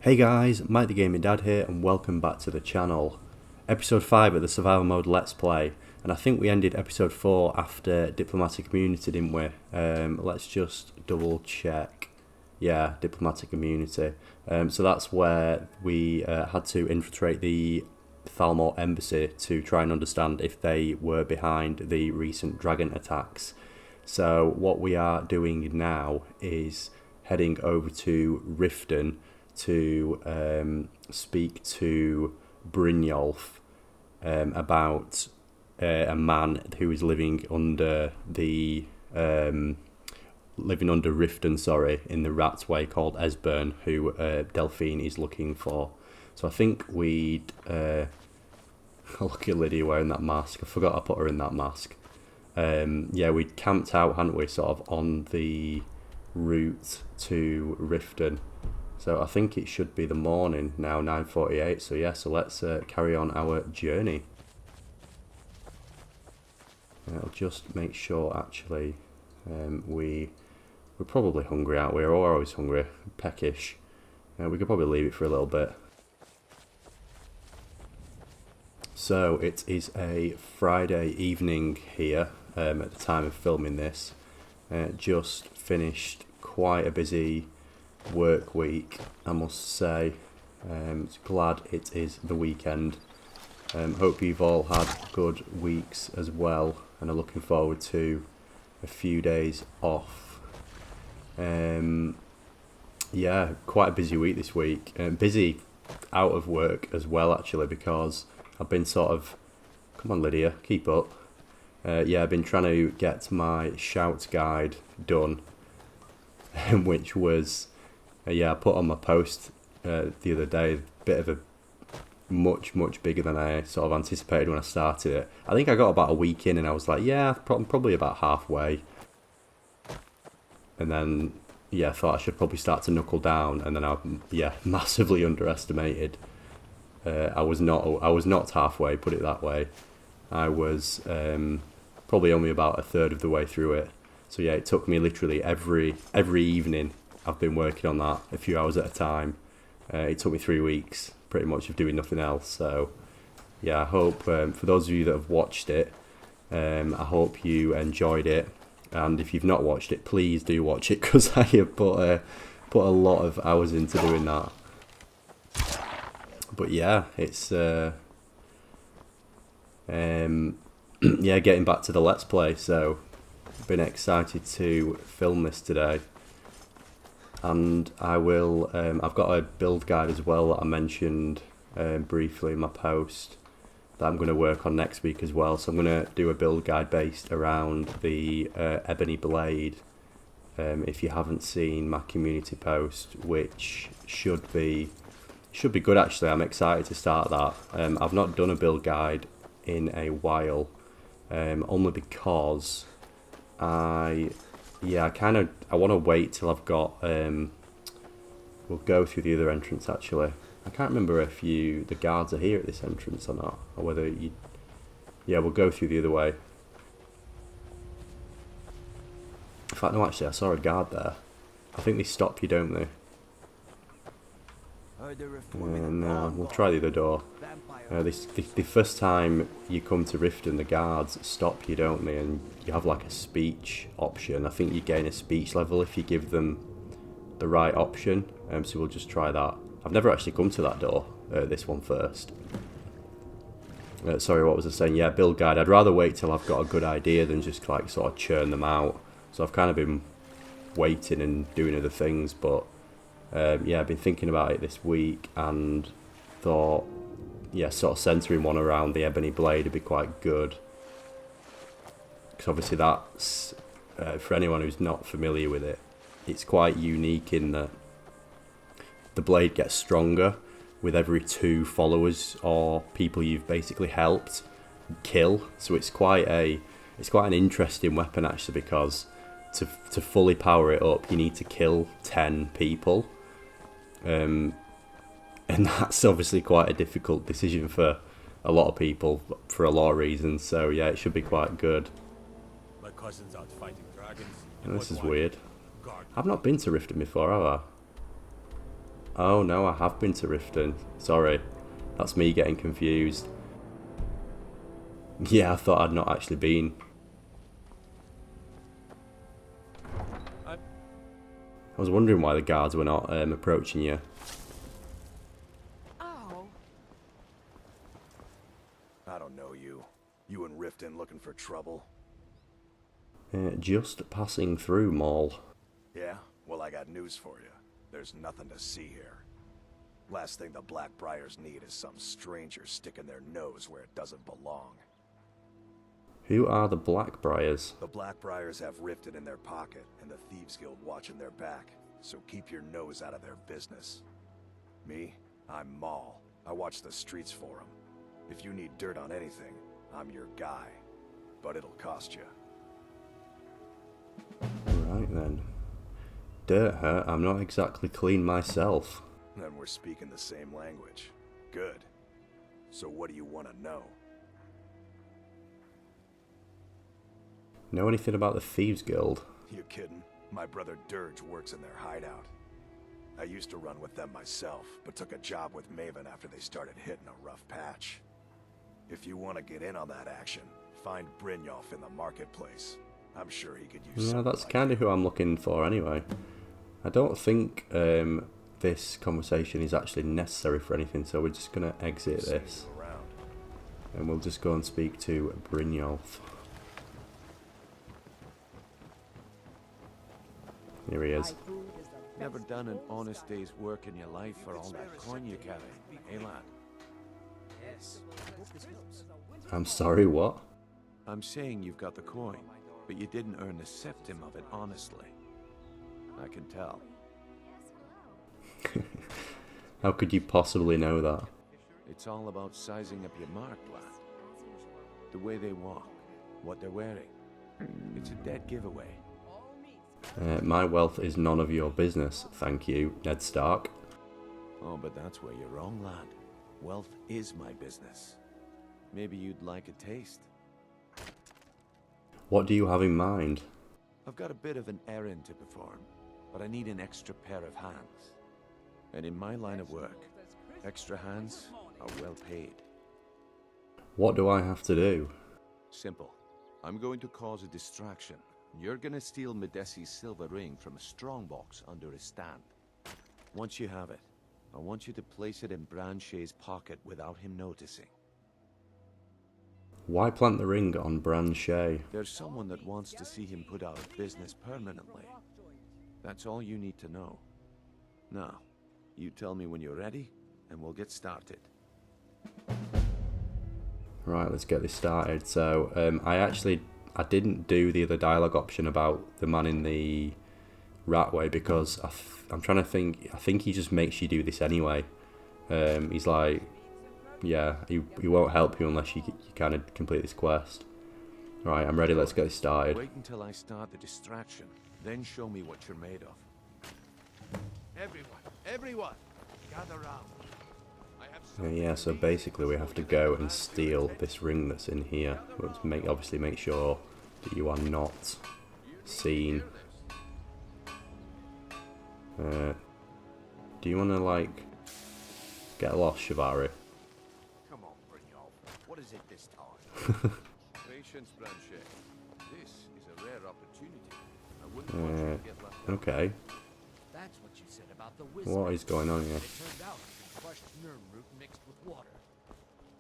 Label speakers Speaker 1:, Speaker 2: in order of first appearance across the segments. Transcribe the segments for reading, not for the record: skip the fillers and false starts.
Speaker 1: Hey guys, Mike the Gaming Dad here and welcome back to the channel. Episode 5 of the Survival Mode Let's Play, and I think we ended episode 4 after Diplomatic Immunity, didn't we? Let's just double check. Yeah, Diplomatic Immunity. So that's where we had to infiltrate the Thalmor Embassy to try and understand if they were behind the recent dragon attacks. So what we are doing now is heading over to Riften to speak to Brynjolf about a man who is living under the Riften, in the Ratway called Esbern, who Delphine is looking for. So I think we'd look at Lydia wearing that mask. I forgot I put her in that mask. Yeah, we'd camped out, hadn't we, sort of on the route to Riften. So I think it should be the morning now, 9:48. So yeah, so let's carry on our journey. I'll just make sure actually we're probably hungry, aren't we? We're always hungry, peckish. We could probably leave it for a little bit. So it is a Friday evening here at the time of filming this. Just finished quite a busy work week, I must say. Glad it is the weekend. Hope you've all had good weeks as well and are looking forward to a few days off. Yeah, quite a busy week this week. Busy out of work as well, actually, because I've been sort of, come on Lydia, keep up. Yeah, I've been trying to get my shout guide done, which was, yeah, I put on my post the other day, a bit of a much bigger than I sort of anticipated when I started it. I think I got about a week in and I was like, yeah, probably about halfway. And then, yeah, I thought I should probably start to knuckle down, and then I, yeah, massively underestimated. I was not halfway, put it that way. I was probably only about a third of the way through it. So yeah, it took me literally every evening. I've been working on that a few hours at a time. It took me 3 weeks pretty much of doing nothing else. So yeah, I hope for those of you that have watched it, I hope you enjoyed it. And if you've not watched it, please do watch it, because I have put a lot of hours into doing that. But yeah, it's yeah, getting back to the Let's Play. So been excited to film this today. And I will, I've got a build guide as well that I mentioned briefly in my post that I'm going to work on next week as well. So I'm going to do a build guide based around the ebony blade. If you haven't seen my community post, which should be good actually, I'm excited to start that. I've not done a build guide in a while, only because I want to wait till I've got, we'll go through the other entrance actually. I can't remember if the guards are here at this entrance or not, or whether you, yeah, we'll go through the other way. In fact, no, actually, I saw a guard there. I think they stop you, don't they? No, we'll try the other door. The first time you come to Riften, the guards stop you, don't they? And you have like a speech option. I think you gain a speech level if you give them the right option. So we'll just try that. I've never actually come to that door. This one first. Sorry, what was I saying? Yeah, build guide. I'd rather wait till I've got a good idea than just like sort of churn them out. So I've kind of been waiting and doing other things, but yeah, I've been thinking about it this week and thought, yeah, sort of centering one around the ebony blade would be quite good. Because obviously that's, for anyone who's not familiar with it, it's quite unique in that the blade gets stronger with every 2 followers or people you've basically helped kill. So it's quite an interesting weapon actually, because to fully power it up you need to kill 10 people. And that's obviously quite a difficult decision for a lot of people for a lot of reasons. So yeah, it should be quite good.
Speaker 2: My cousin's out fighting dragons.
Speaker 1: This is weird. I've not been to Riften before, have I? Oh no, I have been to Riften. Sorry, that's me getting confused. Yeah, I thought I'd not actually been. I was wondering why the guards were not approaching you.
Speaker 3: Oh.
Speaker 4: I don't know you. You in Riften looking for trouble?
Speaker 1: Just passing through, Maul.
Speaker 4: Yeah? Well, I got news for you. There's nothing to see here. Last thing the Blackbriars need is some stranger sticking their nose where it doesn't belong.
Speaker 1: Who are the Blackbriars?
Speaker 4: The Blackbriars have Riften in their pocket, and the Thieves Guild watching their back, so keep your nose out of their business. Me? I'm Maul. I watch the streets for them. If you need dirt on anything, I'm your guy. But it'll cost you.
Speaker 1: Right then. Dirt, huh? I'm not exactly clean myself.
Speaker 4: Then we're speaking the same language. Good. So what do you want to know?
Speaker 1: Know anything about the Thieves Guild?
Speaker 4: You kidding? My brother Dirge works in their hideout. I used to run with them myself, but took a job with Maven after they started hitting a rough patch. If you want to get in on that action, find Brynjolf in the marketplace. I'm sure he could use
Speaker 1: Yeah, that's
Speaker 4: like
Speaker 1: kind of who I'm looking for anyway. I don't think this conversation is actually necessary for anything, so we're just going to exit this. And we'll just go and speak to Brynjolf. Here he is.
Speaker 5: Never done an honest day's work in your life for all that coin you carry, eh lad?
Speaker 1: I'm sorry, what?
Speaker 5: I'm saying you've got the coin, but you didn't earn a septim of it honestly. I can tell.
Speaker 1: How could you possibly know that?
Speaker 5: It's all about sizing up your mark, lad. The way they walk, what they're wearing. It's a dead giveaway.
Speaker 1: My wealth is none of your business, thank you, Ned Stark.
Speaker 5: Oh, but that's where you're wrong, lad. Wealth is my business. Maybe you'd like a taste.
Speaker 1: What do you have in mind?
Speaker 5: I've got a bit of an errand to perform, but I need an extra pair of hands. And in my line of work, extra hands are well paid.
Speaker 1: What do I have to do?
Speaker 5: Simple. I'm going to cause a distraction. You're gonna steal Medesi's silver ring from a strongbox under his stand. Once you have it, I want you to place it in Branche's pocket without him noticing.
Speaker 1: Why plant the ring on Branche?
Speaker 5: There's someone that wants to see him put out of business permanently. That's all you need to know. Now, you tell me when you're ready, and we'll get started.
Speaker 1: Right, let's get this started. So, I didn't do the other dialogue option about the man in the ratway because I'm trying to think. I think he just makes you do this anyway. He's like, yeah, he won't help you unless you kind of complete this quest. Right, I'm ready. Let's get this started.
Speaker 5: Wait until I start the distraction, then show me what you're made of. Everyone, gather round.
Speaker 1: Yeah, so basically we have to go and steal this ring that's in here. We have to obviously make sure that you are not seen. Do you want to, like, get lost, Shivari?
Speaker 2: Come on, Brynjolf. What is it this time?
Speaker 5: Patience, Branche. This is a rare opportunity. I wouldn't want you to get left out.
Speaker 1: Okay.
Speaker 3: That's what you said about the wizard.
Speaker 1: What is going on here?
Speaker 3: It turned out to be crushed nerm root mixed with water.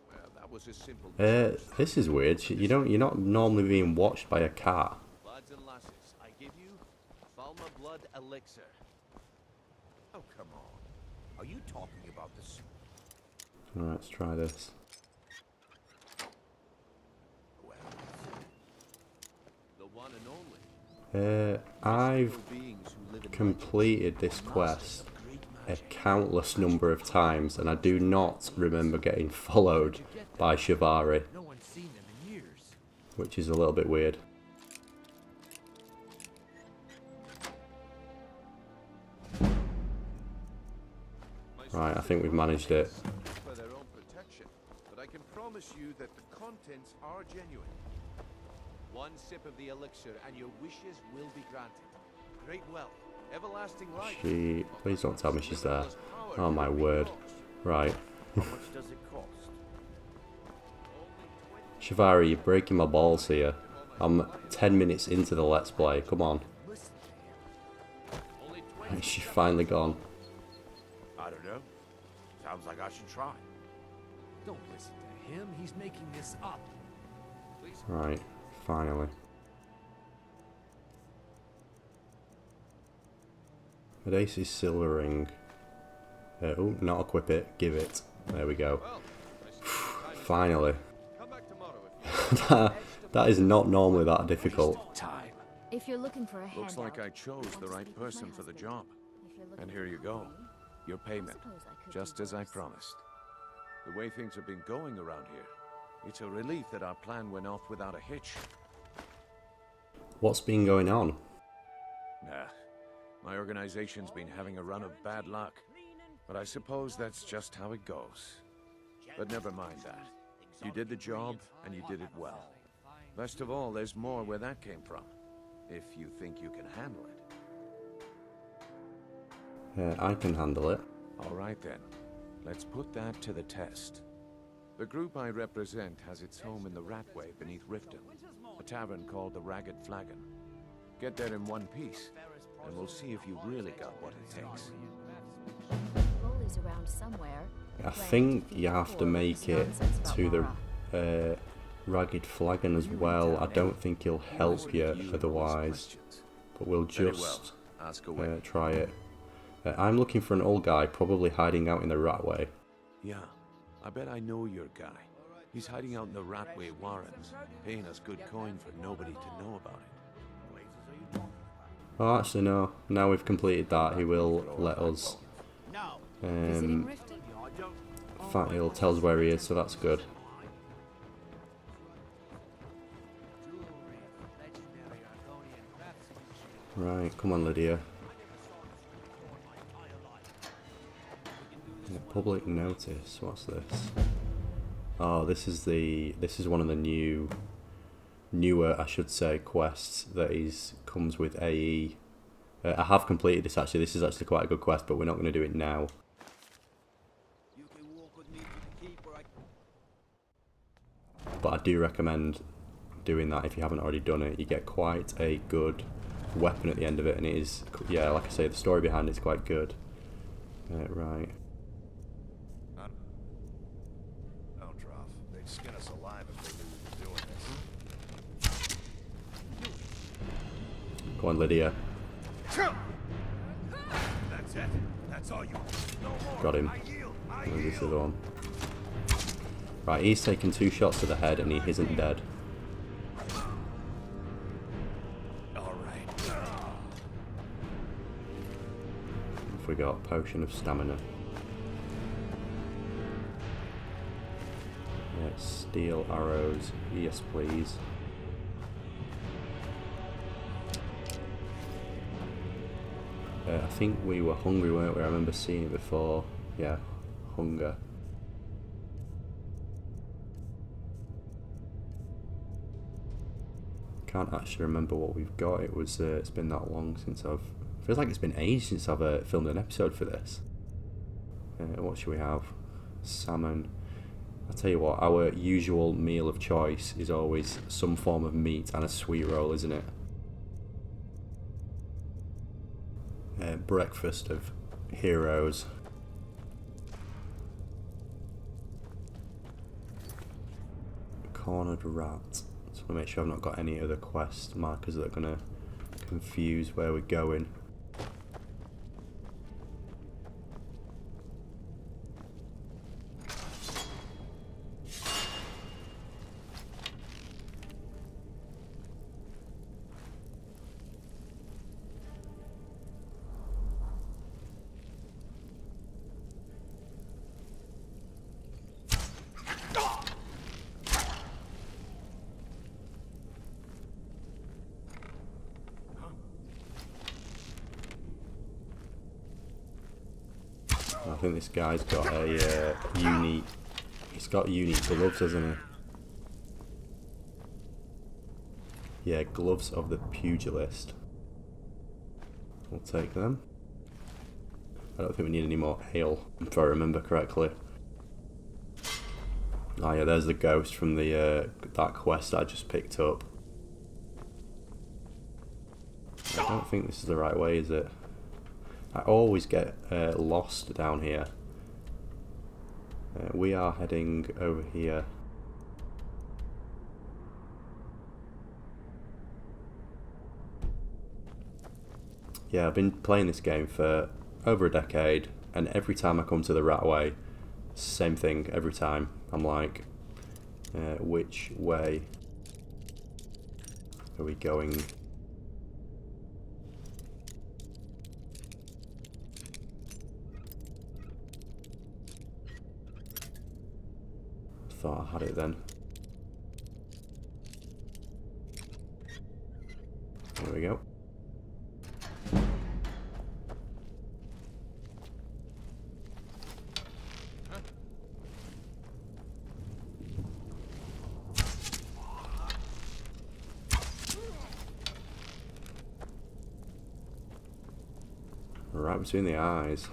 Speaker 5: Well, that was a simple.
Speaker 1: This is weird. You're not normally being watched by a cat.
Speaker 5: Lads and lasses, I give you Falma Blood Elixir.
Speaker 2: Oh, come on. Are you talking about this?
Speaker 1: Alright, let's try this.
Speaker 5: Well, the one and only.
Speaker 1: I've completed this quest a countless number of times, and I do not remember getting followed by Shivari,
Speaker 3: No one's seen them in years.
Speaker 1: which is a little bit weird. Right, I think we've managed it.
Speaker 5: For their own protection, but I can promise you that the contents are genuine. One sip of the elixir and your wishes will be granted. Great wealth, everlasting life.
Speaker 1: Please don't tell me she's there. Oh my word. Right.
Speaker 2: How much does it cost?
Speaker 1: Shivari, you're breaking my balls here. I'm 10 minutes into the Let's Play. Come on.
Speaker 2: Listen to him.
Speaker 1: She's finally gone.
Speaker 2: I don't know. Sounds like I should try.
Speaker 3: Don't listen to him. He's making this up. Please.
Speaker 1: Right. Finally. Medea's silver ring. Oh, not equip it. Give it. There we go. Finally. That is not normally that difficult.
Speaker 2: Time.
Speaker 6: If you're looking for a handout,
Speaker 5: Looks like I chose the right person for the job. And here you go. Your payment. Just as I promised. The way things have been going around here, it's a relief that our plan went off without a hitch.
Speaker 1: What's been going on?
Speaker 5: Nah. My organization's been having a run of bad luck. But I suppose that's just how it goes. But never mind that. You did the job, and you did it well. Best of all, there's more where that came from. If you think you can handle it.
Speaker 1: I can handle it.
Speaker 5: Alright then. Let's put that to the test. The group I represent has its home in the Ratway beneath Riften. A tavern called the Ragged Flagon. Get there in one piece, and we'll see if you really got what it takes.
Speaker 6: Rolly's around somewhere.
Speaker 1: I think you have to make it to the Ragged Flagon as well. I don't think he'll help you otherwise. But we'll just
Speaker 5: Ask away.
Speaker 1: try it. I'm looking for an old guy, probably hiding out in the Ratway.
Speaker 5: Yeah, I bet I know your guy. He's hiding out in the Ratway Warrens, paying us good coin for nobody to know about it.
Speaker 1: Oh, actually no. Now we've completed that, he will let us.
Speaker 6: Visiting Riften?
Speaker 1: In fact, he'll tell us where he is, so that's good. Right, come on, Lydia. Yeah, public notice. What's this? Oh, this is one of the newer, I should say, quests that comes with AE. I have completed this actually. This is actually quite a good quest, but we're not going to do it now. But I do recommend doing that if you haven't already done it. You get quite a good weapon at the end of it, and it is, yeah, like I say, the story behind it's quite good. Right.
Speaker 4: No, Droff. They'd skin us alive if they knew we were doing this.
Speaker 1: Go on, Lydia.
Speaker 4: That's it. That's all you. No more.
Speaker 1: Got him. Where's this other one? Right, he's taken 2 shots to the head and he isn't dead.
Speaker 4: Alright.
Speaker 1: If we got potion of stamina. Steel arrows. Yes, please. I think we were hungry, weren't we? I remember seeing it before. Yeah, hunger. Can't actually remember what we've got. It was. It's been that long since I've. Feels like it's been ages since I've filmed an episode for this. What should we have? Salmon. I'll tell you what. Our usual meal of choice is always some form of meat and a sweet roll, isn't it? Breakfast of heroes. Cornered rat. Just want to make sure I've not got any other quest markers that are going to confuse where we're going. I think this guy's got a unique. He's got unique gloves, hasn't he? Yeah, gloves of the pugilist. We'll take them. I don't think we need any more ale, if I remember correctly. Oh yeah, there's the ghost from the that quest I just picked up. I don't think this is the right way, is it? I always get lost down here. We are heading over here. Yeah, I've been playing this game for over a decade, and every time I come to the Ratway, same thing every time. I'm like, which way are we going? Thought I had it then. There we go. Right between the eyes.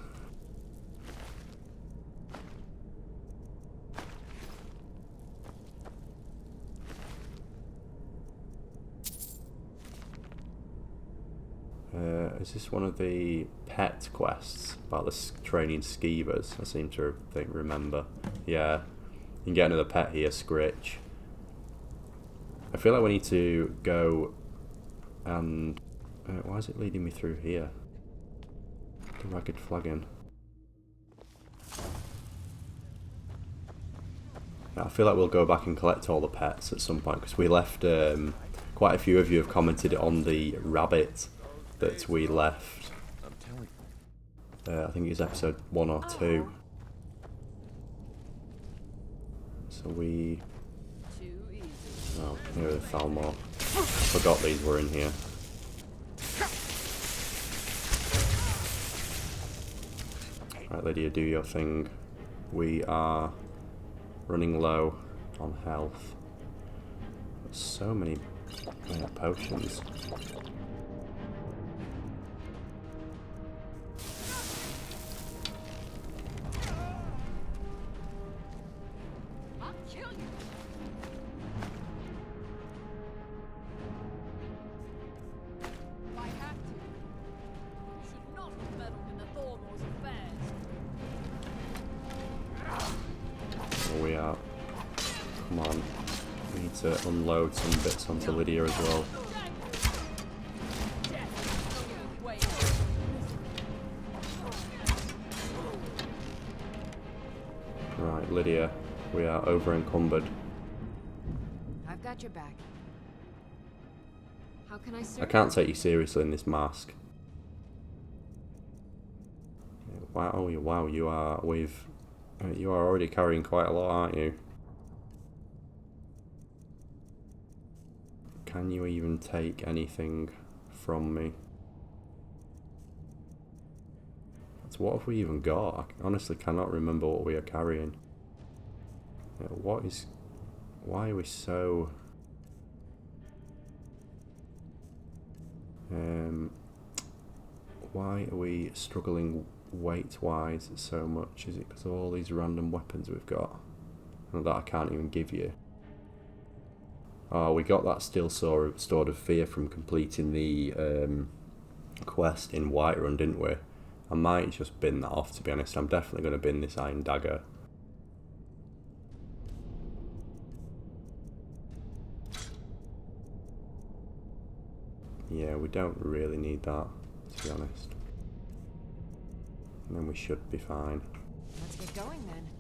Speaker 1: Is this one of the pet quests about the training skeevers? I seem to remember. Yeah, you can get another pet here, Scritch. I feel like we need to go and... why is it leading me through here? The ragged flagon. I feel like we'll go back and collect all the pets at some point, because we left... quite a few of you have commented on the rabbit that we left. I think it's episode 1 or 2. So we... Oh, here are the Thalmor. Forgot these were in here. Right, Lydia, do your thing. We are running low on health. So many potions. We are. Come on. We need to unload some bits onto Lydia as well. Right, Lydia. We are over encumbered.
Speaker 7: I've got your back. How can I serve?
Speaker 1: I can't take you seriously in this mask. Wow, wow, you are already carrying quite a lot, aren't you? Can you even take anything from me? So what have we even got? I honestly cannot remember what we are carrying. Why are we so... why are we struggling weight-wise so much? Is it because of all these random weapons we've got? And that I can't even give you. Oh, we got that Steel Sword of Fear from completing the quest in Whiterun, didn't we? I might just bin that off, to be honest. I'm definitely going to bin this Iron Dagger. Yeah, we don't really need that, to be honest. And then we should be fine.
Speaker 7: Let's get going then.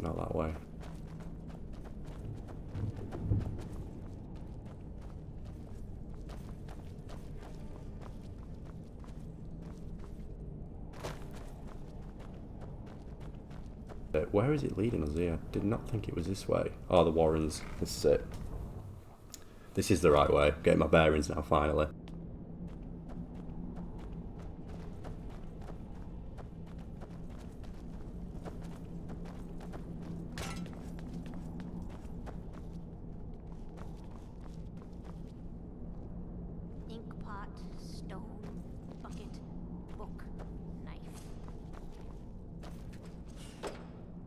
Speaker 1: Not that way. Where is it leading us here? Did not think it was this way. Oh, the Warrens. This is it. This is the right way. Getting my bearings now, finally.
Speaker 6: Ink pot, stone, bucket, book, knife.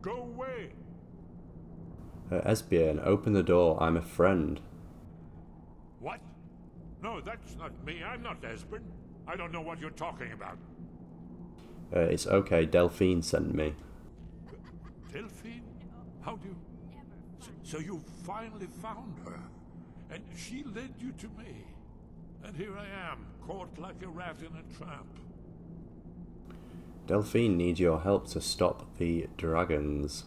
Speaker 3: Go away!
Speaker 1: Esbjörn, open the door. I'm a friend.
Speaker 3: What? No, that's not me. I'm not Esbern. I don't know what you're talking about.
Speaker 1: It's okay. Delphine sent me.
Speaker 3: Delphine? How do you... So you finally found her, and she led you to me. And here I am, caught like a rat in a trap.
Speaker 1: Delphine needs your help to stop the dragons.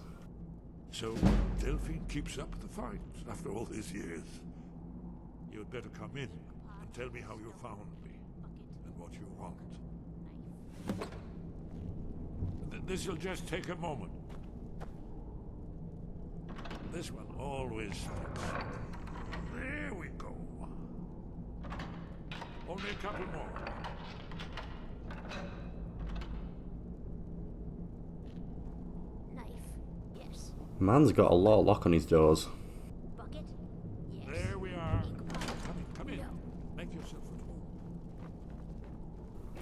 Speaker 3: So Delphine keeps up the fight after all these years. You'd better come in and tell me how you found me and what you want. This'll just take a moment. This one always sticks. There we go. Only a couple more.
Speaker 6: Knife, yes.
Speaker 1: Man's got a lot of lock on his doors.
Speaker 6: Bucket, yes.
Speaker 3: There we are.
Speaker 6: Ink pot,
Speaker 3: Come in.
Speaker 6: no.
Speaker 3: Make yourself at home.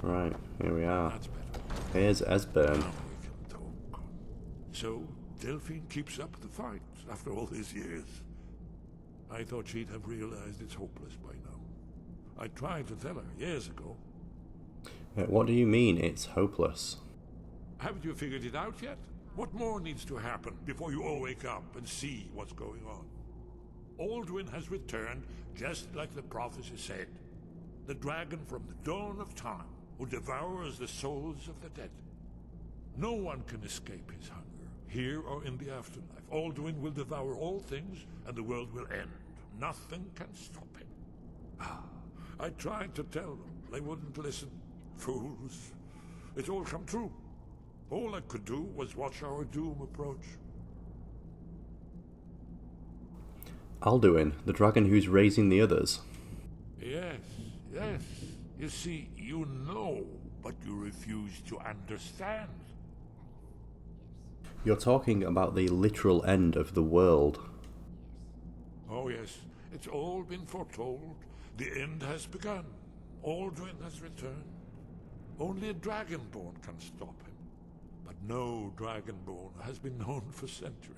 Speaker 1: Right, here we are.
Speaker 3: That's better.
Speaker 1: Here's Esbjörn.
Speaker 3: Now we can talk. So, Delphine keeps up the fight after all these years. I thought she'd have realized it's hopeless by now. I tried to tell her years ago.
Speaker 1: What do you mean it's hopeless?
Speaker 3: Haven't you figured it out yet? What more needs to happen before you all wake up and see what's going on? Alduin has returned just like the prophecy said. The dragon from the dawn of time who devours the souls of the dead. No one can escape his hunger, here or in the afterlife. Alduin will devour all things, and the world will end. Nothing can stop him. I tried to tell them. They wouldn't listen. Fools. It's all come true. All I could do was watch our doom approach.
Speaker 1: Alduin, the dragon who's raising the others.
Speaker 3: Yes, yes. You see, you know, but you refuse to understand.
Speaker 1: You're talking about the literal end of the world.
Speaker 3: Oh yes, it's all been foretold. The end has begun. Alduin has returned. Only a dragonborn can stop him. But no dragonborn has been known for centuries.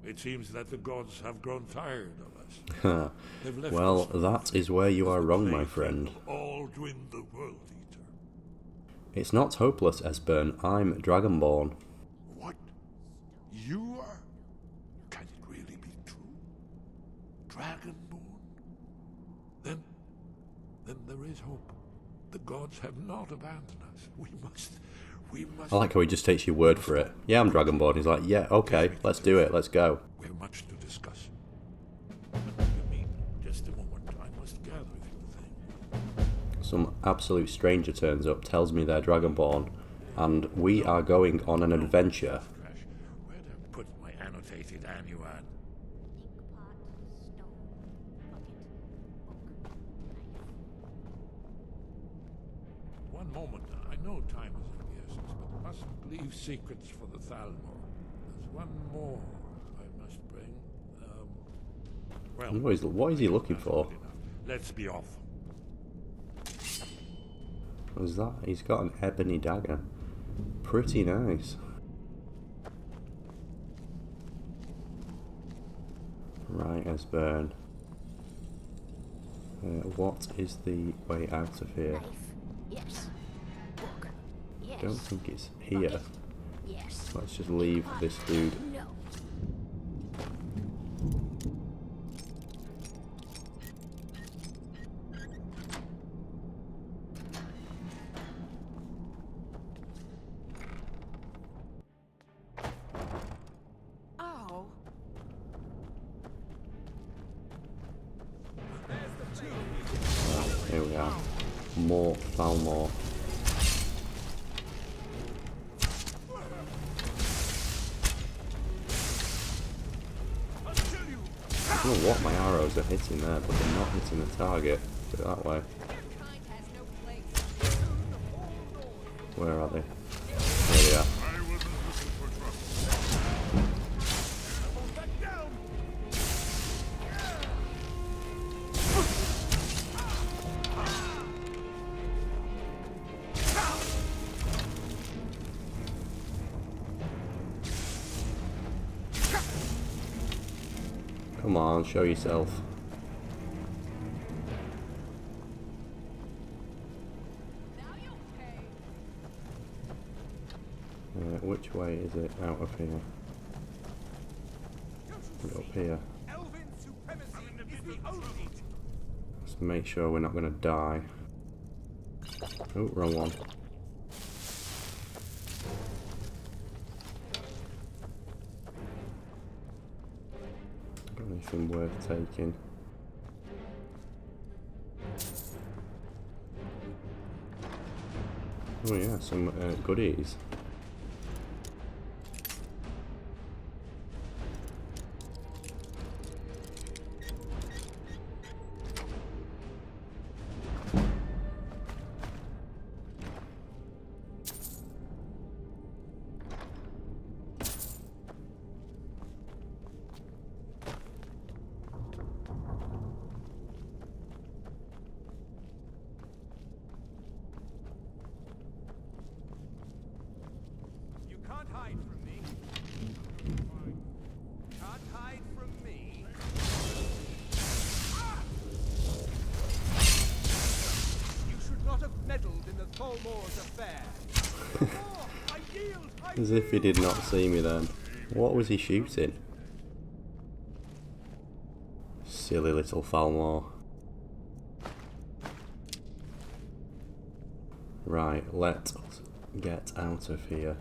Speaker 3: It seems that the gods have grown tired of us. They've left
Speaker 1: Well,
Speaker 3: us
Speaker 1: that is where you
Speaker 3: as
Speaker 1: are
Speaker 3: the
Speaker 1: wrong, my
Speaker 3: plaything
Speaker 1: friend.
Speaker 3: of Alduin the World Eater.
Speaker 1: It's not hopeless, Esbjörn. I'm dragonborn.
Speaker 3: What? You are? Can it really be true? Dragonborn? Then there is hope. The gods have not abandoned us. We must.
Speaker 1: I like how he just takes your word for it. Yeah, I'm dragonborn. He's like, yeah, okay, let's do it. Let's go.
Speaker 3: We have much to discuss. What do you mean? Just a moment. I must gather a few things.
Speaker 1: Some absolute stranger turns up, tells me they're dragonborn, and we are going on an adventure.
Speaker 3: Crash. Where'd I put my annotated annuan?
Speaker 6: Ink pot, stone, bucket, book, knife.
Speaker 3: One moment. I know time is of the essence, but mustn't leave secrets for the Thalmor. There's one more I must bring. Well,
Speaker 1: What is he looking for?
Speaker 3: good enough. Let's be off.
Speaker 1: What is that? He's got an ebony dagger. Pretty nice. Right, Esbjörn. What is the way out of here?
Speaker 6: Knife, yes. Book, yes.
Speaker 1: Don't think it's here.
Speaker 6: Bucket, yes.
Speaker 1: Let's just leave this dude.
Speaker 6: No.
Speaker 7: Oh,
Speaker 1: Here we are. More Thalmor. I don't know what my arrows are hitting there, but they're not hitting the target. Put it that way. Where are they? There they are. Come on, show yourself. Which way is it? Out of here. Up here. Let's make sure we're not going to die. Oh, wrong one. Got anything worth taking? Oh yeah, some goodies.
Speaker 8: Can't hide from me. Can't hide from me. You should not have meddled in the Tholmor's affair. I yield.
Speaker 1: As if he did not see me then. What was he shooting? Silly little Thalmor. Right, let's get out of here.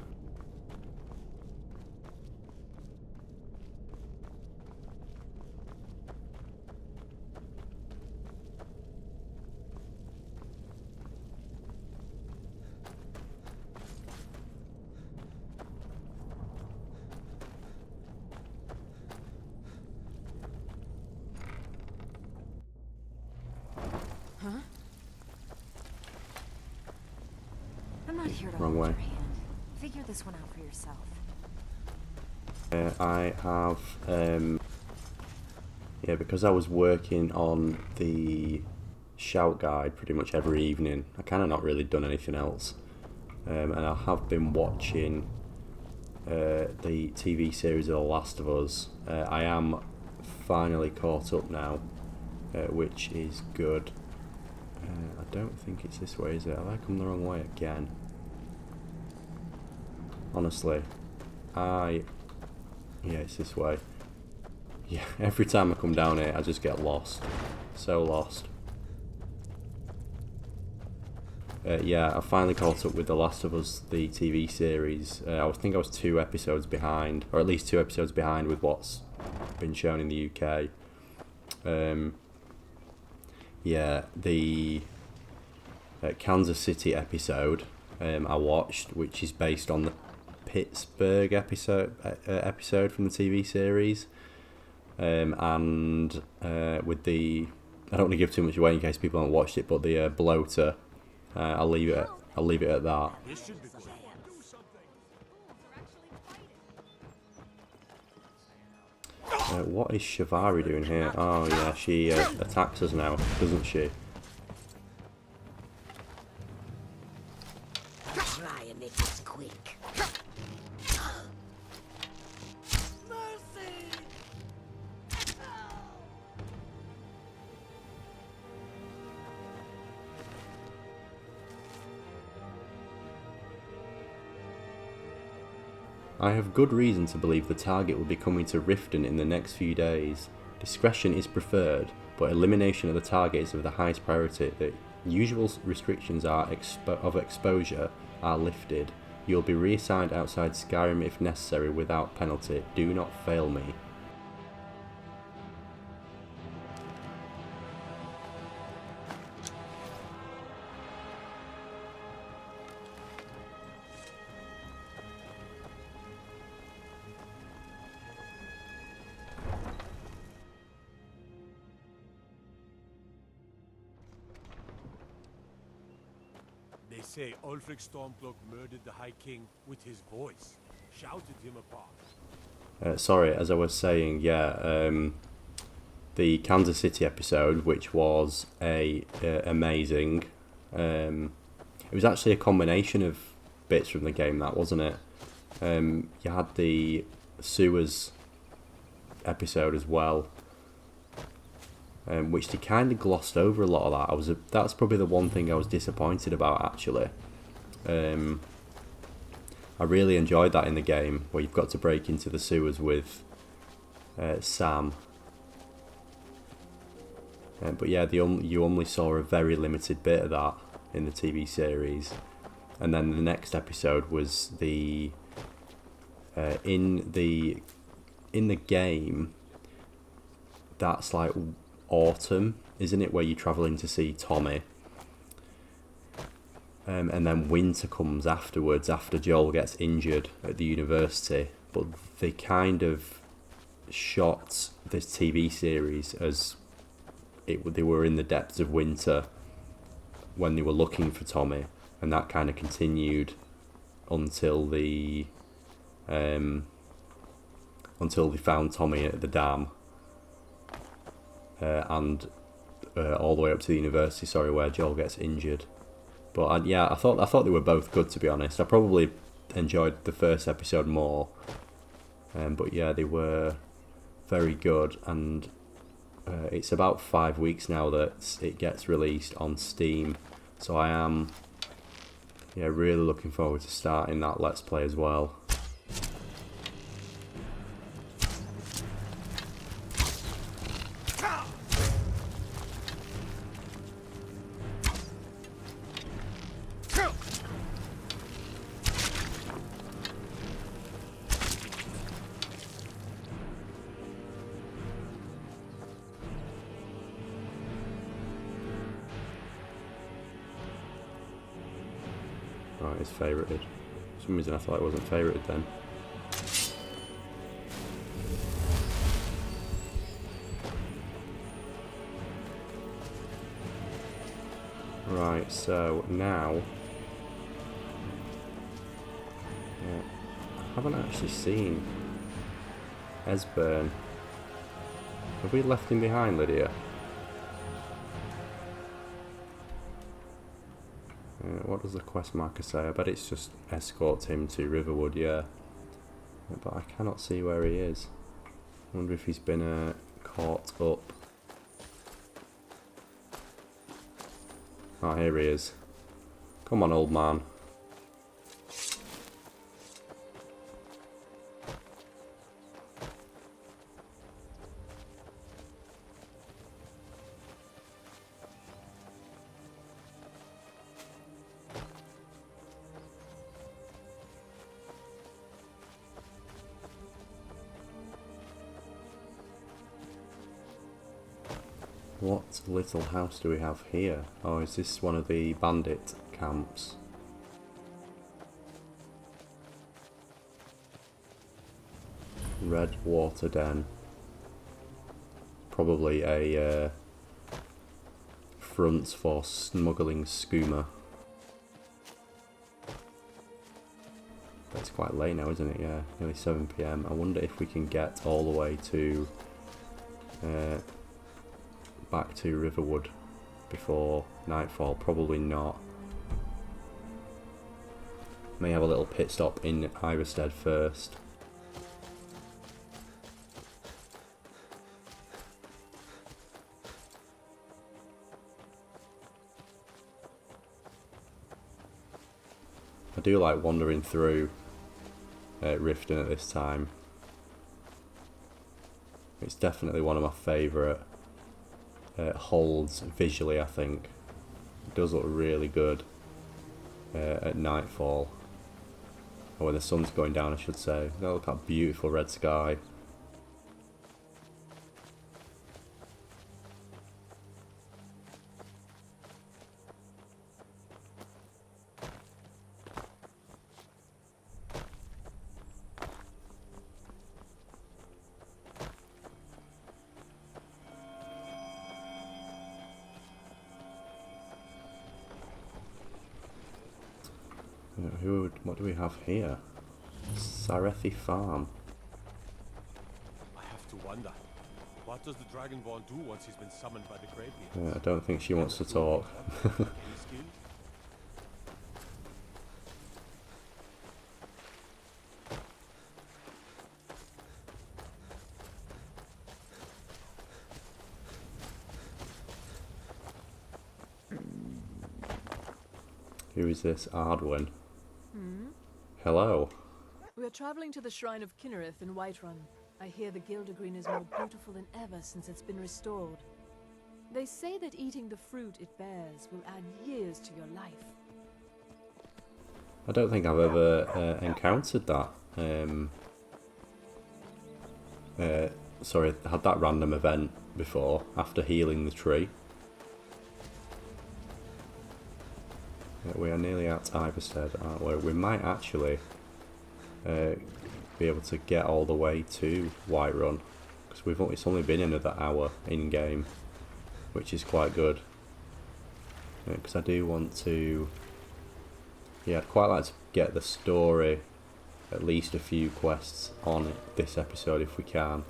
Speaker 7: I'm not here to
Speaker 1: Wrong
Speaker 7: hold
Speaker 1: way.
Speaker 7: your hand. Figure this one out for yourself.
Speaker 1: I have, yeah, because I was working on the Shout Guide pretty much every evening, I kind of not really done anything else. And I have been watching the TV series of The Last of Us. I am finally caught up now, which is good. I don't think it's this way, is it? Have I come the wrong way again? Honestly, yeah, it's this way. Yeah, every time I come down here, I just get lost. So lost. Yeah, I finally caught up with The Last of Us, the TV series. I think I was 2 episodes behind, or at least 2 episodes behind with what's been shown in the UK. Yeah, the Kansas City episode I watched, which is based on the Pittsburgh episode from the TV series, and with the, I don't want to give too much away in case people haven't watched it, but the bloater, I'll leave it at that.
Speaker 3: This should be good.
Speaker 1: What is Shivari doing here? Oh yeah, she attacks us now, doesn't she?
Speaker 6: Try and make this quick.
Speaker 1: I have good reason to believe the target will be coming to Riften in the next few days. Discretion is preferred, but elimination of the target is of the highest priority. The usual restrictions of exposure are lifted. You will be reassigned outside Skyrim if necessary without penalty. Do not fail me.
Speaker 8: They say Ulfric Stormcloak murdered the High King with his voice, shouted him apart.
Speaker 1: Sorry, as I was saying, the Kansas City episode, which was amazing. It was actually a combination of bits from the game, that wasn't it? You had the sewers episode as well, which they kind of glossed over a lot of that. That's probably the one thing I was disappointed about, actually. I really enjoyed that in the game, where you've got to break into the sewers with Sam. But yeah, you only saw a very limited bit of that in the TV series. And then the next episode was the in the game. That's like autumn, isn't it? Where you're travelling to see Tommy. And then winter comes afterwards, after Joel gets injured at the university. But they kind of shot this TV series as they were in the depths of winter when they were looking for Tommy, and that kind of continued until they found Tommy at the dam, and all the way up to the university. Sorry, where Joel gets injured. But I thought they were both good, to be honest. I probably enjoyed the first episode more, but yeah, they were very good. And it's about 5 weeks now that it gets released on Steam, so I am really looking forward to starting that Let's Play as well. Right, it's favourited. For some reason I thought it wasn't favourited then. Right, so now I haven't actually seen Esbern. Have we left him behind, Lydia? What does the quest marker say? I bet it's just escort him to Riverwood, yeah. But I cannot see where he is. I wonder if he's been caught up. Oh, here he is. Come on, old man. What little house do we have here? Oh, is this one of the bandit camps? Red Water Den. Probably a front for smuggling skooma. But it's quite late now, isn't it? Yeah, nearly 7 PM. I wonder if we can get all the way to back to Riverwood before nightfall. Probably not. May have a little pit stop in Iverstead first. I do like wandering through Riften at this time. It's definitely one of my favourite holds visually, I think. It does look really good at nightfall. Or when the sun's going down, I should say. Oh, look at that beautiful red sky. What do we have here? Sarethi Farm.
Speaker 8: I have to wonder. What does the Dragonborn do once he's been summoned by the Gravebeard?
Speaker 1: I don't think she wants to talk.
Speaker 8: Any skills?
Speaker 1: Who is this? Ardwin. Hello.
Speaker 9: We are traveling to the Shrine of Kinnereth in Whiterun. I hear the Gildergreen is more beautiful than ever since it's been restored. They say that eating the fruit it bears will add years to your life.
Speaker 1: I don't think I've ever encountered that. Sorry, had that random event before, after healing the tree. We are nearly at Iverstead, aren't we? We might actually be able to get all the way to Whiterun, because it's only been another hour in game, which is quite good. Because I do want to, yeah, I'd quite like to get the story, at least a few quests on it this episode if we can.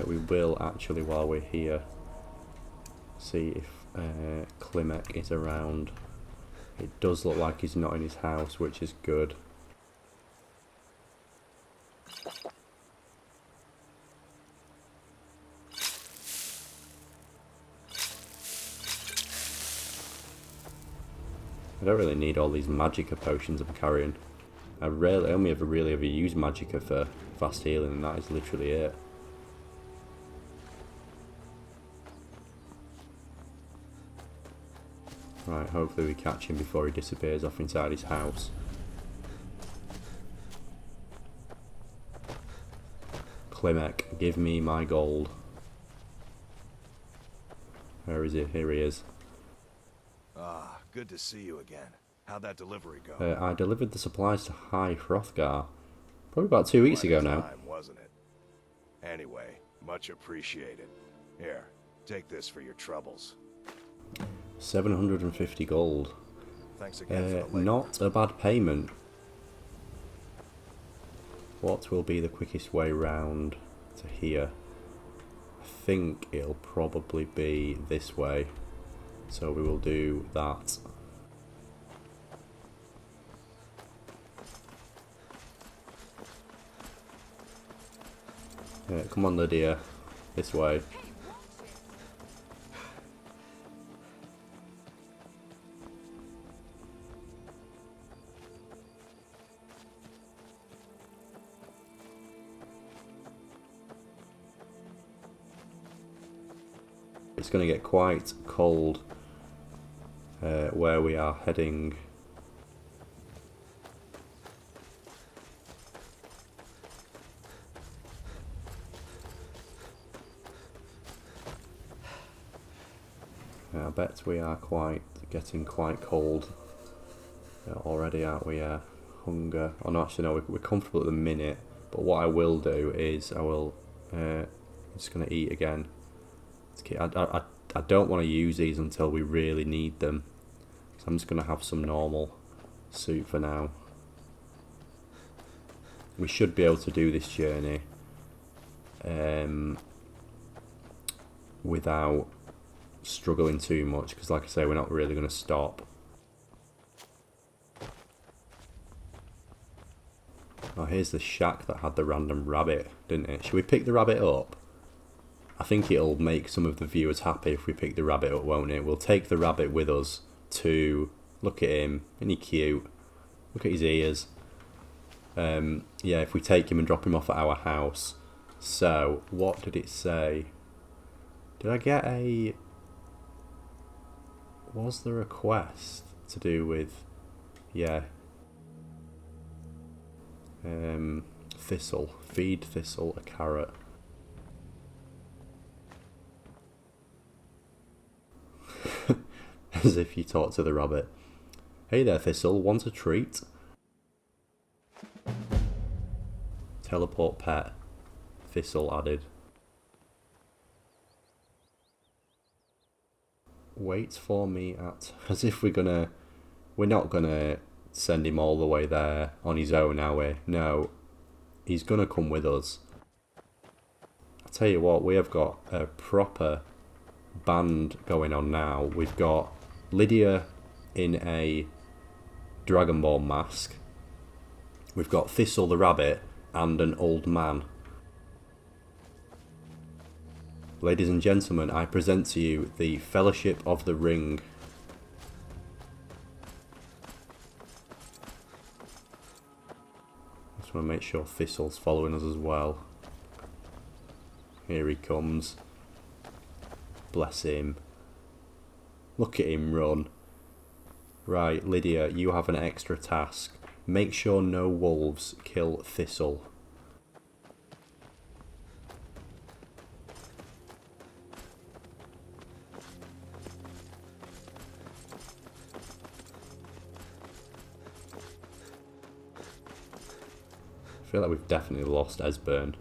Speaker 1: We will actually, while we're here, see if Klimek is around. It does look like he's not in his house, which is good. I don't really need all these magicka potions I'm carrying. I only ever really use magicka for fast healing, and that is literally it. Right, hopefully we catch him before he disappears off inside his house. Klimek, give me my gold. Where is he? Here he is.
Speaker 4: Ah, good to see you again. How'd that delivery go?
Speaker 1: I delivered the supplies to High Hrothgar. Probably about 2 weeks ago now.
Speaker 4: Time, wasn't it? Anyway, much appreciated. Here, take this for your troubles.
Speaker 1: 750 gold.
Speaker 4: Thanks again for the
Speaker 1: not a bad payment. What will be the quickest way round to here? I think it'll probably be this way. So we will do that. Come on, Lydia. This way. It's going to get quite cold where we are heading. I bet we are getting quite cold already, aren't we? Hunger. Oh no, actually no, we're comfortable at the minute. But what I will do is I'm just going to eat again. I don't want to use these until we really need them. So I'm just going to have some normal soup for now. We should be able to do this journey without struggling too much, because like I say, we're not really going to stop. Oh, here's the shack that had the random rabbit, didn't it? Should we pick the rabbit up? I think it'll make some of the viewers happy if we pick the rabbit up, won't it? We'll take the rabbit with us to look at him. Isn't he cute? Look at his ears. Yeah, if we take him and drop him off at our house. So, what did it say? Did I get a... Was there a quest to do with... Yeah. Thistle. Feed Thistle a carrot. As if you talk to the rabbit. Hey there, Thistle, want a treat? Teleport pet. Thistle added. Wait for me at... As if we're gonna... We're not gonna send him all the way there on his own, are we? No. He's gonna come with us. I'll tell you what, we have got a proper band going on now. We've got Lydia in a Dragonborn mask. We've got Thistle the rabbit and an old man. Ladies and gentlemen, I present to you the Fellowship of the Ring. Just want to make sure Thistle's following us as well. Here he comes. Bless him. Look at him run. Right, Lydia, you have an extra task. Make sure no wolves kill Thistle. I feel like we've definitely lost Esbern.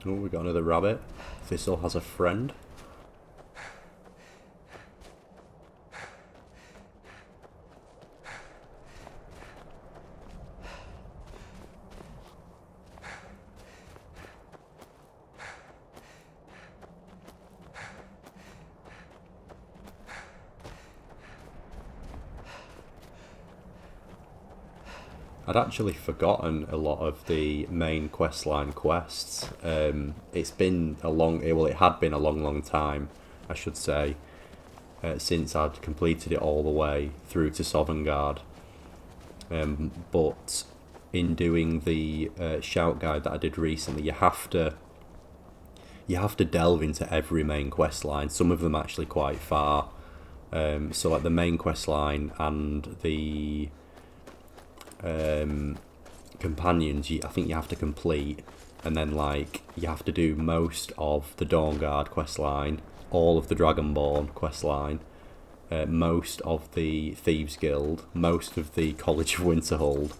Speaker 1: Oh, we got another rabbit. Thistle has a friend. I'd actually forgotten a lot of the main questline quests. It's been a long, well, it had been a long time, I should say, since I'd completed it all the way through to Sovngarde. But in doing the shout guide that I did recently, you have to delve into every main questline. Some of them actually quite far. So like the main questline and the companions, I think you have to complete, and then like you have to do most of the Dawnguard questline, all of the Dragonborn questline, most of the Thieves Guild, most of the College of Winterhold.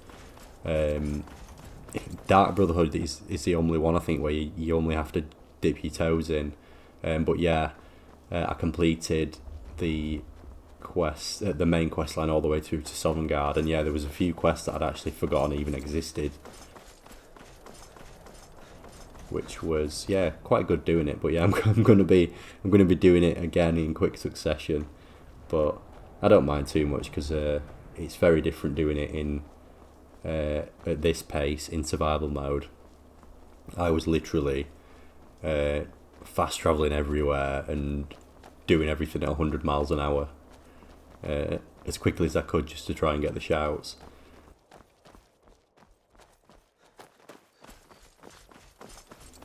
Speaker 1: Dark Brotherhood is the only one I think where you only have to dip your toes in. But yeah, I completed the quest, the main quest line all the way through to Sovngarde, and yeah, there was a few quests that I'd actually forgotten even existed, which was, yeah, quite good doing it. But yeah, I'm gonna be doing it again in quick succession, but I don't mind too much because it's very different doing it in at this pace in survival mode. I was literally fast traveling everywhere and doing everything at 100 miles an hour. As quickly as I could just to try and get the shouts.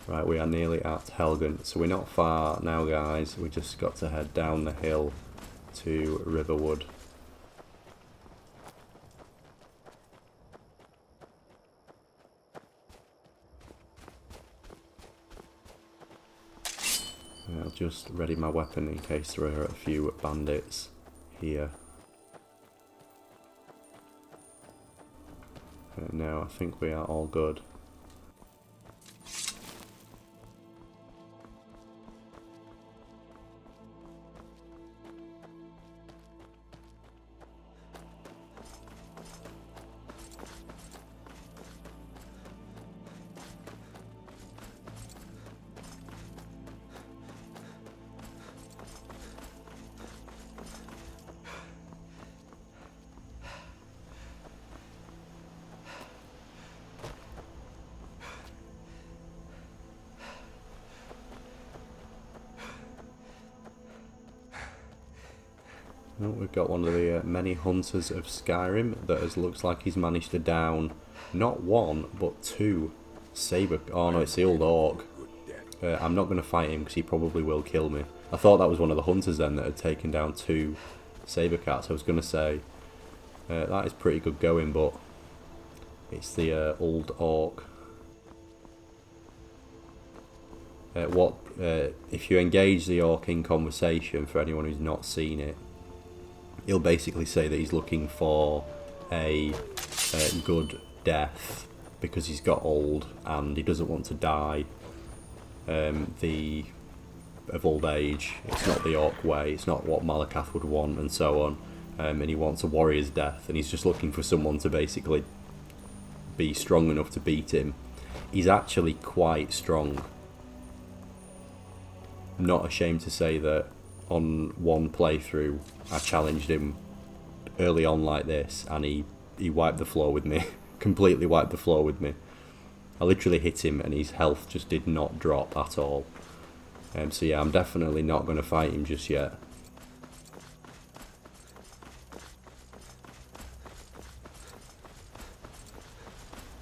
Speaker 1: Right, we are nearly at Helgen, so we're not far now, guys. We just got to head down the hill to Riverwood. I'll just ready my weapon in case there are a few bandits here. No, I think we are all good. Oh, we've got one of the many hunters of Skyrim that looks like he's managed to down not one but two saber. Oh no, it's the old orc. I'm not going to fight him because he probably will kill me. I thought that was one of the hunters then that had taken down two saber cats. I was going to say that is pretty good going, but it's the old orc. if you engage the orc in conversation, for anyone who's not seen it, he'll basically say that he's looking for a good death because he's got old and he doesn't want to die of old age. It's not the orc way, it's not what Malakath would want, and so on. And he wants a warrior's death, and he's just looking for someone to basically be strong enough to beat him. He's actually quite strong. I'm not ashamed to say that on one playthrough I challenged him early on like this, and he wiped the floor with me. Completely wiped the floor with me. I literally hit him and his health just did not drop at all. So yeah, I'm definitely not going to fight him just yet.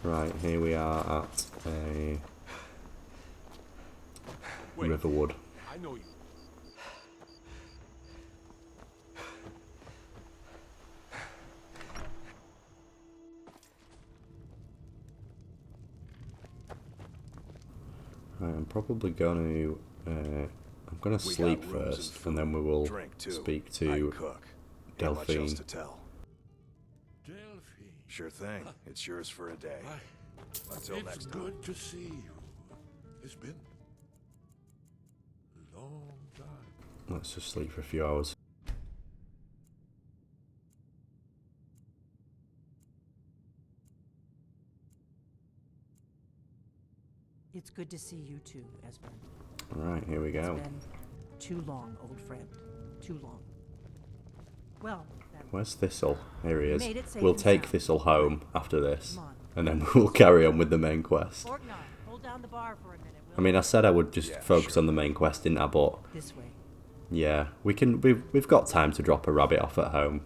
Speaker 1: Right, here we are at Riverwood.
Speaker 8: I know you.
Speaker 1: Right, I'm probably going to I'm going to sleep first, and then we will speak to Delphine.
Speaker 3: Delphine.
Speaker 4: Sure thing. It's yours for a day. Until
Speaker 3: It's
Speaker 4: next time.
Speaker 3: good to see you. It's been a long time.
Speaker 1: Let's just sleep for a few hours.
Speaker 6: It's good to see you too, Esbern.
Speaker 1: Alright, here we go.
Speaker 6: It's been too long, old friend. Too long. Well, then,
Speaker 1: Where's Thistle? Here he is.
Speaker 6: Made it safe
Speaker 1: We'll
Speaker 6: and
Speaker 1: take
Speaker 6: sound.
Speaker 1: Thistle home after this,
Speaker 6: Come on.
Speaker 1: and then we'll carry on with the main quest.
Speaker 6: Fortnite, hold down the bar for a minute.
Speaker 1: I mean, I said I would just focus on the main quest, didn't I? But
Speaker 6: This way.
Speaker 1: yeah, we've got time to drop a rabbit off at home.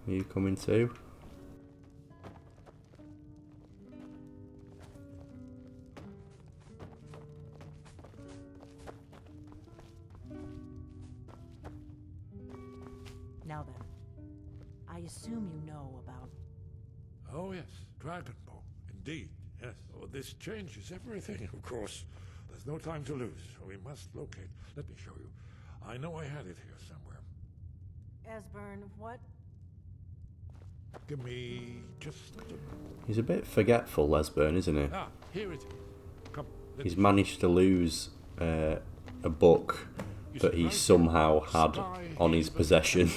Speaker 1: Are you coming too?
Speaker 6: Now then, I assume you know about...
Speaker 3: Oh yes, Dragonborn. Indeed, yes. Oh, this changes everything, of course. There's no time to lose. We must locate. Let me show you. I know I had it here somewhere.
Speaker 6: Esbern, what?
Speaker 3: Give me just a moment.
Speaker 1: He's a bit forgetful, Lesburn, isn't he?
Speaker 3: Ah, here it is. Come. let
Speaker 1: He's
Speaker 3: me-
Speaker 1: managed to lose a book that he somehow had on his possession.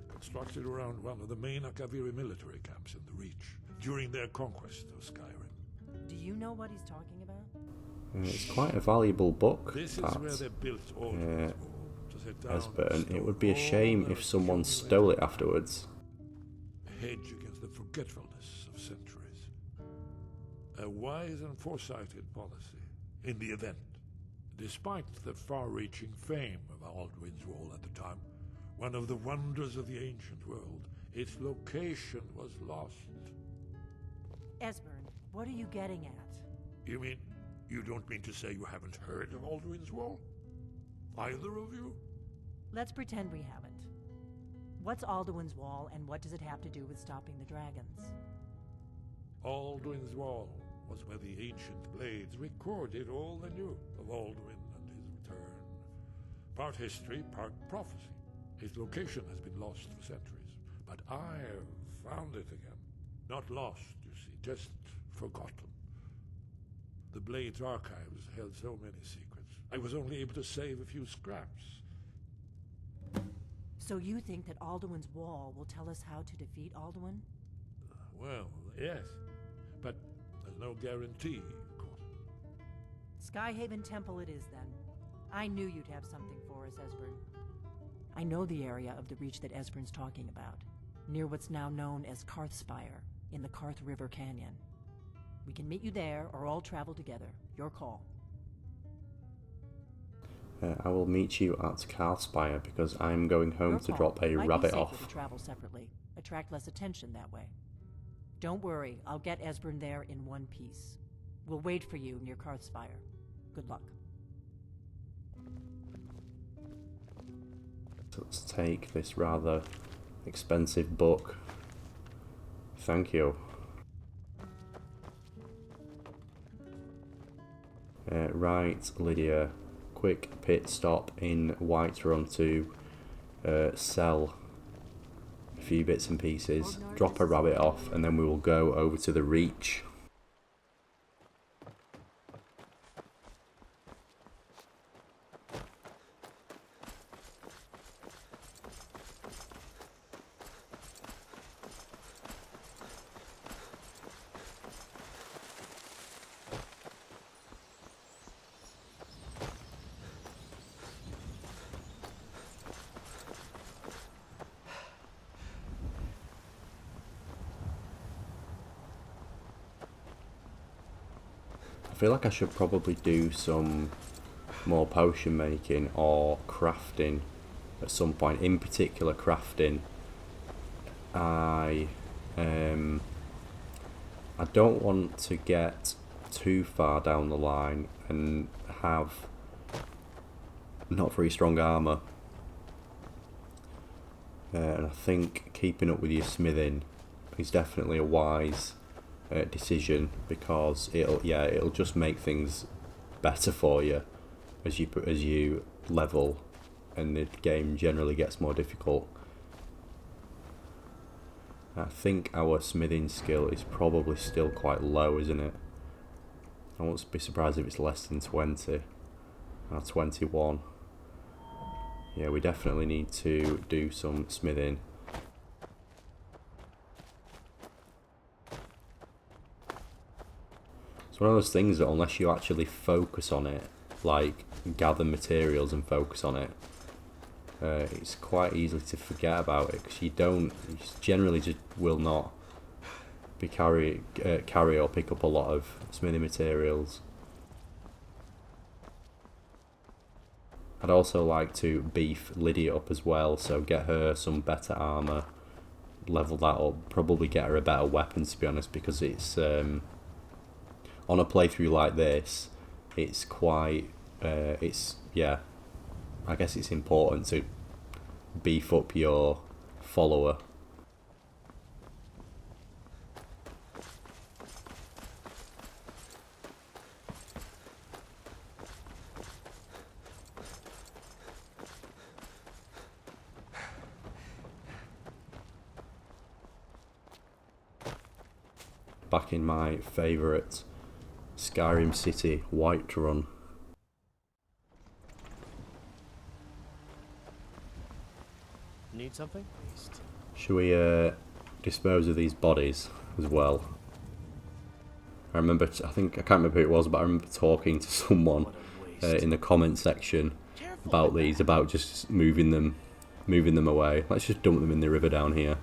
Speaker 3: Constructed around one of the main Akaviri military camps in the Reach during their conquest of Skyrim.
Speaker 6: Do you know what he's talking about?
Speaker 1: It's quite a valuable book,
Speaker 3: This is where they
Speaker 1: that
Speaker 3: built Aldrin's Wall to set down
Speaker 1: Esbern.
Speaker 3: the
Speaker 1: It would be a
Speaker 3: stone
Speaker 1: shame
Speaker 3: wall
Speaker 1: if
Speaker 3: that
Speaker 1: someone
Speaker 3: accumulated
Speaker 1: stole it afterwards.
Speaker 3: a hedge against the forgetfulness of centuries. A wise and foresighted policy in the event. Despite the far-reaching fame of Aldrin's Wall at the time, one of the wonders of the ancient world, its location was lost.
Speaker 6: Esbern, what are you getting at?
Speaker 3: You mean, you don't mean to say you haven't heard of Aldrin's Wall? Either of you?
Speaker 6: Let's pretend we haven't. What's Alduin's Wall, and what does it have to do with stopping the dragons?
Speaker 3: Aldrin's Wall was where the ancient blades recorded all they knew of Aldrin and his return. Part history, part prophecy. His location has been lost for centuries, but I have found it again. Not lost, you see, just forgotten. The Blades archives held so many secrets. I was only able to save a few scraps.
Speaker 6: So you think that Alduin's Wall will tell us how to defeat Alduin?
Speaker 3: Well, yes, but there's no guarantee, of course.
Speaker 6: Skyhaven Temple it is, then. I knew you'd have something for us, Esbern. I know the area of the Reach that Esbern's talking about, near what's now known as Karthspire, in the Karth River Canyon. We can meet you there, or all travel together. Your call.
Speaker 1: I will meet you at Karthspire because I'm going home
Speaker 6: Your
Speaker 1: to
Speaker 6: call.
Speaker 1: drop a
Speaker 6: Might be
Speaker 1: rabbit
Speaker 6: safer
Speaker 1: off.
Speaker 6: to travel separately. Attract less attention that way. Don't worry, I'll get Esbern there in one piece. We'll wait for you near Karthspire. Good luck.
Speaker 1: So let's take this rather expensive book. Thank you. Right, Lydia. Quick pit stop in Whiterun to sell a few bits and pieces, drop a rabbit off, and then we will go over to the Reach. I feel like I should probably do some more potion making or crafting at some point. In particular, crafting. I don't want to get too far down the line and have not very strong armour. And I think keeping up with your smithing is definitely a wise decision, because it'll just make things better for you as you level and the game generally gets more difficult. I think our smithing skill is probably still quite low, isn't it? I won't be surprised if it's less than 20 or 21. Yeah, we definitely need to do some smithing. It's one of those things that unless you actually focus on it, like gather materials and focus on it, it's quite easy to forget about it, because you generally just will not be carry or pick up a lot of smithing materials. I'd also like to beef Lydia up as well, so get her some better armour, level that up, probably get her a better weapon, to be honest, because it's on a playthrough like this, it's quite I guess it's important to beef up your follower. Back in my favourite Skyrim city, Whiterun.
Speaker 8: Need something?
Speaker 1: Should we dispose of these bodies as well? I can't remember who it was, but I remember talking to someone in the comment section about these, about just moving them away. Let's just dump them in the river down here.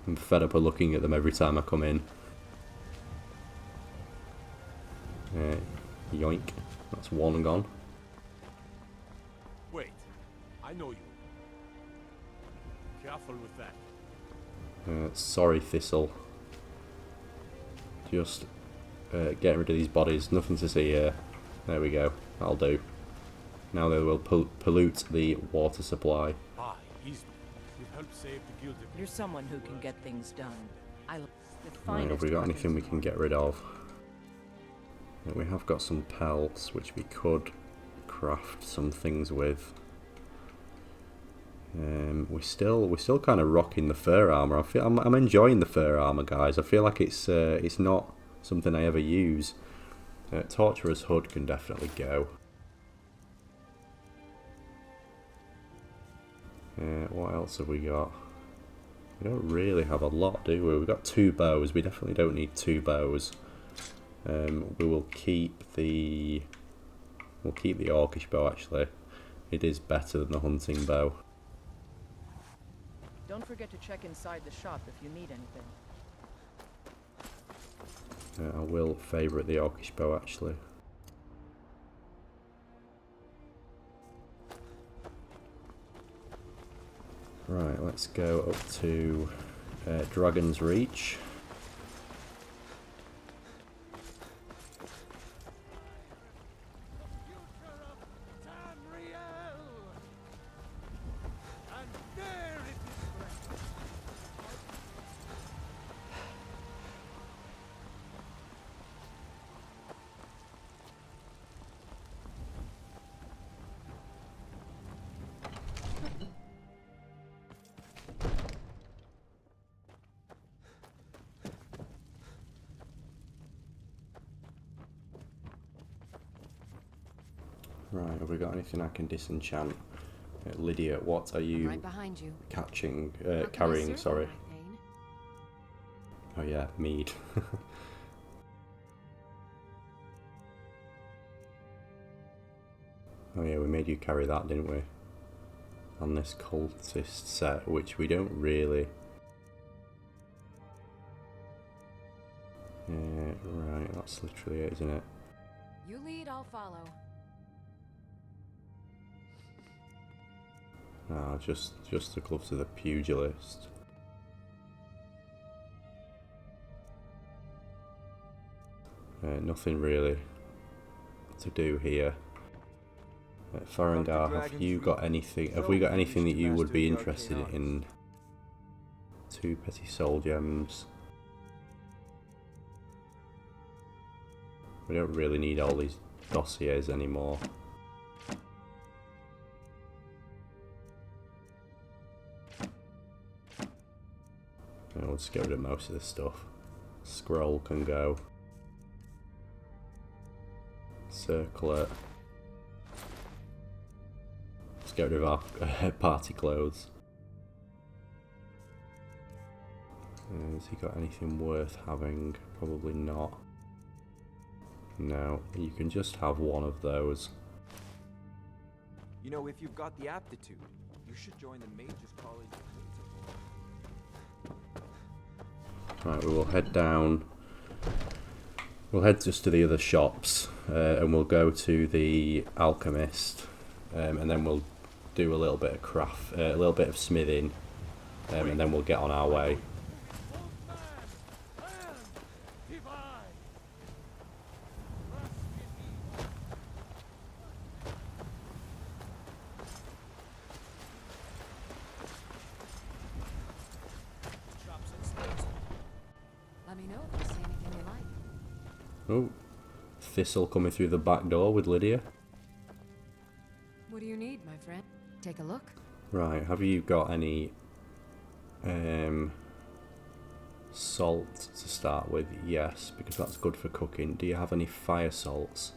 Speaker 1: I'm fed up of looking at them every time I come in. Yoink. That's one gone.
Speaker 8: Wait, I know you. Careful with that.
Speaker 1: Sorry, Thistle. Just getting rid of these bodies. Nothing to see here. There we go. That'll do. Now they will pollute the water supply.
Speaker 8: Easy. You've helped save the guild.
Speaker 6: You're someone who can get things done.
Speaker 1: Right, have we got anything we can get rid of? Yeah, we have got some pelts which we could craft some things with. We're still kind of rocking the fur armor. I'm enjoying the fur armor, guys. I feel like it's not something I ever use. Torturer's hood can definitely go. What else have we got? We don't really have a lot, do we? We've got 2 bows. We definitely don't need 2 bows. We will keep the orcish bow. Actually, it is better than the hunting bow.
Speaker 6: Don't forget to check inside the shop if you need anything.
Speaker 1: I will favourite the orcish bow, actually. Right, let's go up to Dragon's Reach. Right, have we got anything I can disenchant? Lydia, what are you
Speaker 7: Right behind you.
Speaker 1: catching,
Speaker 7: How can I
Speaker 1: carrying,
Speaker 7: serve
Speaker 1: sorry.
Speaker 7: you, my Thane?
Speaker 1: Oh yeah, mead. Oh yeah, we made you carry that, didn't we? On this cultist set, which we don't really... right, that's literally it, isn't it?
Speaker 7: You lead, I'll follow.
Speaker 1: Ah, just the gloves of the pugilist. Nothing really to do here. Farengar, have you got anything? Have we got anything that you would be interested in? 2 petty soul gems. We don't really need all these dossiers anymore. We'll just get rid of most of this stuff. Scroll can go. Circlet. Let's get rid of our party clothes. Has he got anything worth having? Probably not. No, you can just have one of those.
Speaker 10: You know, if you've got the aptitude, you should join the Mages College.
Speaker 1: Right, we will head down. We'll head just to the other shops, and we'll go to the alchemist, and then we'll do a little bit of craft, a little bit of smithing, and then we'll get on our way.
Speaker 7: Let me know if you see anything you like.
Speaker 1: Oh, Thistle coming through the back door with Lydia.
Speaker 7: What do you need, my friend? Take a look.
Speaker 1: Right, have you got any salt to start with? Yes, because that's good for cooking. Do you have any fire salts?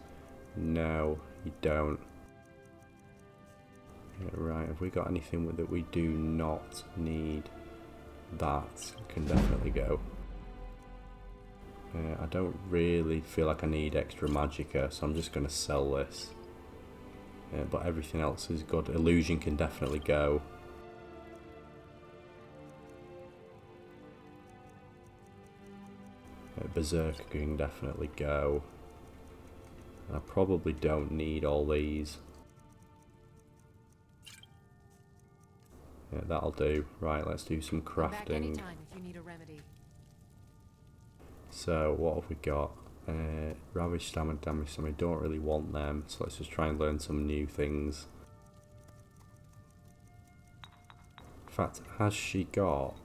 Speaker 1: No, you don't. Yeah, right, have we got anything that we do not need? That can definitely go. I don't really feel like I need extra magicka, so I'm just going to sell this. But everything else is good. Illusion can definitely go. Berserker can definitely go. I probably don't need all these. Yeah, that'll do. Right, let's do some
Speaker 7: Come back
Speaker 1: crafting.
Speaker 7: anytime if you need a remedy.
Speaker 1: So, what have we got? Ravage stamina, damage stamina. Don't really want them, so let's just try and learn some new things. In fact, has she got...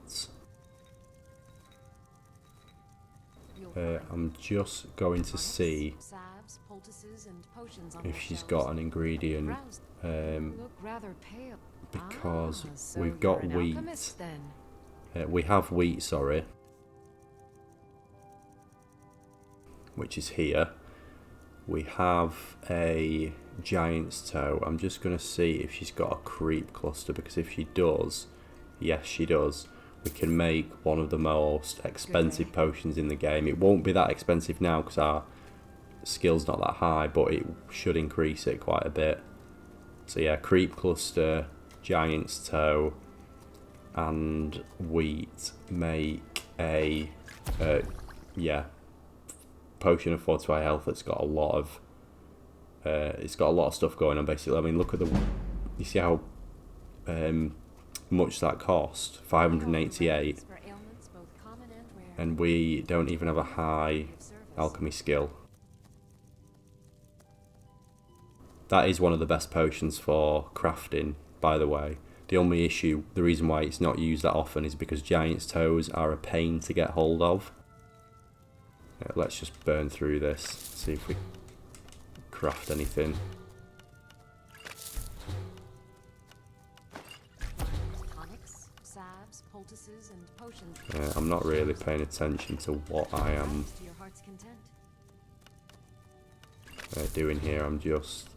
Speaker 1: I'm just going to see
Speaker 7: Salves, poultices, and potions on
Speaker 1: if
Speaker 7: their
Speaker 1: she's
Speaker 7: shelves.
Speaker 1: got an ingredient,
Speaker 7: Browse.
Speaker 1: because
Speaker 7: rather pale.
Speaker 1: we've
Speaker 7: you're
Speaker 1: got
Speaker 7: an
Speaker 1: wheat.
Speaker 7: alchemist, then.
Speaker 1: We have wheat, sorry, which is here. We have a giant's toe. I'm just going to see if she's got a creep cluster, because if she does, yes she does, we can make one of the most expensive potions in the game. It won't be that expensive now because our skill's not that high, but it should increase it quite a bit. So yeah, creep cluster, giant's toe, and wheat make a potion of fortified health that's got a lot of stuff going on. Basically, I mean, look at you see how much that cost, 588, and we don't even have a high alchemy skill. That is one of the best potions for crafting, by the way. The only issue, the reason why it's not used that often, is because giant's toes are a pain to get hold of. Let's just burn through this, see if we craft anything.
Speaker 7: Tonics, salves, poultices, and potions.
Speaker 1: I'm not really paying attention to what I am
Speaker 7: To your heart's content.
Speaker 1: doing here. I'm just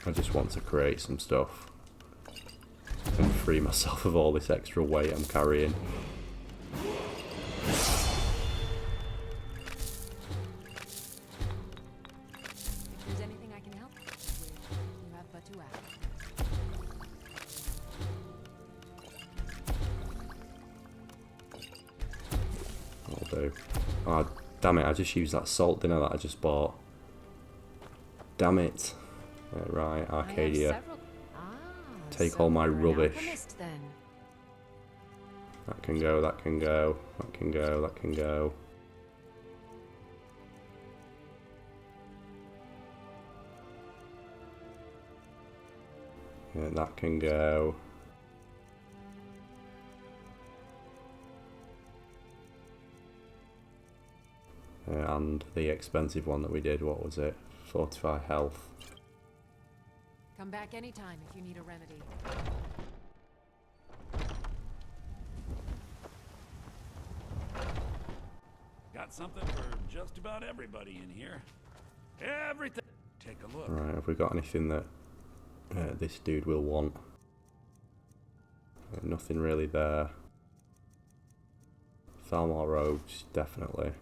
Speaker 1: I just want to create some stuff and free myself of all this extra weight I'm carrying.
Speaker 7: If there's anything I can help with, you have but to ask.
Speaker 1: I'll do. Oh, damn it, I just used that salt dinner that I just bought. Damn it. Right, Arcadia. Take all my rubbish. That can go, that can go, that can go, that can go. Yeah, that can go. And the expensive one that we did, what was it? Fortify health.
Speaker 7: Come back anytime if you need a remedy.
Speaker 11: Got something for just about everybody in here. Everything. Take a look.
Speaker 1: Right, have we got anything that this dude will want? Nothing really there. Thalmor robes, definitely.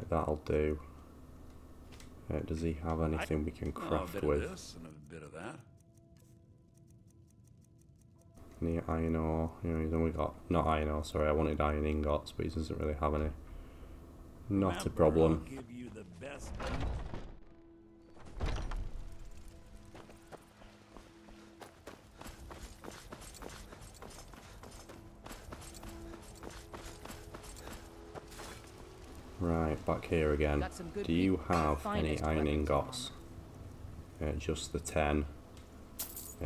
Speaker 1: That'll do. Does he have anything we can craft
Speaker 11: a bit
Speaker 1: with?
Speaker 11: of this and a bit of that.
Speaker 1: Any iron ore? You know, he's only got, not iron ore, sorry, I wanted iron ingots, but he doesn't really have any. Not a problem.
Speaker 11: I'll give you the best.
Speaker 1: Right, back here again. Do you have any iron ingots? Just the 10.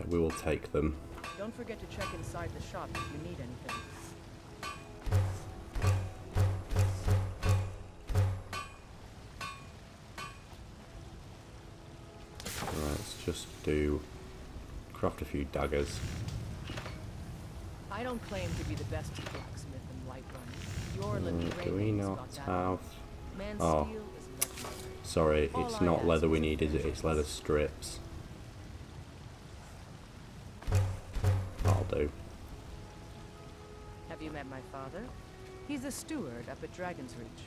Speaker 1: We will take them.
Speaker 6: Don't forget to check inside the shop if you need anything.
Speaker 1: Right, let's just craft a few daggers.
Speaker 6: I don't claim to be the best blacksmith in Whiterun.
Speaker 1: Do we not have... Oh, sorry, it's not leather we need, is it? It's leather strips. That'll do.
Speaker 6: Have you met my father? He's a steward up at Dragon's Reach.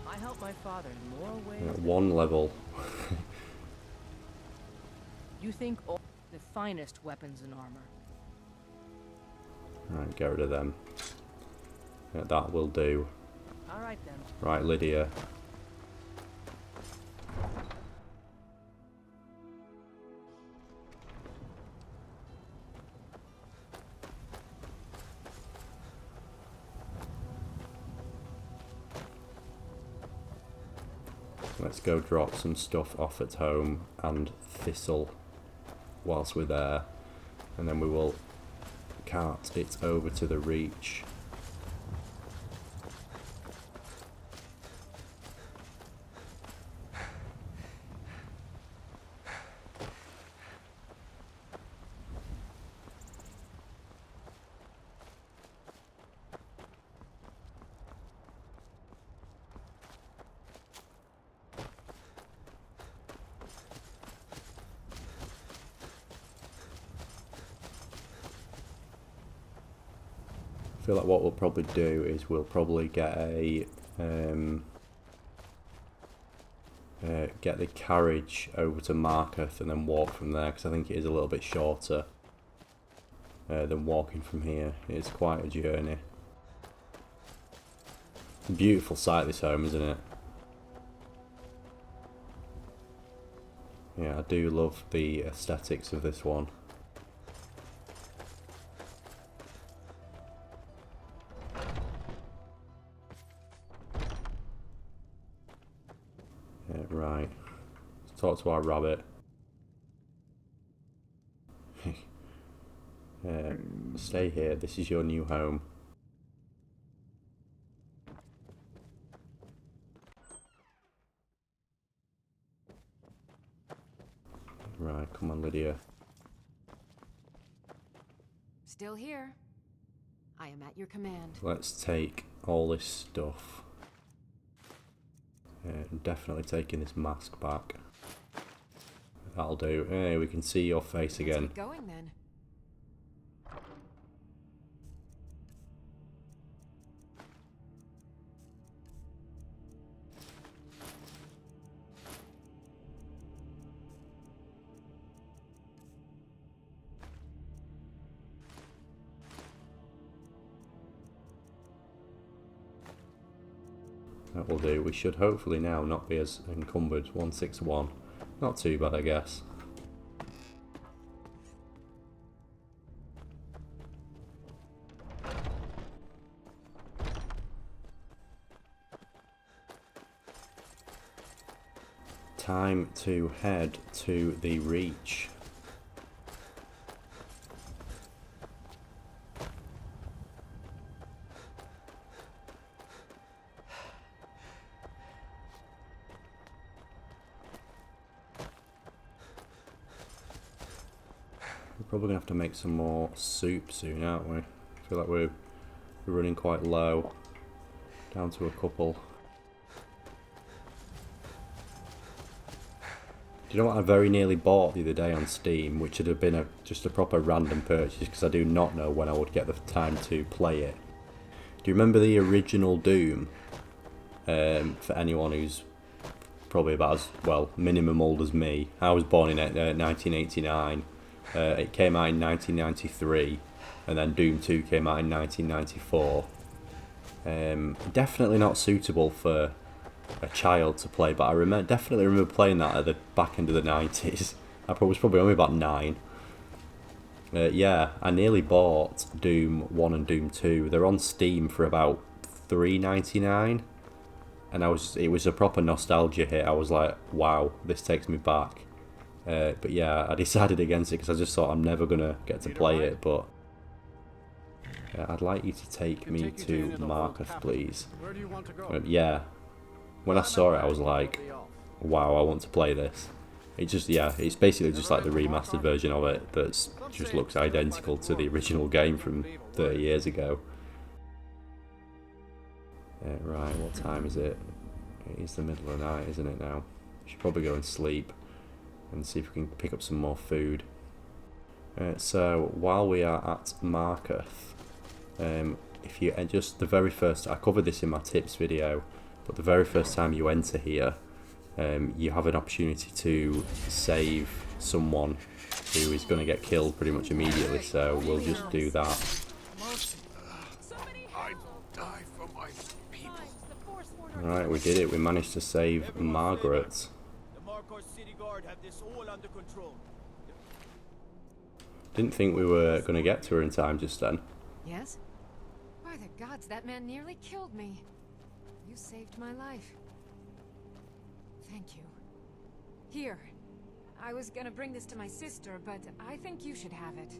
Speaker 6: I help my father in more ways.
Speaker 1: One level.
Speaker 6: You think all the finest weapons and armor.
Speaker 1: Right, get rid of them. That will do.
Speaker 6: All right then.
Speaker 1: Right, Lydia. Let's go drop some stuff off at home and Thistle whilst we're there, and then we will cart it over to the Reach. I feel like what we'll probably do is we'll probably get get the carriage over to Marketh and then walk from there, because I think it is a little bit shorter than walking from here. It's quite a journey. Beautiful sight, this home, isn't it? Yeah, I do love the aesthetics of this one. Right, let's talk to our rabbit. Stay here, this is your new home. Right, come on, Lydia.
Speaker 7: Still here. I am at your command.
Speaker 1: Let's take all this stuff. Definitely taking this mask back. That'll do. Hey, we can see your face again.
Speaker 7: Let's get going then.
Speaker 1: That will do. We should hopefully now not be as encumbered. 161. Not too bad, I guess. Time to head to the Reach. We're probably gonna have to make some more soup soon, aren't we? I feel like we're running quite low. Down to a couple. Do you know what I very nearly bought the other day on Steam, which would have been just a proper random purchase because I do not know when I would get the time to play it. Do you remember the original Doom? For anyone who's probably about as, well, minimum old as me. I was born in 1989. It came out in 1993, and then Doom 2 came out in 1994. Definitely not suitable for a child to play, but I definitely remember playing that at the back end of the 90s. I was probably only about 9. Yeah, I nearly bought Doom 1 and Doom 2. They're on Steam for about $3.99, and it was a proper nostalgia hit. I was like, wow, this takes me back. But yeah, I decided against it because I just thought I'm never gonna get to play it. But I'd like you to take me to Marketh, please.
Speaker 12: Where do you want to go?
Speaker 1: Yeah. When I saw it, I was like, wow, I want to play this. It just, yeah, it's basically just like the remastered version of it that just looks identical to the original game from 30 years ago. Right, what time is it? It is the middle of the night, isn't it now? We should probably go and sleep and see if we can pick up some more food. So, while we are at Marketh, if you just the very first, I covered this in my tips video, but the very first time you enter here, you have an opportunity to save someone who is going to get killed pretty much immediately, so we'll just do that.
Speaker 2: I die for my people.
Speaker 1: Alright, we did it. We managed to save Margaret.
Speaker 12: The Marketh City Guard have this all under control.
Speaker 1: Didn't think we were going to get to her in time just then.
Speaker 7: Yes? By the gods, that man nearly killed me. You saved my life. Thank you. Here. I was gonna bring this to my sister, but I think you should have it.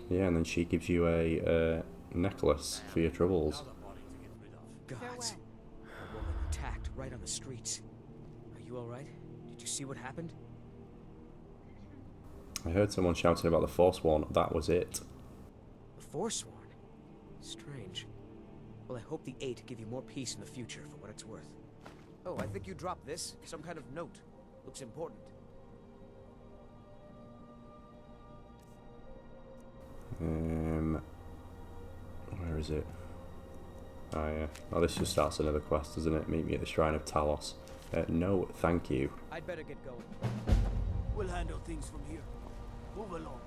Speaker 1: Yeah, and then she gives you a necklace for your troubles.
Speaker 10: Gods. A woman attacked right on the streets. Are you alright? Did you see what happened?
Speaker 1: I heard someone shouting about the Forsworn. That was it.
Speaker 10: The Forsworn? Strange. Well, I hope the Eight give you more peace in the future, for what it's worth. Oh, I think you dropped this. Some kind of note. Looks important.
Speaker 1: Where is it? Oh yeah. Oh, this just starts another quest, doesn't it? Meet me at the Shrine of Talos. No, thank you.
Speaker 10: I'd better get going.
Speaker 12: We'll handle things from here. Move along.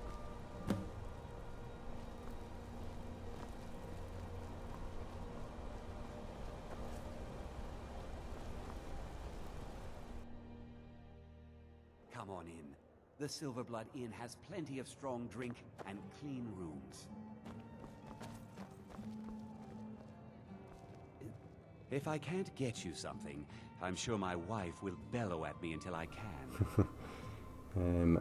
Speaker 13: Come on in. The Silverblood Inn has plenty of strong drink and clean rooms. If I can't get you something, I'm sure my wife will bellow at me until I can.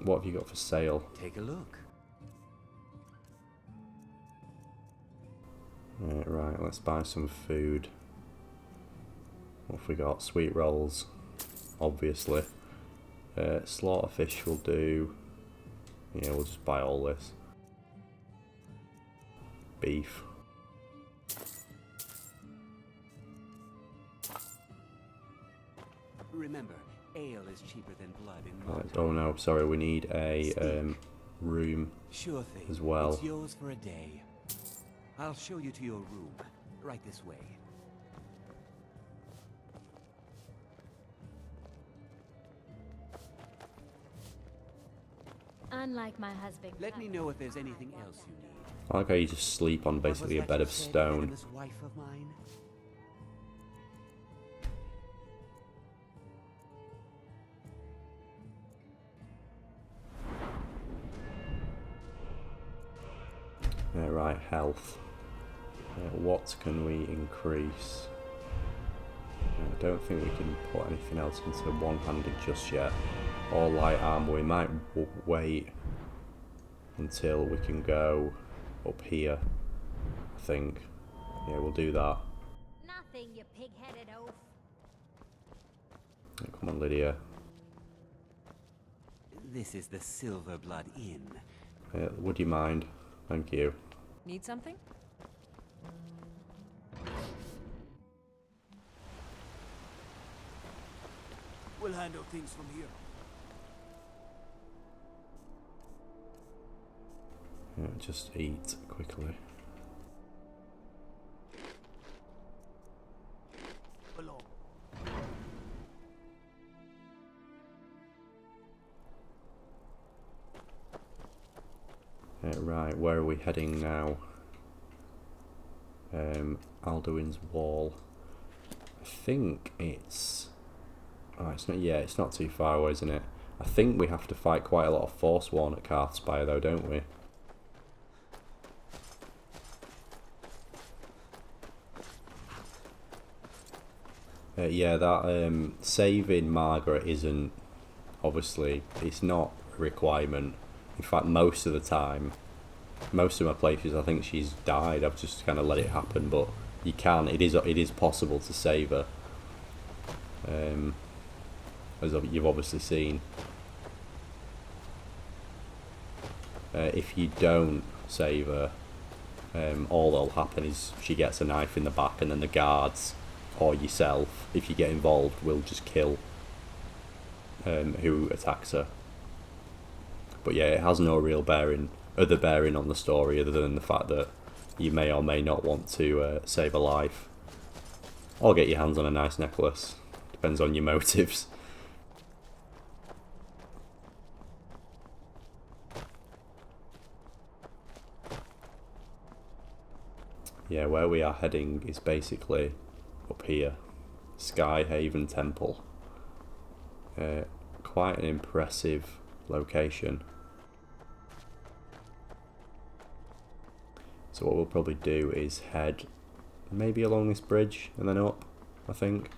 Speaker 1: What have you got for sale?
Speaker 13: Take a look.
Speaker 1: Right, let's buy some food. What have we got? Sweet rolls, obviously. Slaughterfish will do. Yeah, we'll just buy all this. Beef.
Speaker 13: Remember, ale is cheaper than blood in
Speaker 1: Right, oh no, sorry, we need a room
Speaker 13: Sure thing.
Speaker 1: as well.
Speaker 13: It's yours for a day. I'll show you to your room. Right this way.
Speaker 14: Unlike my husband.
Speaker 13: Let me know if there's anything else you need.
Speaker 1: I like how you just sleep on basically a bed of stone.
Speaker 13: This wife of mine?
Speaker 1: Right, health. What can we increase? I don't think we can put anything else into one-handed just yet. Or light armor. We might wait until we can go up here, I think. Yeah, we'll do that.
Speaker 14: Nothing, you pig-headed oaf.
Speaker 1: Come on, Lydia.
Speaker 13: This is the Silver Blood Inn.
Speaker 1: Would you mind? Thank you.
Speaker 7: Need something?
Speaker 12: We'll handle things from here.
Speaker 1: Yeah, just eat quickly.
Speaker 12: Along.
Speaker 1: Right, where are we heading now? Alduin's Wall. I think it's... Oh, it's not. Yeah, it's not too far away, isn't it? I think we have to fight quite a lot of Forsworn at Karthspire, though, don't we? Yeah, that saving Margaret isn't... Obviously, it's not a requirement. In fact, most of the time, most of my playthroughs, I think she's died. I've just kind of let it happen, but you can. It is possible to save her. As you've obviously seen. If you don't save her, all that'll happen is she gets a knife in the back, and then the guards or yourself, if you get involved, will just kill who attacks her. But yeah, it has no real other bearing on the story, other than the fact that you may or may not want to save a life, or get your hands on a nice necklace. Depends on your motives. Yeah, where we are heading is basically up here, Skyhaven Temple. Quite an impressive location. So what we'll probably do is head maybe along this bridge and then up, I think.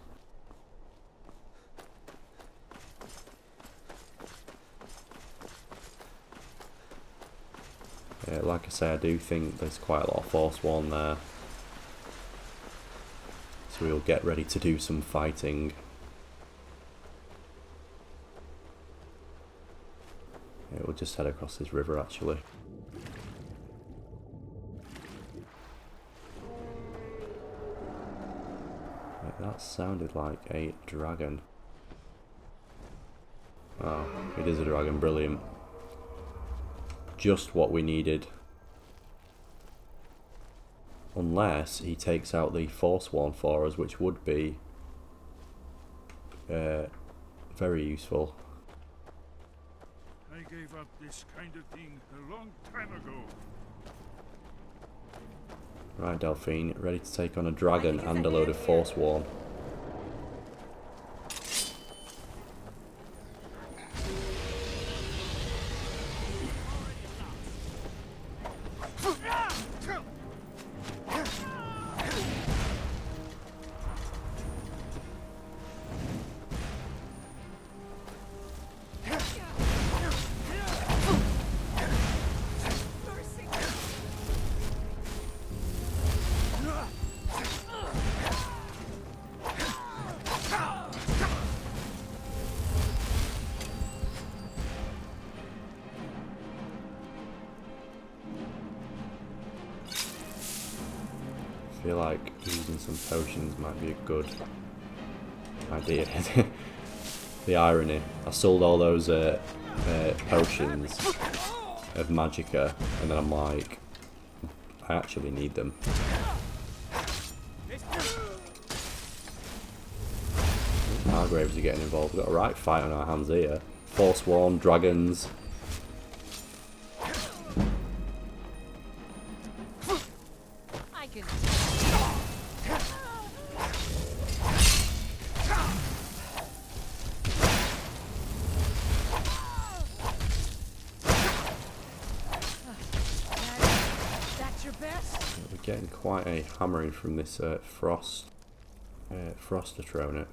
Speaker 1: Like I say, I do think there's quite a lot of Forsworn there. So we'll get ready to do some fighting. Yeah, we'll just head across this river actually. That sounded like a dragon. Oh, it is a dragon, brilliant. Just what we needed. Unless he takes out the Forsworn for us, which would be very useful.
Speaker 3: I gave up this kind of thing a long time ago.
Speaker 1: Right, Delphine, ready to take on a dragon and a load of Forsworn. feel like using some potions might be a good idea. The irony. I sold all those potions of Magicka, and then I'm like, I actually need them. Margraves are getting involved. We've got a right fight on our hands here. Forsworn, dragons.
Speaker 6: I can. That's your best.
Speaker 1: We're getting quite a hammering from this Frost Atronic.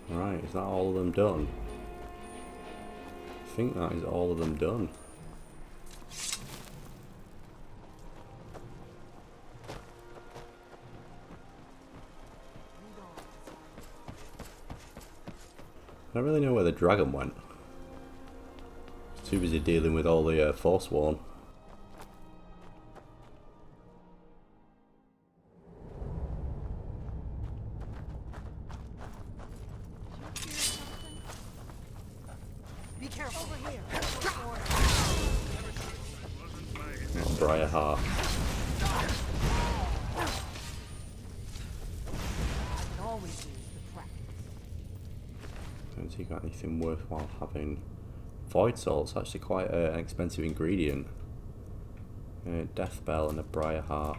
Speaker 1: Right, is that all of them done? I think that is all of them done. I don't really know where the dragon went. He's too busy dealing with all the Forsworn.
Speaker 6: Be careful over here.
Speaker 1: Oh, Briarheart.
Speaker 6: Always use the practice.
Speaker 1: Don't think you got anything worthwhile having. Void Salt's actually quite an expensive ingredient. Death Bell and a Briarheart.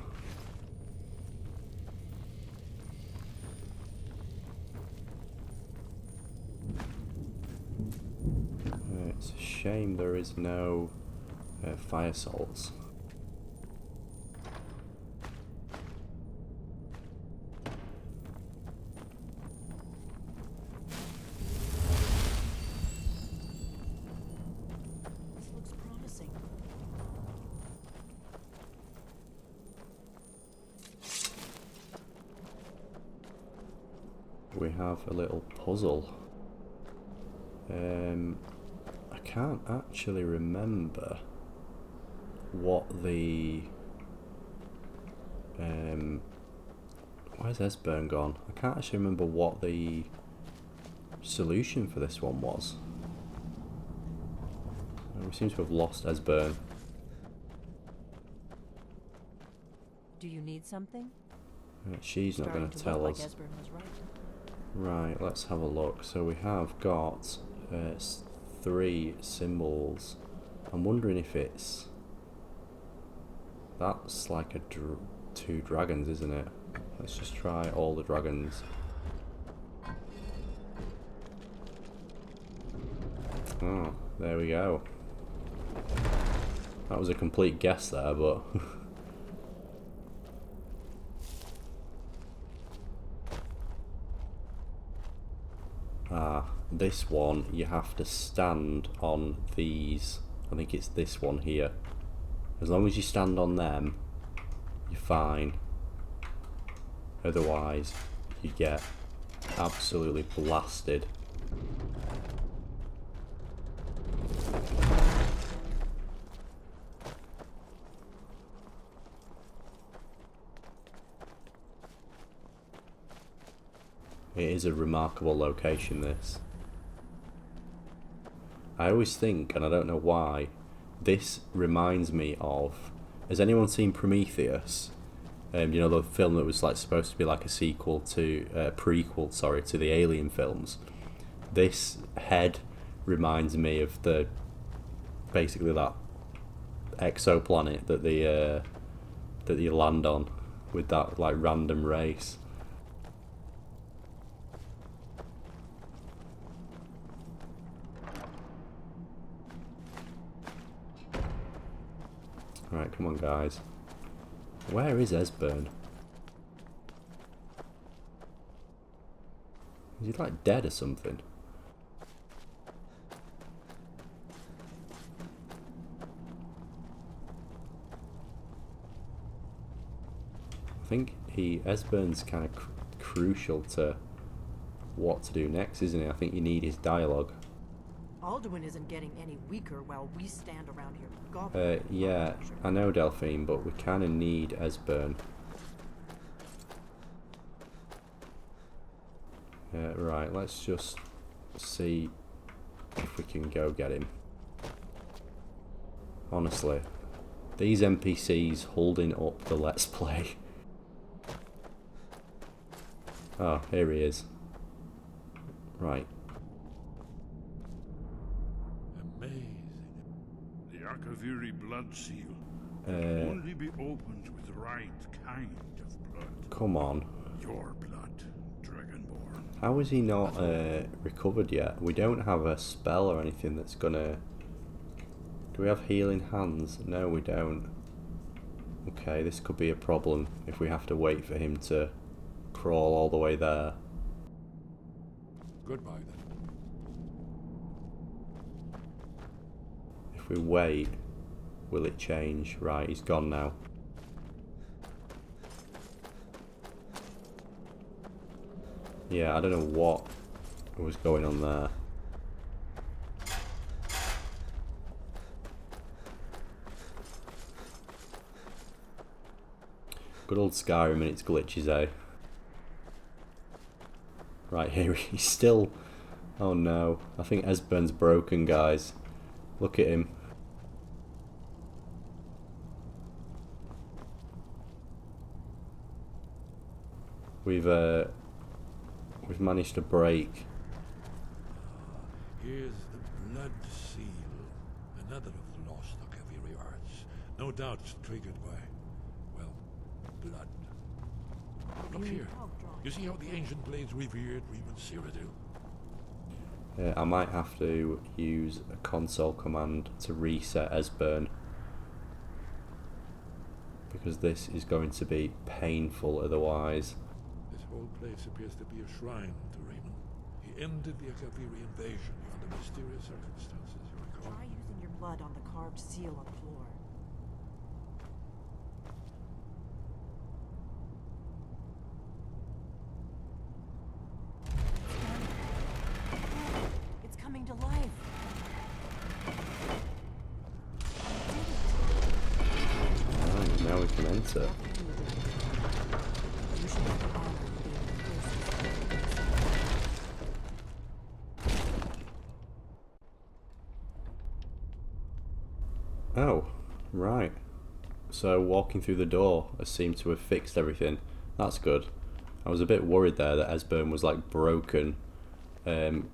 Speaker 1: It's a shame there is no fire salts.
Speaker 6: This looks promising.
Speaker 1: We have a little puzzle. I can't actually remember what the where's Esbern gone? I can't actually remember what the solution for this one was. We seem to have lost Esbern.
Speaker 6: Do you need something?
Speaker 1: She's not going to tell us.
Speaker 6: Esbern was right.
Speaker 1: Right, let's have a look. So we have got 3 symbols. I'm wondering if it's... That's like a 2 dragons, isn't it? Let's just try all the dragons. Oh, there we go. That was a complete guess there, but... this one, you have to stand on these. I think it's this one here. As long as you stand on them, you're fine. Otherwise, you get absolutely blasted. It is a remarkable location, this. I always think, and I don't know why, this reminds me of... Has anyone seen Prometheus? You know, the film that was like supposed to be like a sequel to... prequel, sorry, to the Alien films. This head reminds me of the... basically that exoplanet that that you land on with that like random race. Right, come on, guys. Where is Esbern? Is he like dead or something? I think Esbern's kind of crucial to what to do next, isn't he? I think you need his dialogue.
Speaker 6: Alduin isn't getting any weaker while we stand around here gobbling.
Speaker 1: Yeah, I know, Delphine, but we kind of need Esbern. Right, let's just see if we can go get him. Honestly, these NPCs holding up the Let's Play. Oh, here he is. Right.
Speaker 3: Amazing. The Akaviri blood seal can only be opened with the right kind of blood.
Speaker 1: Come on.
Speaker 3: Your blood, Dragonborn.
Speaker 1: How is he not recovered yet? We don't have a spell or anything that's gonna... Do we have healing hands? No, we don't. Okay, this could be a problem if we have to wait for him to crawl all the way there.
Speaker 3: Goodbye then.
Speaker 1: If we wait, will it change? Right, he's gone now. Yeah, I don't know what was going on there. Good old Skyrim and its glitches, eh? Right, here he's still... Oh no, I think Esbern's broken, guys. Look at him. We've managed to break.
Speaker 3: Here's the blood seal. Another of the lost Akaviri arts. No doubt triggered by, well, blood. Look here. You see how the ancient blades revered even Cyrodiil?
Speaker 1: I might have to use a console command to reset Esbern, because this is going to be painful otherwise.
Speaker 3: This whole place appears to be a shrine to Raymond. He ended the Akaviri invasion under mysterious circumstances, you recall?
Speaker 6: Try using your blood on the carved seal on the floor. It's coming to life.
Speaker 1: Right, now we can enter.
Speaker 6: You should have the honor of being the first.
Speaker 1: Oh, right. So walking through the door has seemed to have fixed everything. That's good. I was a bit worried there that Esbern was like broken, and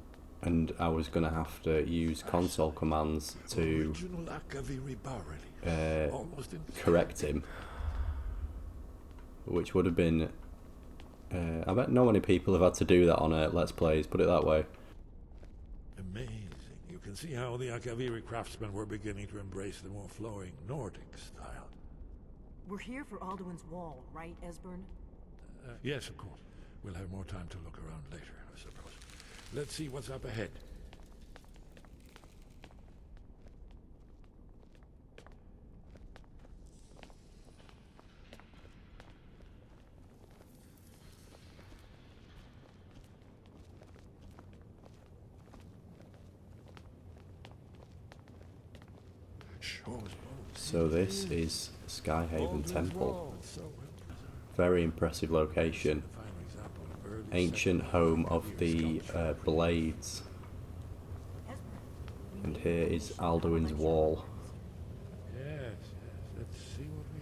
Speaker 1: I was going to have to use console commands to correct him, which would have been... I bet not many people have had to do that on a Let's Plays, put it that way.
Speaker 3: Amazing. You can see how the Akaviri craftsmen were beginning to embrace the more flowing Nordic style.
Speaker 6: We're here for Alduin's wall, right, Esbern?
Speaker 3: Yes, of course. We'll have more time to look around later, I suppose. Let's see what's up ahead.
Speaker 1: So this is Skyhaven Temple. Very impressive location. Ancient home of the Blades. And here is Alduin's wall.
Speaker 3: Yes, yes. Let's see what we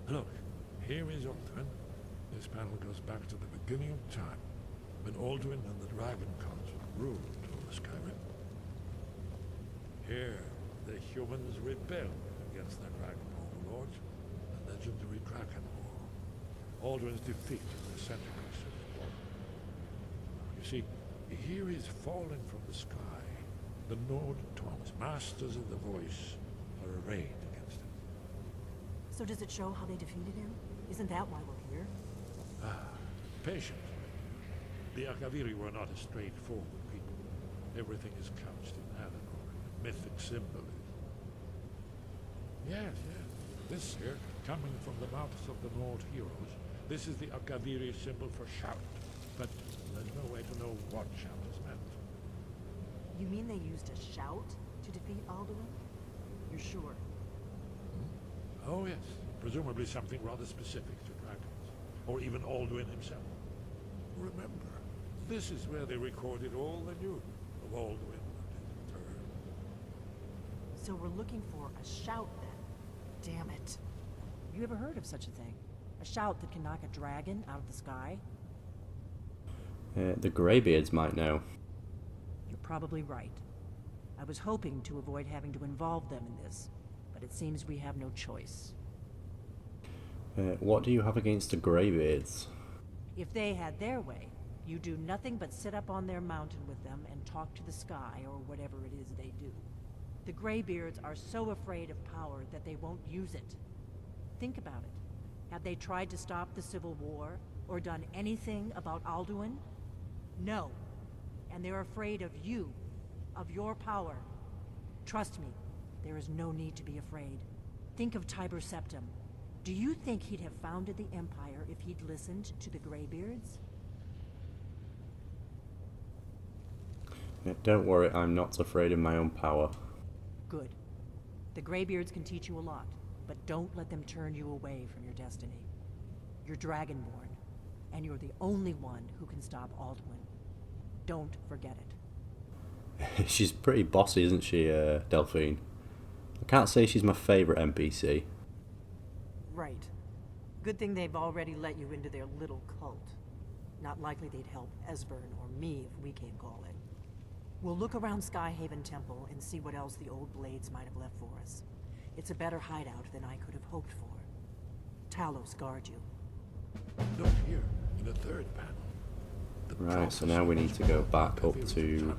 Speaker 3: have. Look, here is Alduin. This panel goes back to the beginning of time, when Alduin and the Dragon Council ruled over Skyrim. Here, the humans rebelled against their dragon overlord Lord, the legendary Dragon War. Alduin's defeat in the center of the Civil War. You see, here he's fallen from the sky. The Nord Tongues, masters of the voice, are arrayed against him.
Speaker 6: So does it show how they defeated him? Isn't that why we're here?
Speaker 3: Patient. The Akaviri were not a straightforward people. Everything is couched in allegory, mythic symbolism. Yes. This here, coming from the mouths of the Nord heroes, this is the Akaviri symbol for shout. But there's no way to know what shout is meant.
Speaker 6: You mean they used a shout to defeat Alduin? You're sure?
Speaker 3: Oh yes, presumably something rather specific to dragons, or even Alduin himself. Remember, this is where they recorded all they knew of Alduin and his return.
Speaker 6: So we're looking for a shout then. Damn it. You ever heard of such a thing? A shout that can knock a dragon out of the sky?
Speaker 1: The Greybeards might know.
Speaker 6: You're probably right. I was hoping to avoid having to involve them in this, but it seems we have no choice.
Speaker 1: What do you have against the Greybeards?
Speaker 6: If they had their way, you do nothing but sit up on their mountain with them and talk to the sky or whatever it is they do. The Greybeards are so afraid of power that they won't use it. Think about it. Have they tried to stop the Civil War or done anything about Alduin? No. And they're afraid of you, of your power. Trust me, there is no need to be afraid. Think of Tiber Septim. Do you think he'd have founded the Empire if he'd listened to the Greybeards?
Speaker 1: Don't worry, I'm not afraid of my own power.
Speaker 6: Good. The Greybeards can teach you a lot, but don't let them turn you away from your destiny. You're Dragonborn, and you're the only one who can stop Alduin. Don't forget it.
Speaker 1: She's pretty bossy, isn't she, Delphine? I can't say she's my favourite NPC.
Speaker 6: Right. Good thing they've already let you into their little cult. Not likely they'd help Esbern or me if we came calling. We'll look around Skyhaven Temple and see what else the old blades might have left for us. It's a better hideout than I could have hoped for. Talos guard you.
Speaker 3: Look here, in the third panel.
Speaker 1: Right, so now we need to go back up to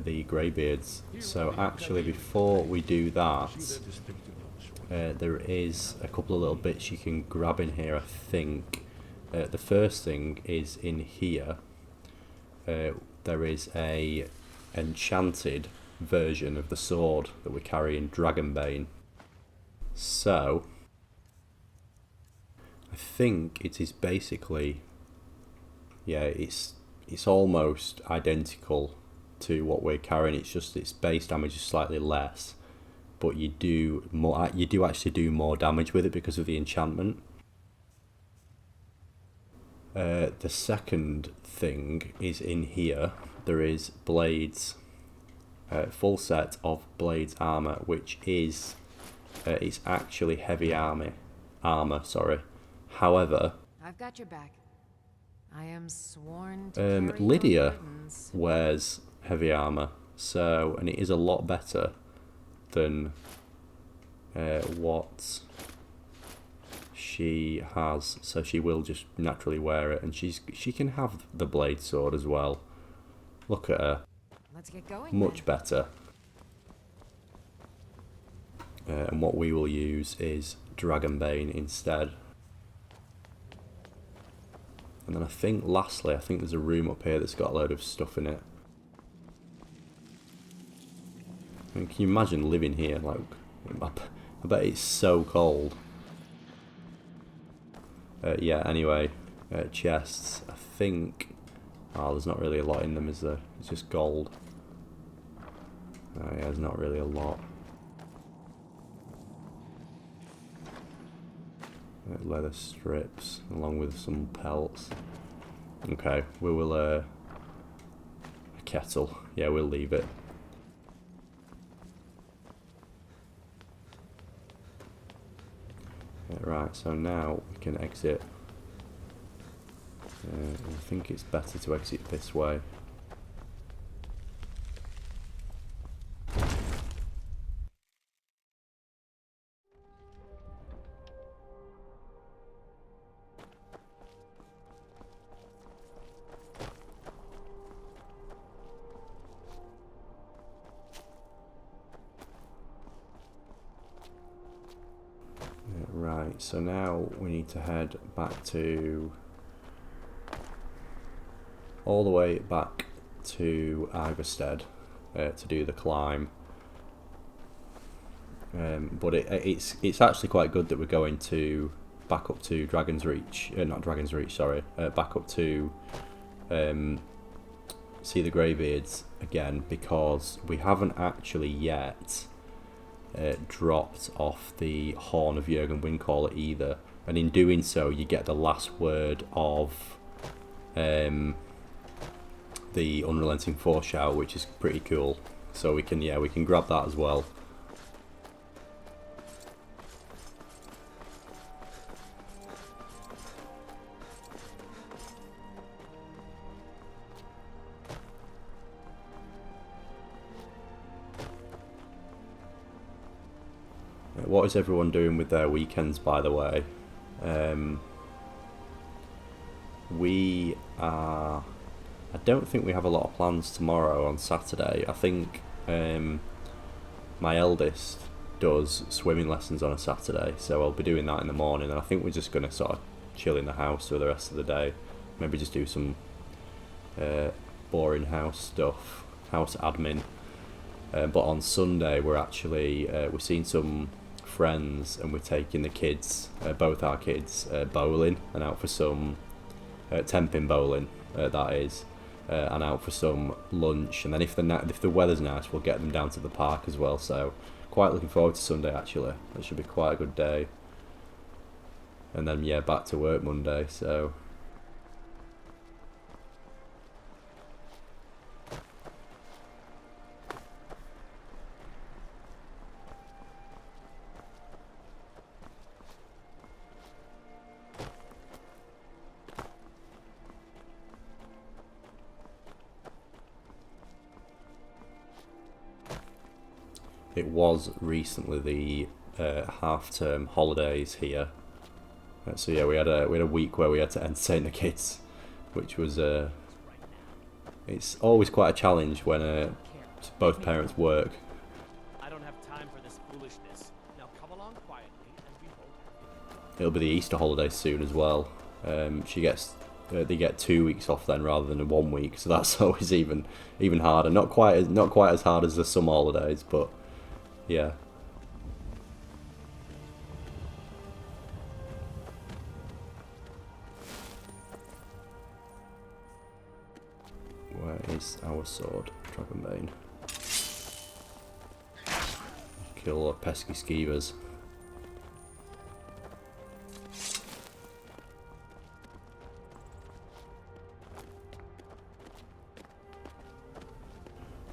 Speaker 1: the Greybeards. So actually, before we do that, there is a couple of little bits you can grab in here, I think. The first thing is in here. There is a enchanted version of the sword that we carry in Dragonbane. So I think it is basically, yeah, it's almost identical to what we're carrying. It's just its base damage is slightly less, but you do actually do more damage with it because of the enchantment. The second thing is in here. There is Blades, full set of Blades armor, which is it's actually heavy armor. Sorry. However,
Speaker 7: I've got your back. I am sworn to carry
Speaker 1: Lydia
Speaker 7: your burdens.
Speaker 1: wears heavy armor, so and it is a lot better than what she has. So she will just naturally wear it, and she can have the blade sword as well. Look at her.
Speaker 7: Let's get going.
Speaker 1: Much better. And what we will use is Dragonbane instead. And then I think lastly, there's a room up here that's got a load of stuff in it. I mean, can you imagine living here? Like, I bet it's so cold. Yeah, anyway, chests. I think... Oh, there's not really a lot in them, is there? It's just gold. Oh yeah, there's not really a lot. Leather strips, along with some pelts. Okay, we will, a kettle. Yeah, we'll leave it. Right, so now we can exit. I think it's better to exit this way. Right, so now we need to head back to... all the way back to Iverstead to do the climb. But it's actually quite good that we're going to back up to Dragon's Reach, not Dragon's Reach, sorry, back up to see the Greybeards again, because we haven't actually yet dropped off the Horn of Jurgen Windcaller either, and in doing so you get the last word of the Unrelenting Foreshout, which is pretty cool. So we can grab that as well. What is everyone doing with their weekends, by the way? We are... I don't think we have a lot of plans tomorrow on Saturday. I think my eldest does swimming lessons on a Saturday, so I'll be doing that in the morning, and I think we're just going to sort of chill in the house for the rest of the day. Maybe just do some boring house stuff, house admin. But on Sunday we're actually, we're seeing some friends, and we're taking the kids, both our kids, bowling, and out for some ten-pin bowling, that is. And out for some lunch, and then if the weather's nice, we'll get them down to the park as well. So quite looking forward to Sunday actually. It should be quite a good day. And then yeah, back to work Monday. So it was recently the half-term holidays here, so yeah, we had a week where we had to entertain the kids, which was it's always quite a challenge when both parents work.
Speaker 10: I don't have time for this foolishness. Now come along quietly and we both...
Speaker 1: It'll be the Easter holidays soon as well. They get 2 weeks off then rather than 1 week, so that's always even harder. Not quite as hard as the summer holidays, but yeah. Where is our sword, Dragonbane? Kill pesky skeevers.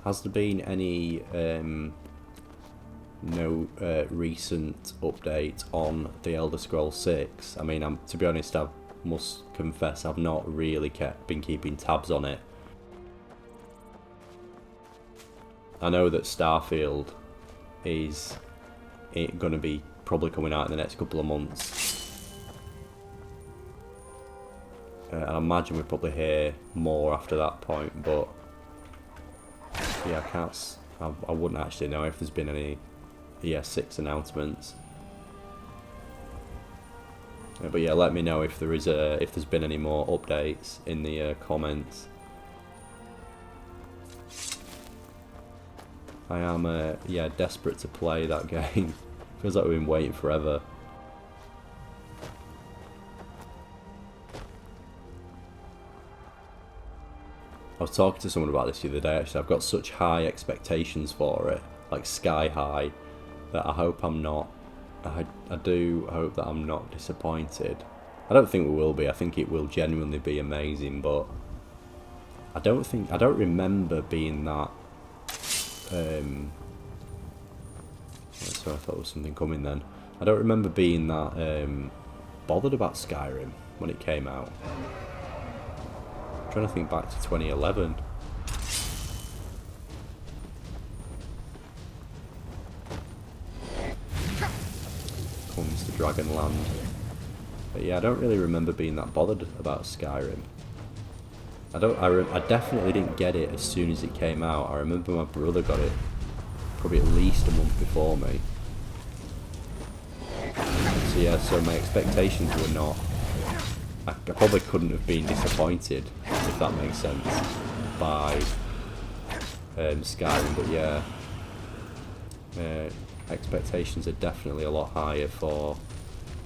Speaker 1: Has there been any recent update on the Elder Scrolls 6? I mean, to be honest, I must confess I've not really been keeping tabs on it. I know that Starfield is going to be probably coming out in the next couple of months. I imagine we'll probably hear more after that point, but yeah, I wouldn't actually know if there's been any ES6 announcements. But yeah, let me know if there's been any more updates in the comments. I am desperate to play that game. Feels like we've been waiting forever. I was talking to someone about this the other day actually. I've got such high expectations for it, like sky high, that I hope I'm not. I do hope that I'm not disappointed. I don't think we will be. I think it will genuinely be amazing, but I don't remember being that. So I thought there was something coming then. I don't remember being that bothered about Skyrim when it came out. I'm trying to think back to 2011. Comes to Dragonland. But yeah, I don't really remember being that bothered about Skyrim. I definitely didn't get it as soon as it came out. I remember my brother got it probably at least a month before me. So yeah, so my expectations were not... I probably couldn't have been disappointed, if that makes sense, by Skyrim, but yeah, expectations are definitely a lot higher for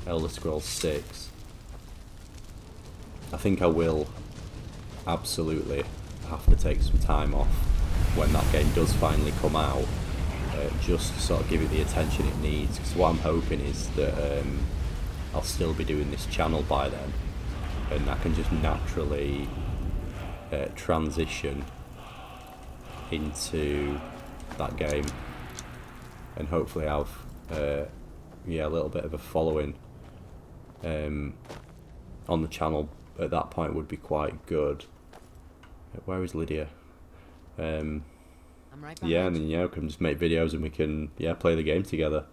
Speaker 1: Elder Scrolls 6. I think I will absolutely have to take some time off when that game does finally come out, just to sort of give it the attention it needs, because what I'm hoping is that I'll still be doing this channel by then, and I can just naturally transition into that game, and hopefully have yeah, a little bit of a following on the channel at that point would be quite good. Where is Lydia?
Speaker 6: I'm right behind
Speaker 1: yeah, and then we can just make videos and we can play the game together.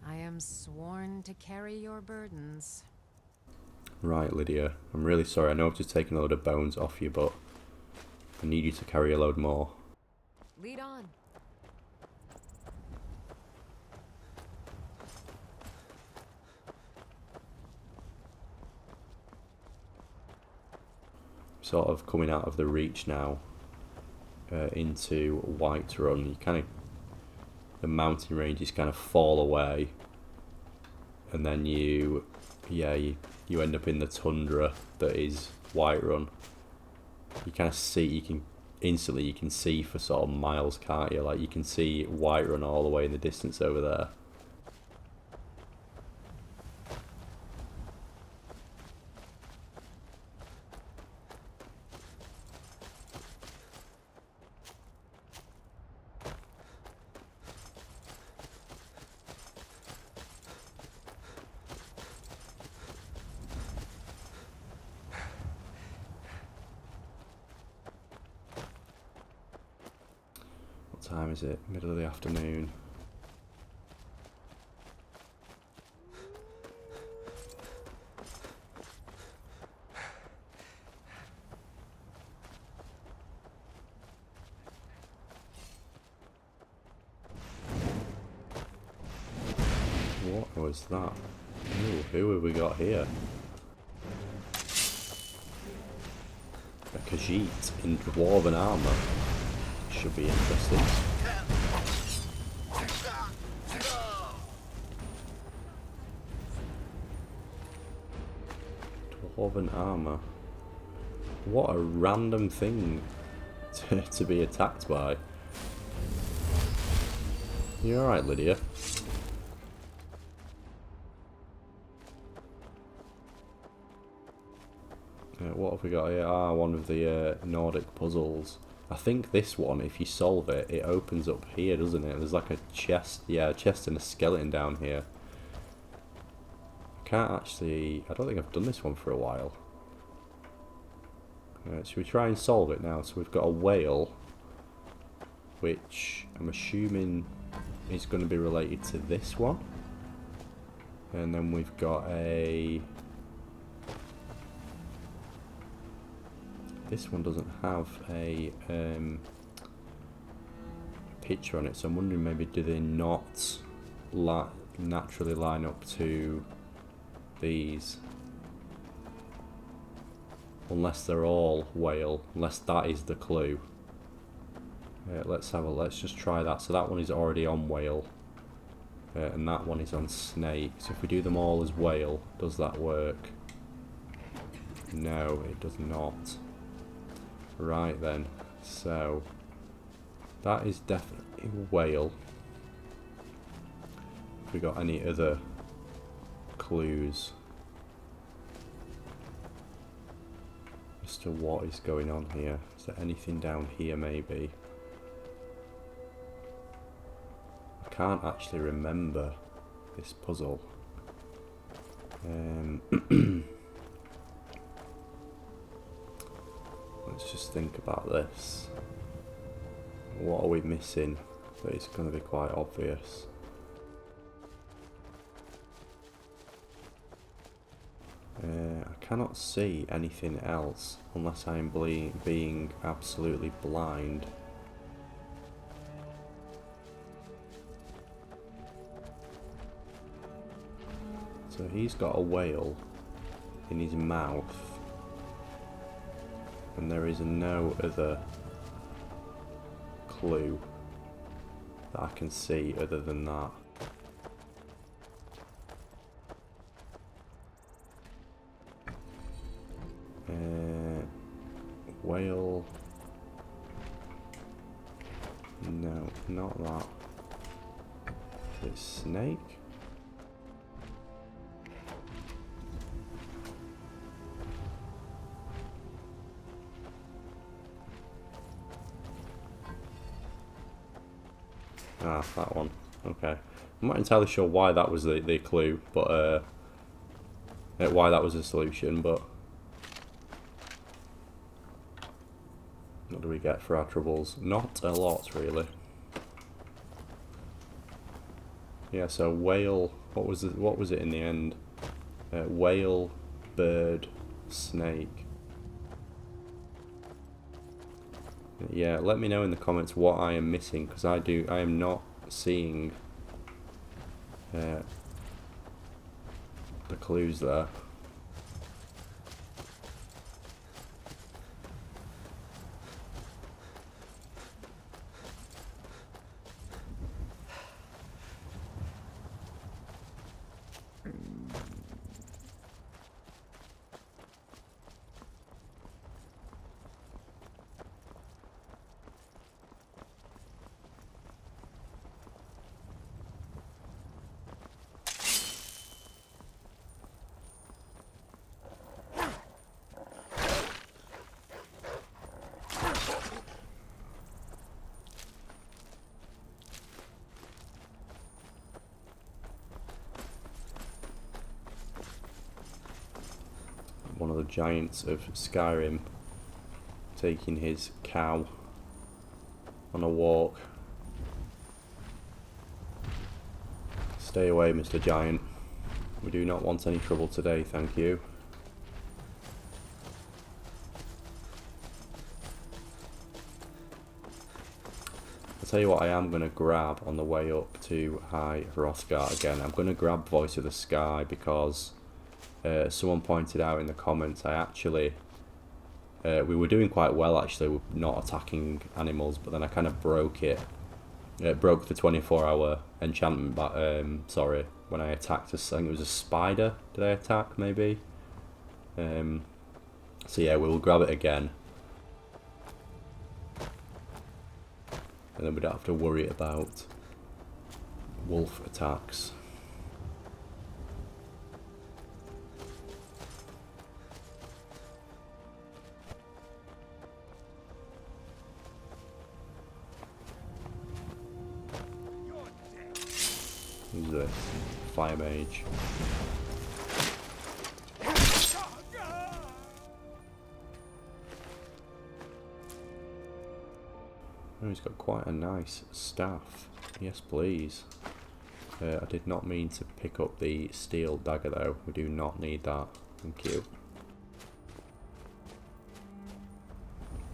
Speaker 7: I am sworn to carry your burdens.
Speaker 1: Right, Lydia, I'm really sorry. I know I've just taken a load of bones off you, but I need you to carry a load more.
Speaker 7: Lead on.
Speaker 1: Sort of coming out of the Reach now into Whiterun. You kind of, the mountain ranges kind of fall away, and then you end up in the tundra that is Whiterun. You kind of see, you can see for sort of miles, can't you? Like, you can see Whiterun all the way in the distance over there. What time is it? Middle of the afternoon. What was that? Ooh, who have we got here? A Khajiit in dwarven armour. Should be interesting. Dwarven armour. What a random thing to be attacked by. You alright, Lydia? What have we got here? Ah, one of the Nordic puzzles. I think this one, if you solve it, it opens up here, doesn't it? There's like a chest, yeah, a chest and a skeleton down here. I can't actually, I don't think I've done this one for a while. Should we try and solve it now? So we've got a whale, which I'm assuming is going to be related to this one. And then we've got a... This one doesn't have a picture on it, so I'm wondering maybe do they not naturally line up to these? Unless they're all whale, unless that is the clue. Let's just try that. So that one is already on whale, and that one is on snake. So if we do them all as whale, does that work? No, it does not. Right then, so that is definitely whale. Have we got any other clues as to what is going on here? Is there anything down here maybe? I can't actually remember this puzzle. Let's just think about this. What are we missing that is going to be quite obvious? I cannot see anything else unless I am being absolutely blind. So he's got a whale in his mouth. And there is no other clue that I can see other than that. Whale. No, not that. Is it snake? Ah, that one. Okay. I'm not entirely sure why that was the clue, but why that was the solution, but what do we get for our troubles? Not a lot, really. Yeah, so whale, what was it in the end? Whale, bird, snake. Yeah, let me know in the comments what I am missing, because I am not seeing the clues there. One of the giants of Skyrim taking his cow on a walk. Stay away, Mr. Giant. We do not want any trouble today, thank you. I'll tell you what I am going to grab on the way up to High Hrothgar again. I'm going to grab Voice of the Sky because someone pointed out in the comments I actually we were doing quite well actually with not attacking animals, but then I kind of broke it. It broke the 24-hour enchantment, but sorry, when I attacked I think it was a spider. Did I attack maybe? So yeah, we will grab it again, and then we don't have to worry about wolf attacks. Who's this? Fire mage. Oh, he's got quite a nice staff. Yes, please. I did not mean to pick up the steel dagger though. We do not need that. Thank you.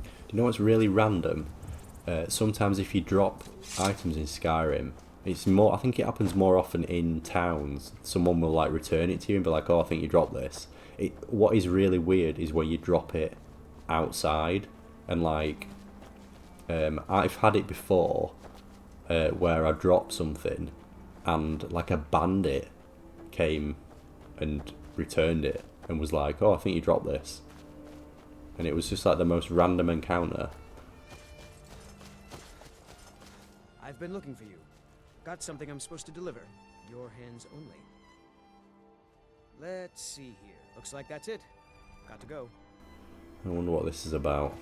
Speaker 1: Do you know what's really random? Sometimes if you drop items in Skyrim, it's more, I think it happens more often in towns. Someone will like return it to you and be like, oh, I think you dropped this. What is really weird is when you drop it outside, and like I've had it before where I dropped something and like a bandit came and returned it and was like, oh, I think you dropped this. And it was just like the most random encounter.
Speaker 10: I've been looking for you. Got something I'm supposed to deliver. Your hands only. Let's see here. Looks like that's it. Got to go.
Speaker 1: I wonder what this is about.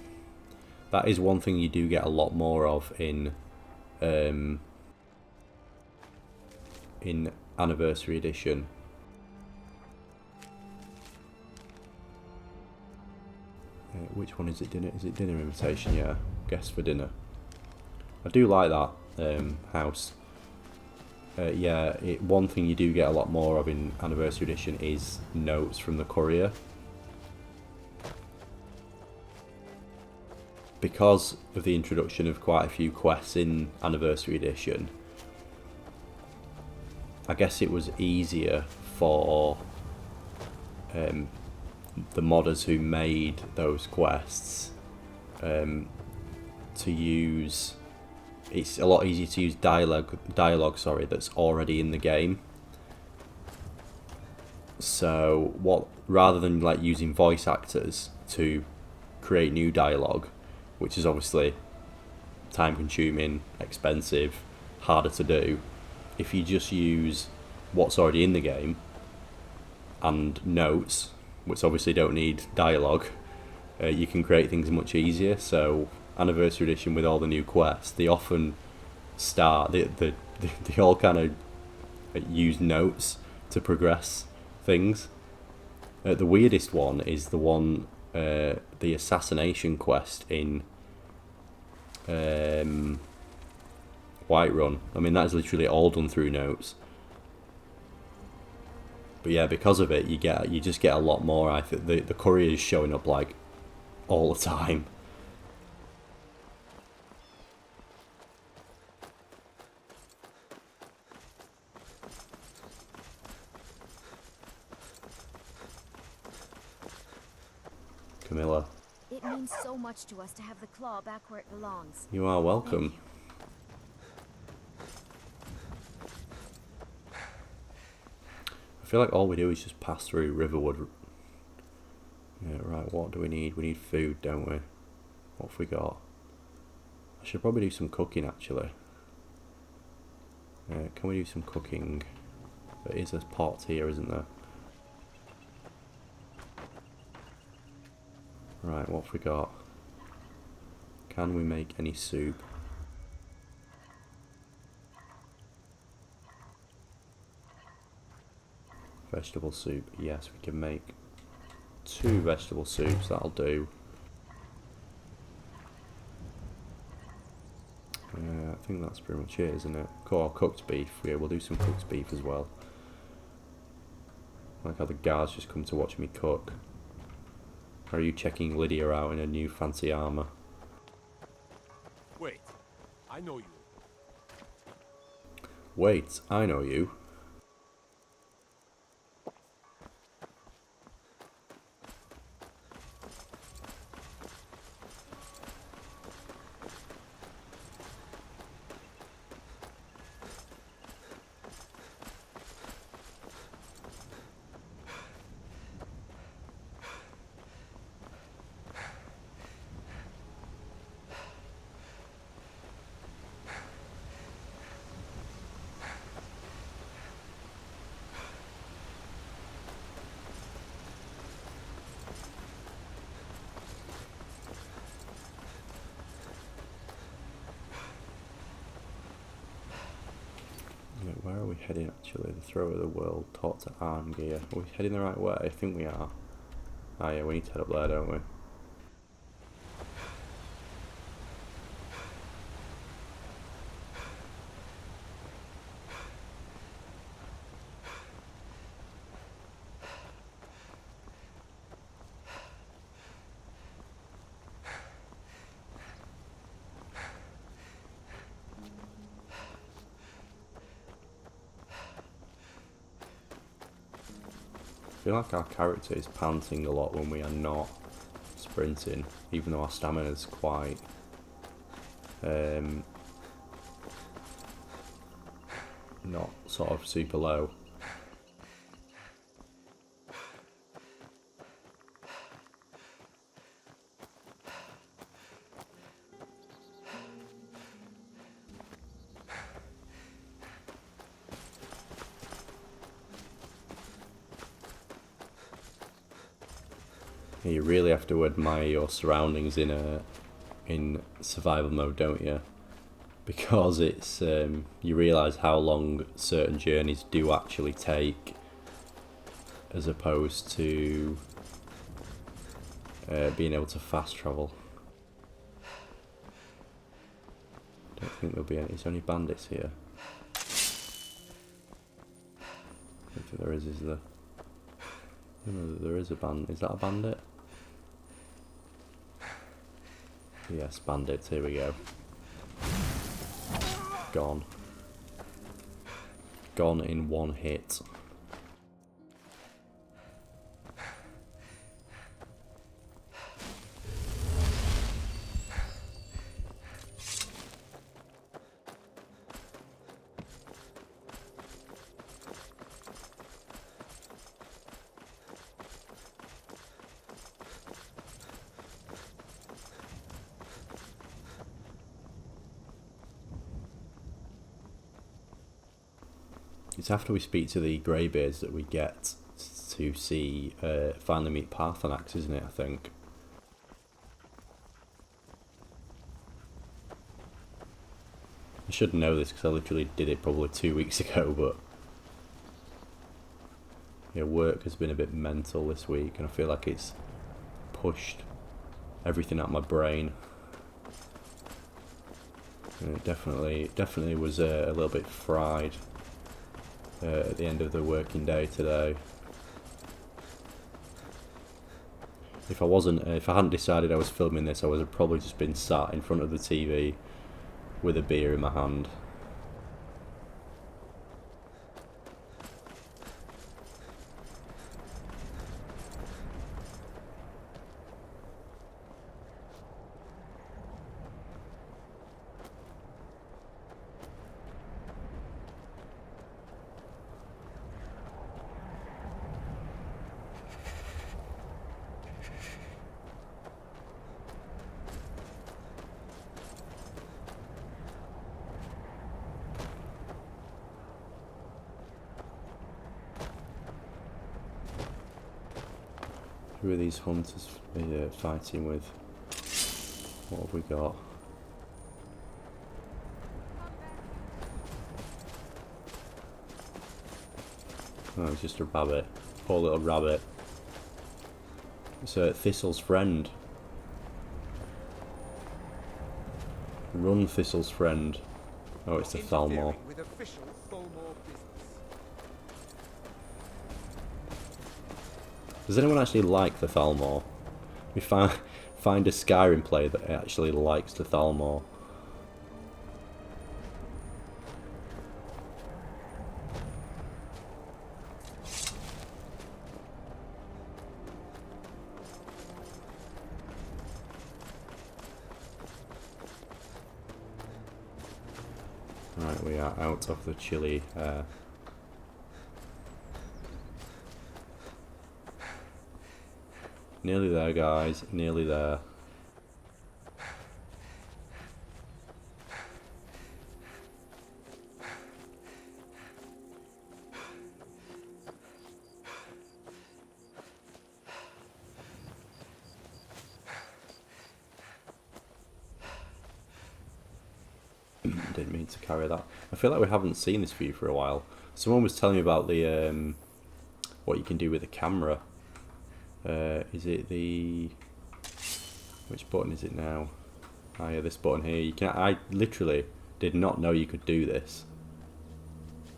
Speaker 1: That is one thing you do get a lot more of in Anniversary Edition. Which one is it? Dinner? Is it dinner invitation? Yeah, guest for dinner. I do like that house. Yeah, one thing you do get a lot more of in Anniversary Edition is notes from the courier. Because of the introduction of quite a few quests in Anniversary Edition, I guess it was easier for the modders who made those quests to use. It's a lot easier to use dialogue, sorry, that's already in the game. So rather than like using voice actors to create new dialogue, which is obviously time consuming, expensive, harder to do, if you just use what's already in the game and notes, which obviously don't need dialogue, you can create things much easier. So Anniversary Edition with all the new quests, they often start, they all kind of use notes to progress things. The weirdest one is the one, the assassination quest in Whiterun. I mean, that is literally all done through notes. But yeah, because of it, you just get a lot more. I think the courier is showing up like all the time. Camilla.
Speaker 15: It means so much to us to have the claw back where it belongs.
Speaker 1: You are welcome. I feel like all we do is just pass through Riverwood. Yeah, right, what do we need? We need food, don't we? What have we got? I should probably do some cooking, actually. Can we do some cooking? There is a pot here, isn't there? Right, what have we got? Can we make any soup? Vegetable soup. Yes, we can make 2 vegetable soups. That'll do. I think that's pretty much it, isn't it? Cool, cooked beef. Yeah, we'll do some cooked beef as well. I like how the guards just come to watch me cook. Are you checking Lydia out in her new fancy armour?
Speaker 8: Wait, I know you.
Speaker 1: Wait, I know you. Where are we heading actually? The throw of the world, talk to Armgear. Are we heading the right way? I think we are. Ah yeah, we need to head up there, don't we? I feel like our character is panting a lot when we are not sprinting, even though our stamina is quite not sort of super low. You really have to admire your surroundings in survival mode, don't you? Because it's you realise how long certain journeys do actually take, as opposed to being able to fast travel. Don't think there'll be any. Is there any bandits here? I don't think there is there? No, there is a bandit. Is that a bandit? Yes, bandits, here we go. Gone. Gone in one hit. It's after we speak to the Greybeards that we get to see, finally meet Paarthurnax, isn't it, I think? I should know this because I literally did it probably 2 weeks ago, but yeah, work has been a bit mental this week and I feel like it's pushed everything out of my brain. And it definitely was a little bit fried at the end of the working day today. If I hadn't decided I was filming this, I would have probably just been sat in front of the TV with a beer in my hand. Who are these hunters fighting with? What have we got? Oh, it's just a rabbit. Poor little rabbit. It's Thistle's friend. Run, Thistle's friend. Oh, it's the Thalmor. Does anyone actually like the Thalmor? We find a Skyrim player that actually likes the Thalmor. Right, we are out of the chilly air. Nearly there, guys. Nearly there. Didn't mean to carry that. I feel like we haven't seen this view for a while. Someone was telling me about the what you can do with the camera. Is it the... which button is it now? Oh yeah, this button here. You can. I literally did not know you could do this.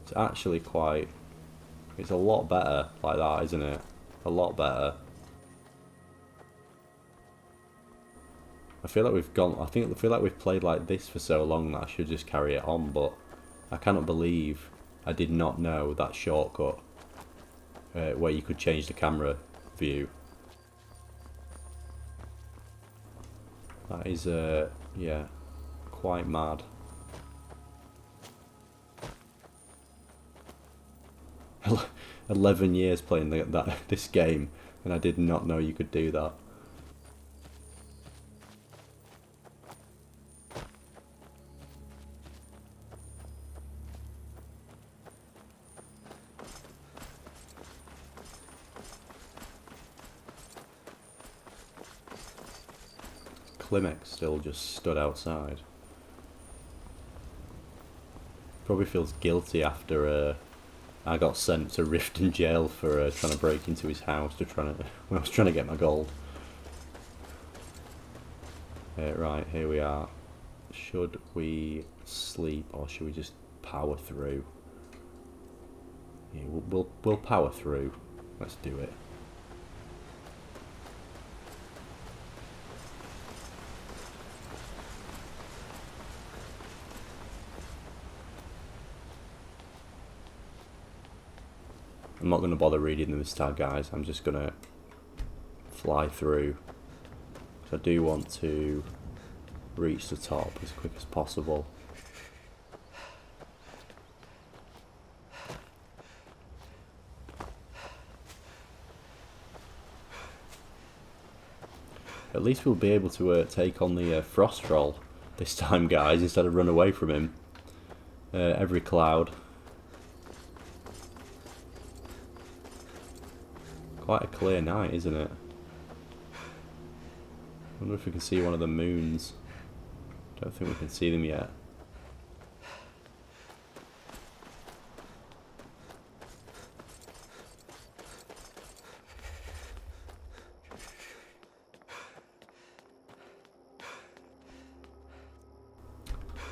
Speaker 1: It's actually quite... it's a lot better like that, isn't it? A lot better. I feel like we've gone... I feel like we've played like this for so long that I should just carry it on, but I cannot believe I did not know that shortcut where you could change the camera view. That is, yeah, quite mad. 11 years playing this game, and I did not know you could do that. Klimek still just stood outside. Probably feels guilty after I got sent to Riften jail for trying to break into his house when I was trying to get my gold. Right, here we are. Should we sleep or should we just power through? Yeah, we'll power through. Let's do it. I'm not going to bother reading this tag, guys. I'm just going to fly through. So I do want to reach the top as quick as possible. At least we'll be able to take on the Frost Troll this time, guys, instead of run away from him. Every cloud. quite a clear night, isn't it? I wonder if we can see one of the moons. Don't think we can see them yet.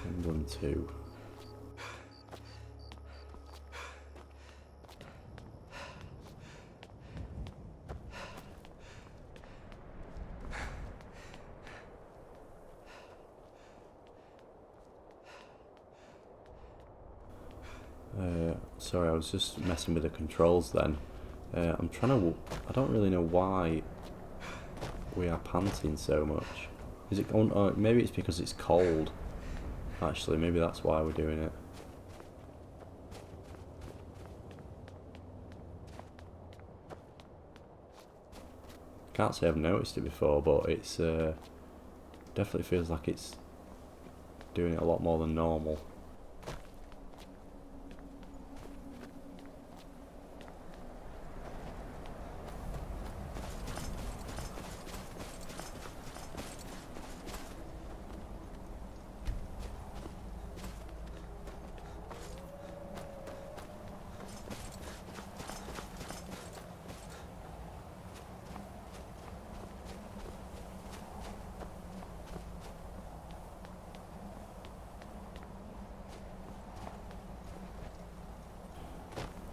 Speaker 1: And 1, 2. Sorry, I was just messing with the controls then. I'm trying to... I don't really know why we are panting so much. Is it... Oh, maybe it's because it's cold. Actually, maybe that's why we're doing it. Can't say I've noticed it before, but it's... definitely feels like it's doing it a lot more than normal.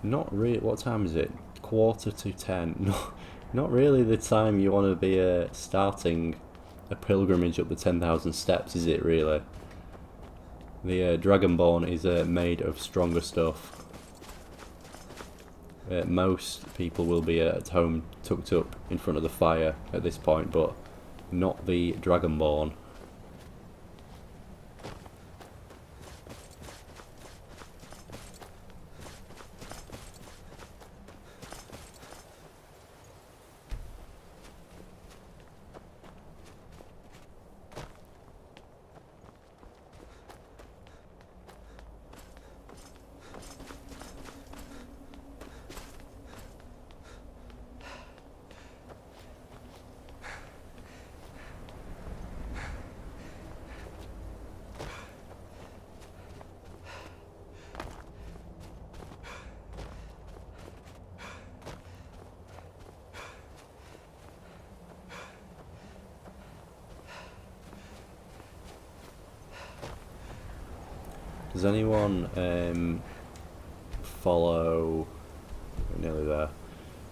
Speaker 1: Not really. What time is it? 9:45. Not really the time you want to be starting a pilgrimage up the 10,000 steps, is it? Really. The Dragonborn is made of stronger stuff. Most people will be at home, tucked up in front of the fire at this point, but not the Dragonborn. Does anyone follow... We're nearly there.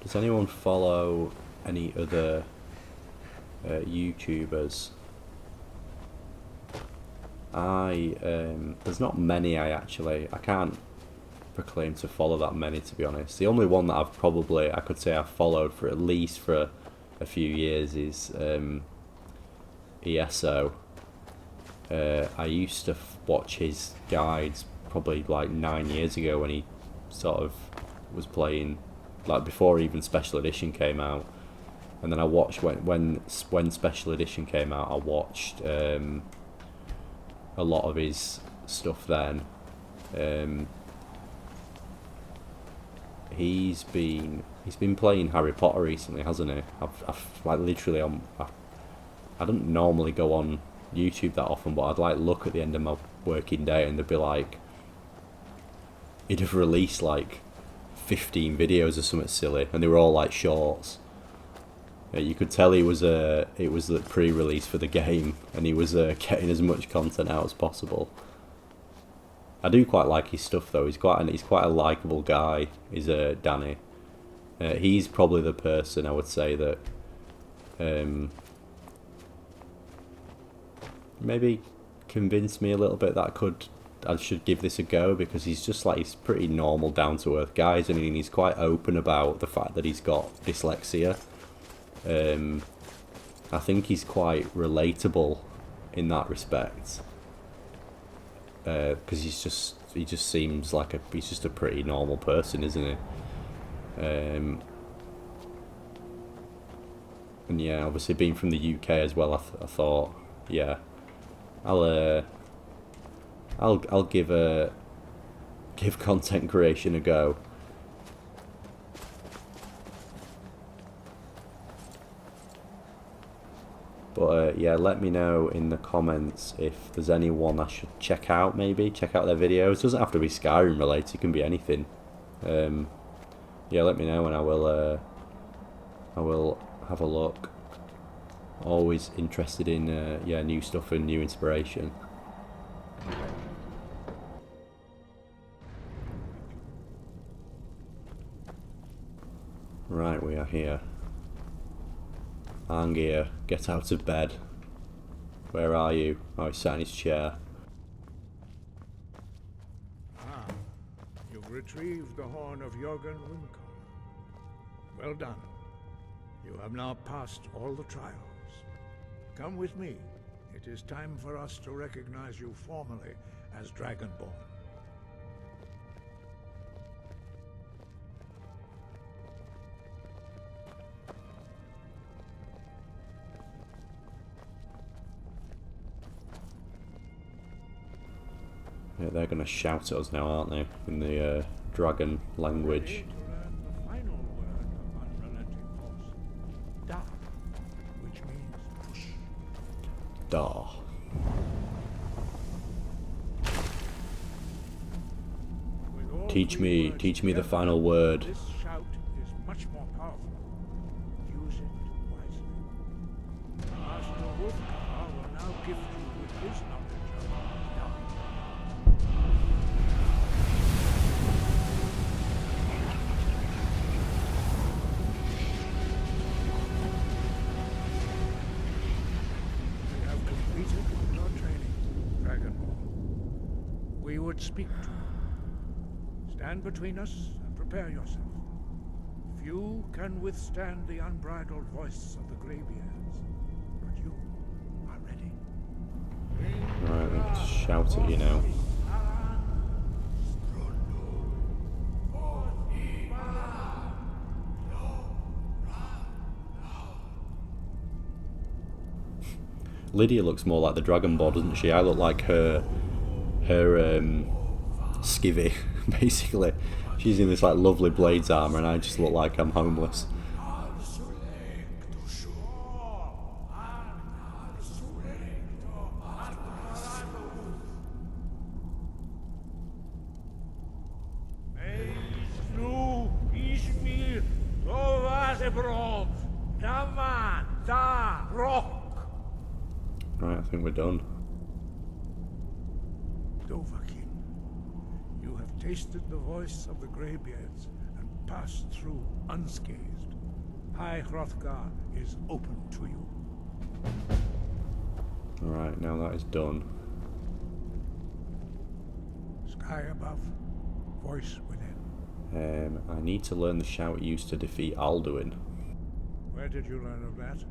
Speaker 1: Does anyone follow any other YouTubers? There's not many. I can't proclaim to follow that many, to be honest. The only one that I could say I've followed for at least for a few years is ESO. I used to watch his guides probably like 9 years ago when he sort of was playing, like before even Special Edition came out. And then I watched when Special Edition came out. I watched a lot of his stuff then. He's been playing Harry Potter recently, hasn't he? I've like literally I don't normally go on YouTube that often, but I'd like look at the end of my working day and they'd be like, he'd have released like 15 videos or something silly, and they were all like shorts. You could tell it was the pre-release for the game, and he was getting as much content out as possible. I do quite like his stuff though. He's quite a likable guy. Is Danny. He's probably the person I would say that maybe convinced me a little bit that I should give this a go, because he's pretty normal, down to earth guy, and he's quite open about the fact that he's got dyslexia. I think he's quite relatable in that respect, because he just seems like he's just a pretty normal person, isn't he? And yeah, obviously being from the UK as well, I thought, yeah, I'll give content creation a go. But yeah, let me know in the comments if there's anyone I should check out, maybe. Check out their videos. It doesn't have to be Skyrim related, it can be anything. Yeah, let me know and I will have a look. Always interested in yeah, new stuff and new inspiration. Right, we are here. Angier, get out of bed. Where are you? Oh, he's sat in his chair.
Speaker 16: Ah, you've retrieved the horn of Jörgen Windcall. Well done. You have now passed all the trials. Come with me. It is time for us to recognize you formally as Dragonborn.
Speaker 1: Yeah, they're going to shout at us now, aren't they? In the dragon language.
Speaker 16: The final word of unrelenting force. Da, which means push.
Speaker 1: Da. Teach me the final word.
Speaker 16: This shout is much more powerful. Use it wisely. Master Wolfgar will now gift you with his knowledge of Da. We have completed your training, Dragonborn. We would speak to you. Stand between us and prepare yourself. Few can withstand the unbridled voice of the Greybeards, but you are ready.
Speaker 1: Right, let's shout at you now. Lydia looks more like the Dragonborn, doesn't she? I look like her skivvy, basically. She's in this like lovely blades armor, and I just look like I'm homeless. Right, I think we're done.
Speaker 16: Dovahkiin, you have tasted the voice of the Greybeards and passed through unscathed. High Hrothgar is open to you.
Speaker 1: Alright, now that is done.
Speaker 16: Sky above, voice within.
Speaker 1: I need to learn the shout used to defeat Alduin.
Speaker 16: Where did you learn of that?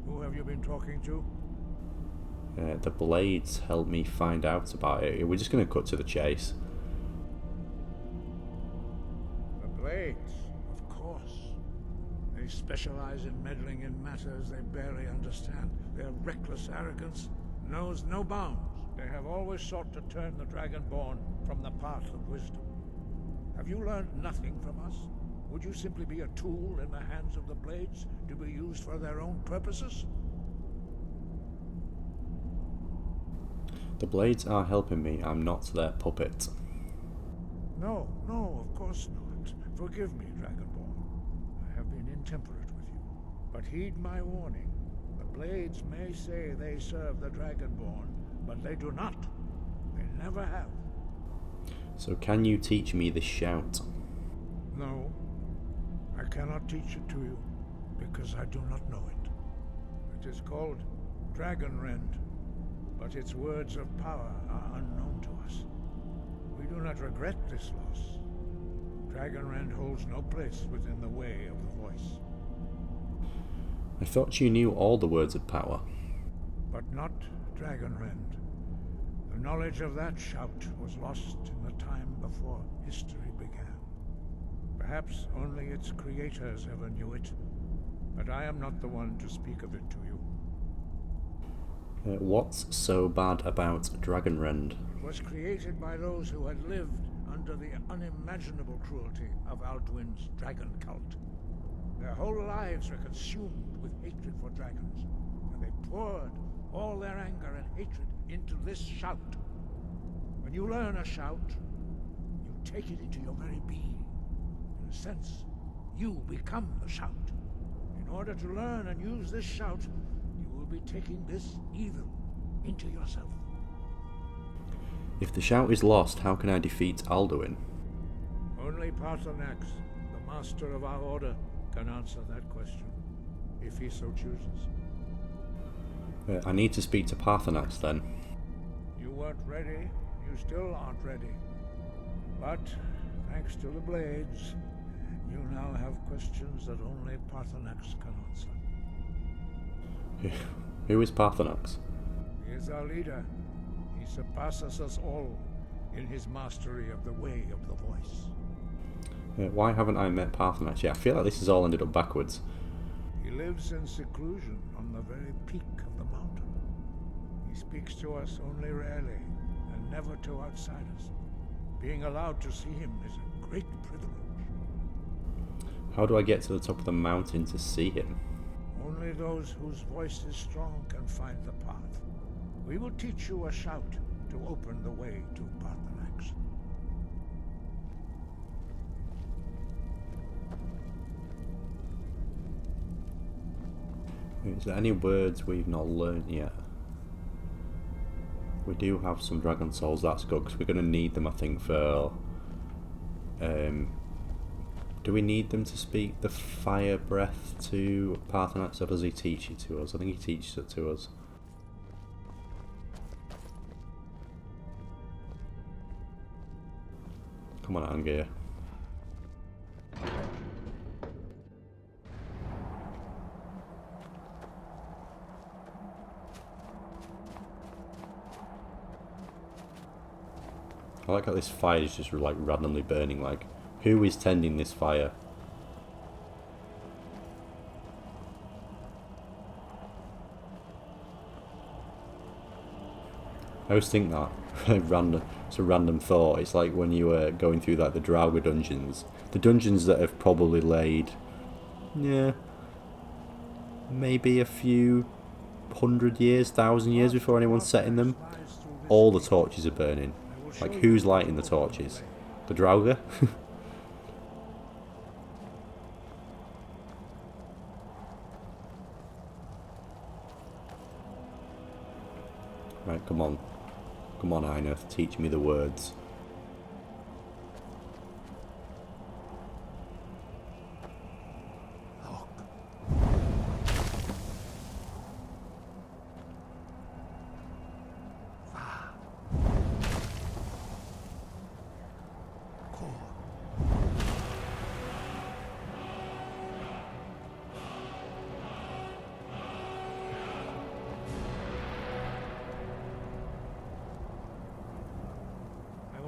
Speaker 16: Who have you been talking to?
Speaker 1: The Blades helped me find out about it. We're just going to cut to the chase.
Speaker 16: The Blades, of course. They specialize in meddling in matters they barely understand. Their reckless arrogance knows no bounds. They have always sought to turn the Dragonborn from the path of wisdom. Have you learned nothing from us? Would you simply be a tool in the hands of the Blades to be used for their own purposes?
Speaker 1: The Blades are helping me. I'm not their puppet.
Speaker 16: No, of course not. Forgive me, Dragonborn. I have been intemperate with you. But heed my warning. The Blades may say they serve the Dragonborn, but they do not. They never have.
Speaker 1: So can you teach me this shout?
Speaker 16: No. I cannot teach it to you, because I do not know it. It is called Dragonrend, but its words of power are unknown to us. We do not regret this loss. Dragonrend holds no place within the way of the voice.
Speaker 1: I thought you knew all the words of power.
Speaker 16: But not Dragonrend. The knowledge of that shout was lost in the time before history began. Perhaps only its creators ever knew it, but I am not the one to speak of it to you.
Speaker 1: What's so bad about Dragonrend?
Speaker 16: It was created by those who had lived under the unimaginable cruelty of Alduin's dragon cult. Their whole lives were consumed with hatred for dragons, and They poured all their anger and hatred into this shout. When you learn a shout, you take it into your very being. In a sense, you become the shout. In order to learn and use this shout, you will be taking this evil into yourself.
Speaker 1: If the shout is lost, how can I defeat Alduin?
Speaker 16: Only Paarthurnax, the master of our order, can answer that question, if he so chooses.
Speaker 1: I need to speak to Paarthurnax then.
Speaker 16: You weren't ready, you still aren't ready. But, thanks to the blades, you now have questions that only Paarthurnax can answer.
Speaker 1: Who is Paarthurnax?
Speaker 16: He is our leader. He surpasses us all in his mastery of the way of the voice.
Speaker 1: Why haven't I met Paarthurnax yet? I feel like this has all ended up backwards.
Speaker 16: He lives in seclusion on the very peak of the mountain. He speaks to us only rarely, and never to outsiders. Being allowed to see him is a great privilege.
Speaker 1: How do I get to the top of the mountain to see him?
Speaker 16: Only those whose voice is strong can find the path. We will teach you a shout to open the way to Paarthurnax.
Speaker 1: Is there any words we've not learnt yet? We do have some dragon souls, that's good, because we're going to need them, I think, for... do we need them to speak the fire breath to Paarthurnax, or does he teach it to us? I think he teaches it to us. Come on, Angeir. I like how this fire is just like randomly burning. Like, who is tending this fire? I always think that it's a random thought. It's like when you were going through like the Draugr dungeons, the dungeons that have probably laid, yeah, maybe a few 100 years, 1,000 years before anyone's set in them. All the torches are burning. Like, who's lighting the torches? The Draugr? Right, come on. Come on, Eineth, teach me the words.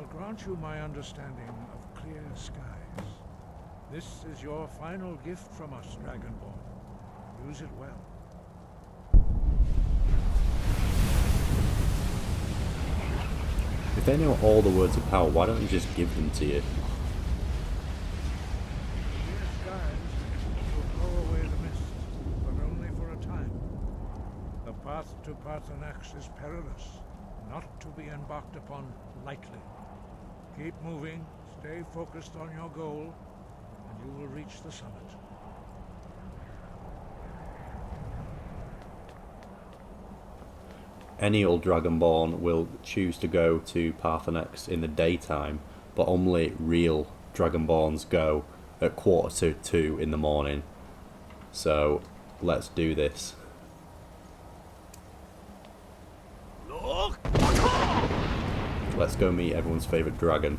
Speaker 16: Grant you my understanding of clear skies. This is your final gift from us, Dragonborn. Use it well.
Speaker 1: If they know all the words of power, why don't you just give them to you?
Speaker 16: Clear skies will blow away the mist, but only for a time. The path to Paarthurnax is perilous, not to be embarked upon lightly. Keep moving, stay focused on your goal, and you will reach the summit.
Speaker 1: Any old Dragonborn will choose to go to Paarthurnax in the daytime, but only real Dragonborns go at 1:45 in the morning. So, let's do this. Let's go meet everyone's favourite dragon.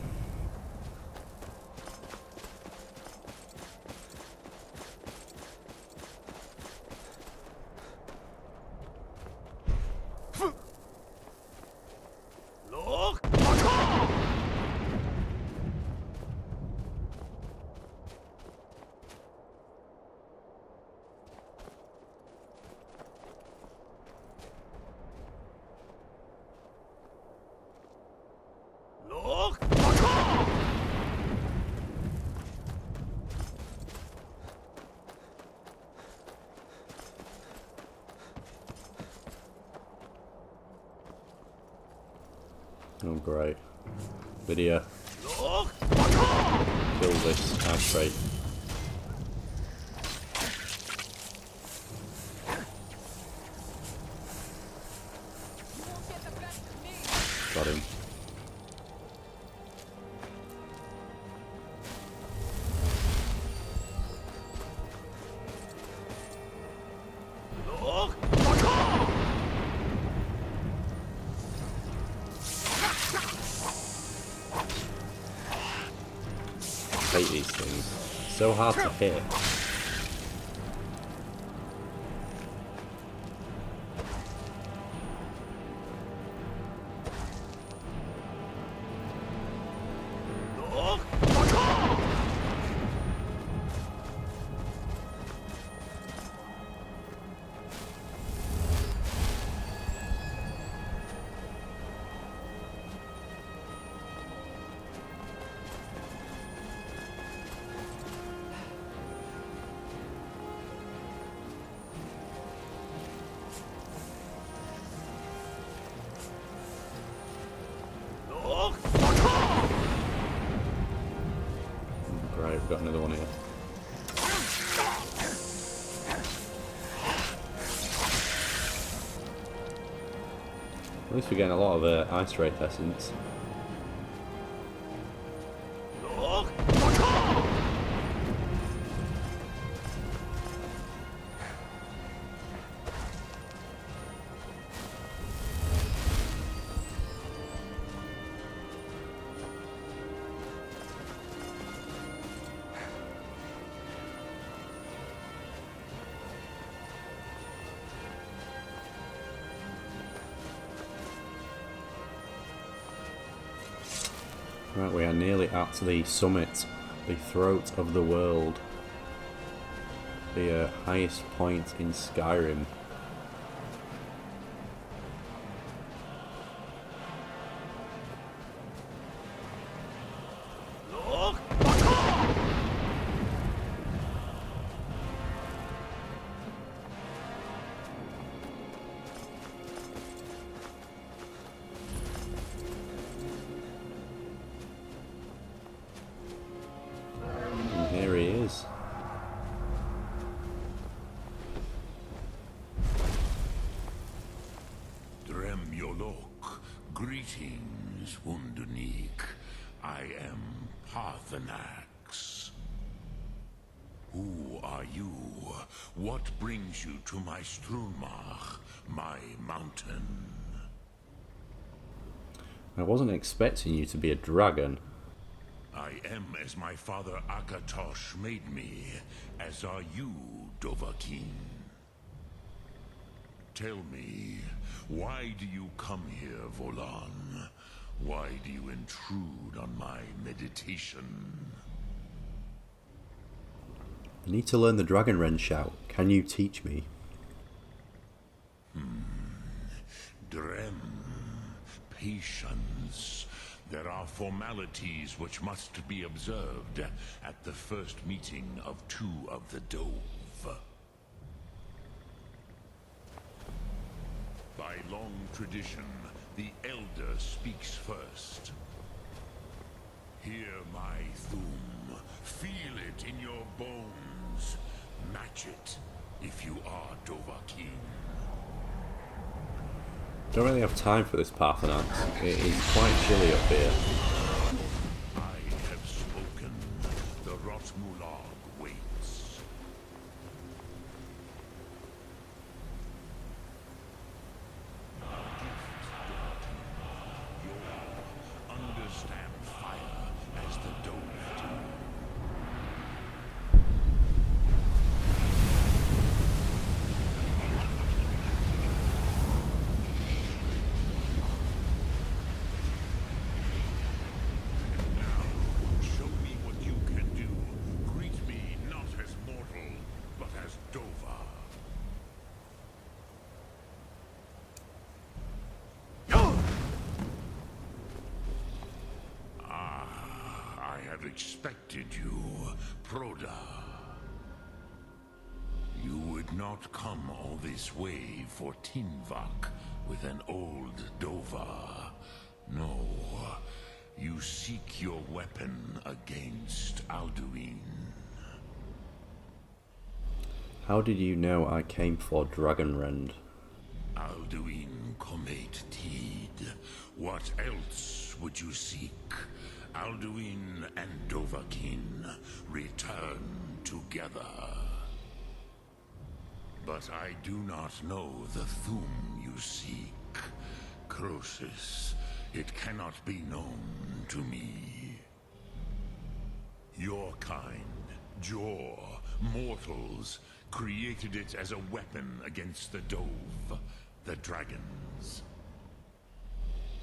Speaker 1: Oh, great. Lydia. Kill this ice trait. Got him. I hate these things. So hard to hit. Great, we've got another one here. At least we're getting a lot of ice wraith essence. Right, we are nearly at the summit, the throat of the world, the highest point in Skyrim. Here he is.
Speaker 3: Dremyolok, greetings, Wundernik. I am Parthenax. Who are you? What brings you to my Strunmach, my mountain?
Speaker 1: I wasn't expecting you to be a dragon.
Speaker 3: I am as my father Akatosh made me, as are you, Dovahkiin. Tell me, why do you come here, Volan? Why do you intrude on my meditation?
Speaker 1: I need to learn the Dragon Wren shout. Can you teach me?
Speaker 3: Drem, patience. There are formalities which must be observed at the first meeting of two of the Dove. By long tradition, the Elder speaks first. Hear my Thum. Feel it in your bones. Match it if you are Dovahkiin.
Speaker 1: Don't really have time for this Parthenax. It is quite chilly up here.
Speaker 3: I have spoken. The Rotmulag waits. You understand fire as the Dove do. Show me what you can do. Greet me not as mortal, but as Dova. I have expected you, Proda. You would not come all this way for Tinvak with an old Dova. No. You seek your weapon against Alduin.
Speaker 1: How did you know I came for Dragonrend?
Speaker 3: Alduin Comate Teed. What else would you seek? Alduin and Dovahkiin return together. But I do not know the Thum you seek. Croesus, it cannot be known to me. Your kind, Jor, mortals, created it as a weapon against the Dove, the dragons.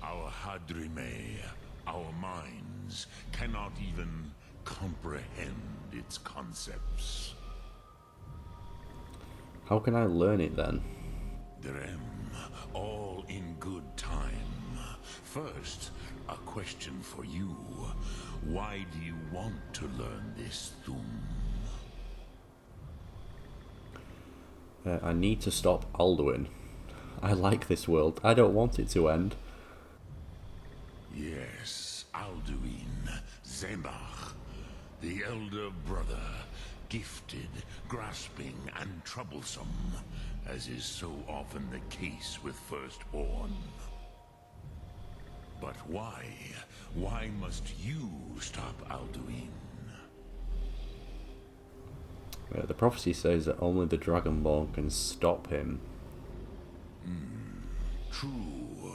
Speaker 3: Our Hadrime, our minds, cannot even comprehend its concepts.
Speaker 1: How can I learn it then?
Speaker 3: Drem, all in good time. First, a question for you. Why do you want to learn this Thum?
Speaker 1: I need to stop Alduin. I like this world. I don't want it to end.
Speaker 3: Yes, Alduin, Zemach, the elder brother, gifted, grasping, and troublesome, as is so often the case with Firstborn. But why? Why must you stop Alduin?
Speaker 1: The prophecy says that only the Dragonborn can stop him.
Speaker 3: True,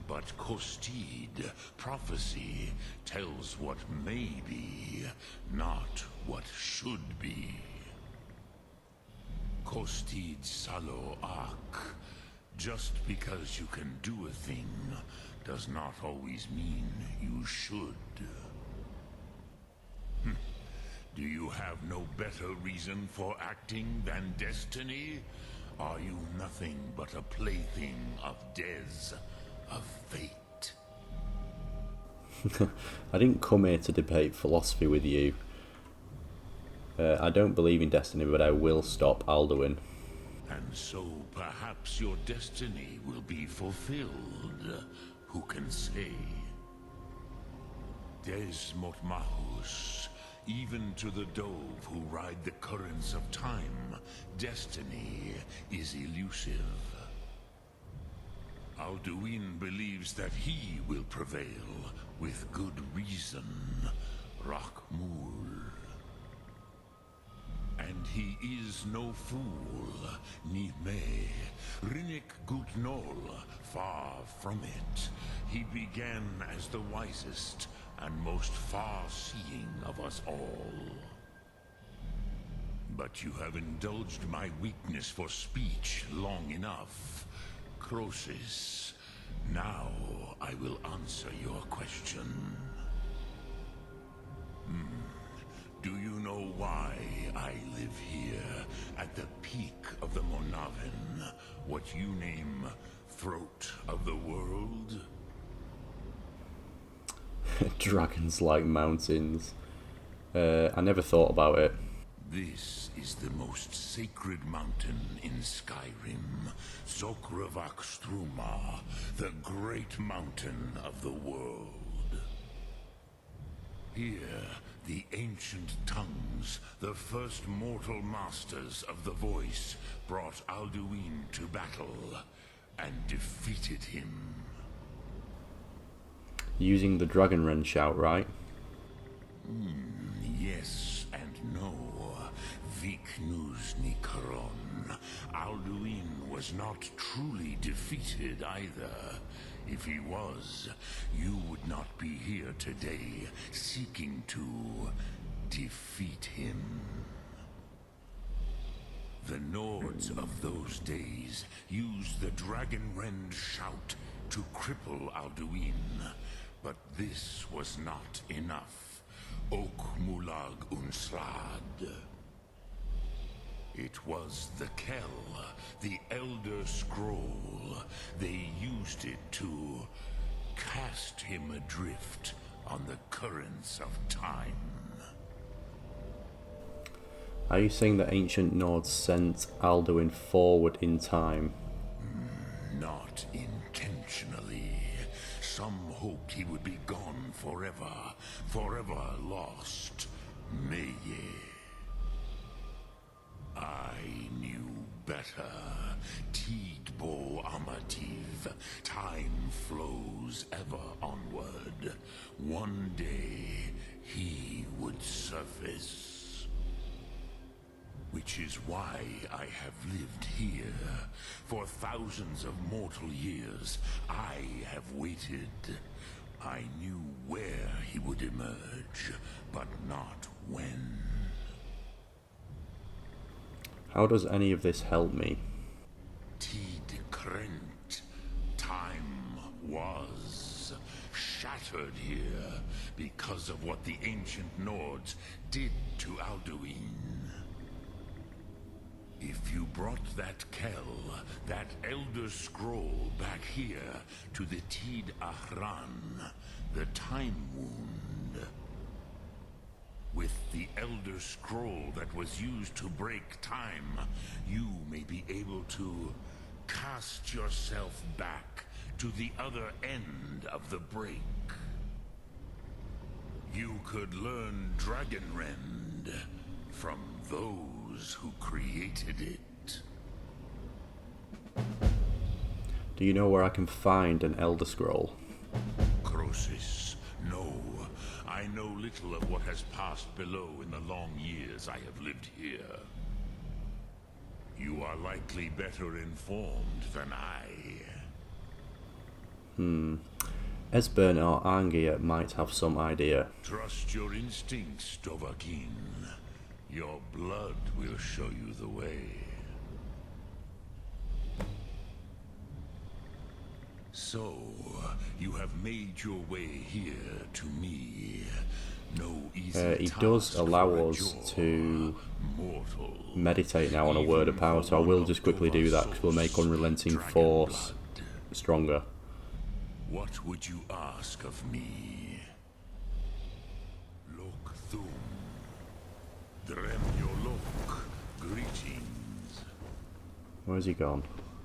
Speaker 3: but Kostid, prophecy, tells what may be, not what should be. Kostid Salo Ak. Just because you can do a thing does not always mean you should. Do you have no better reason for acting than destiny? Are you nothing but a plaything of Dez, of fate?
Speaker 1: I didn't come here to debate philosophy with you. I don't believe in destiny, but I will stop Alduin.
Speaker 3: And so perhaps your destiny will be fulfilled. Who can say? Des Motmahus, even to the Dove who ride the currents of time, destiny is elusive. Alduin believes that he will prevail, with good reason. Rakmul. And he is no fool, ni me. Rinnik Gutnol, far from it. He began as the wisest and most far-seeing of us all. But you have indulged my weakness for speech long enough. Croesus, now I will answer your question. Do you know why I live here, at the peak of the Monavin, what you name Throat of the World?
Speaker 1: Dragons like mountains. I never thought about it.
Speaker 3: This is the most sacred mountain in Skyrim, Zokravak Struma, the great mountain of the world. Here, the ancient tongues, the first mortal masters of the voice, brought Alduin to battle and defeated him.
Speaker 1: Using the Dragonrend shout, right?
Speaker 3: Yes and no. Viknus Nikaron. Alduin was not truly defeated either. If he was, you would not be here today, seeking to defeat him. The Nords of those days used the Dragonrend shout to cripple Alduin, but this was not enough. Ok Mulag Unslad. It was the Kell, the Elder Scroll. They used it to cast him adrift on the currents of time.
Speaker 1: Are you saying that ancient Nords sent Alduin forward in time?
Speaker 3: Not intentionally. Some hoped he would be gone forever, forever lost. Meye. I knew better. Tidbo Amativ. Time flows ever onward. One day, he would surface. Which is why I have lived here. For thousands of mortal years, I have waited. I knew where he would emerge, but not when.
Speaker 1: How does any of this help me?
Speaker 3: Tid Krent. Time was shattered here because of what the ancient Nords did to Alduin. If you brought that Kell, that Elder Scroll, back here to the Tid Ahran, the Time Wound, with the Elder Scroll that was used to break time, you may be able to cast yourself back to the other end of the break. You could learn Dragonrend from those who created it.
Speaker 1: Do you know where I can find an Elder Scroll?
Speaker 3: Croesus, no. I know little of what has passed below in the long years I have lived here. You are likely better informed than I.
Speaker 1: Esbern or Angia might have some idea.
Speaker 3: Trust your instincts, Dovahkiin. Your blood will show you the way. So, you have made your way here to me. No easy
Speaker 1: He does allow us to meditate now on a word of power, so I will just quickly do that because we'll make Unrelenting Force stronger.
Speaker 3: What would you ask of me? Lok Thum. Dremyolok. Greetings.
Speaker 1: Where's he gone?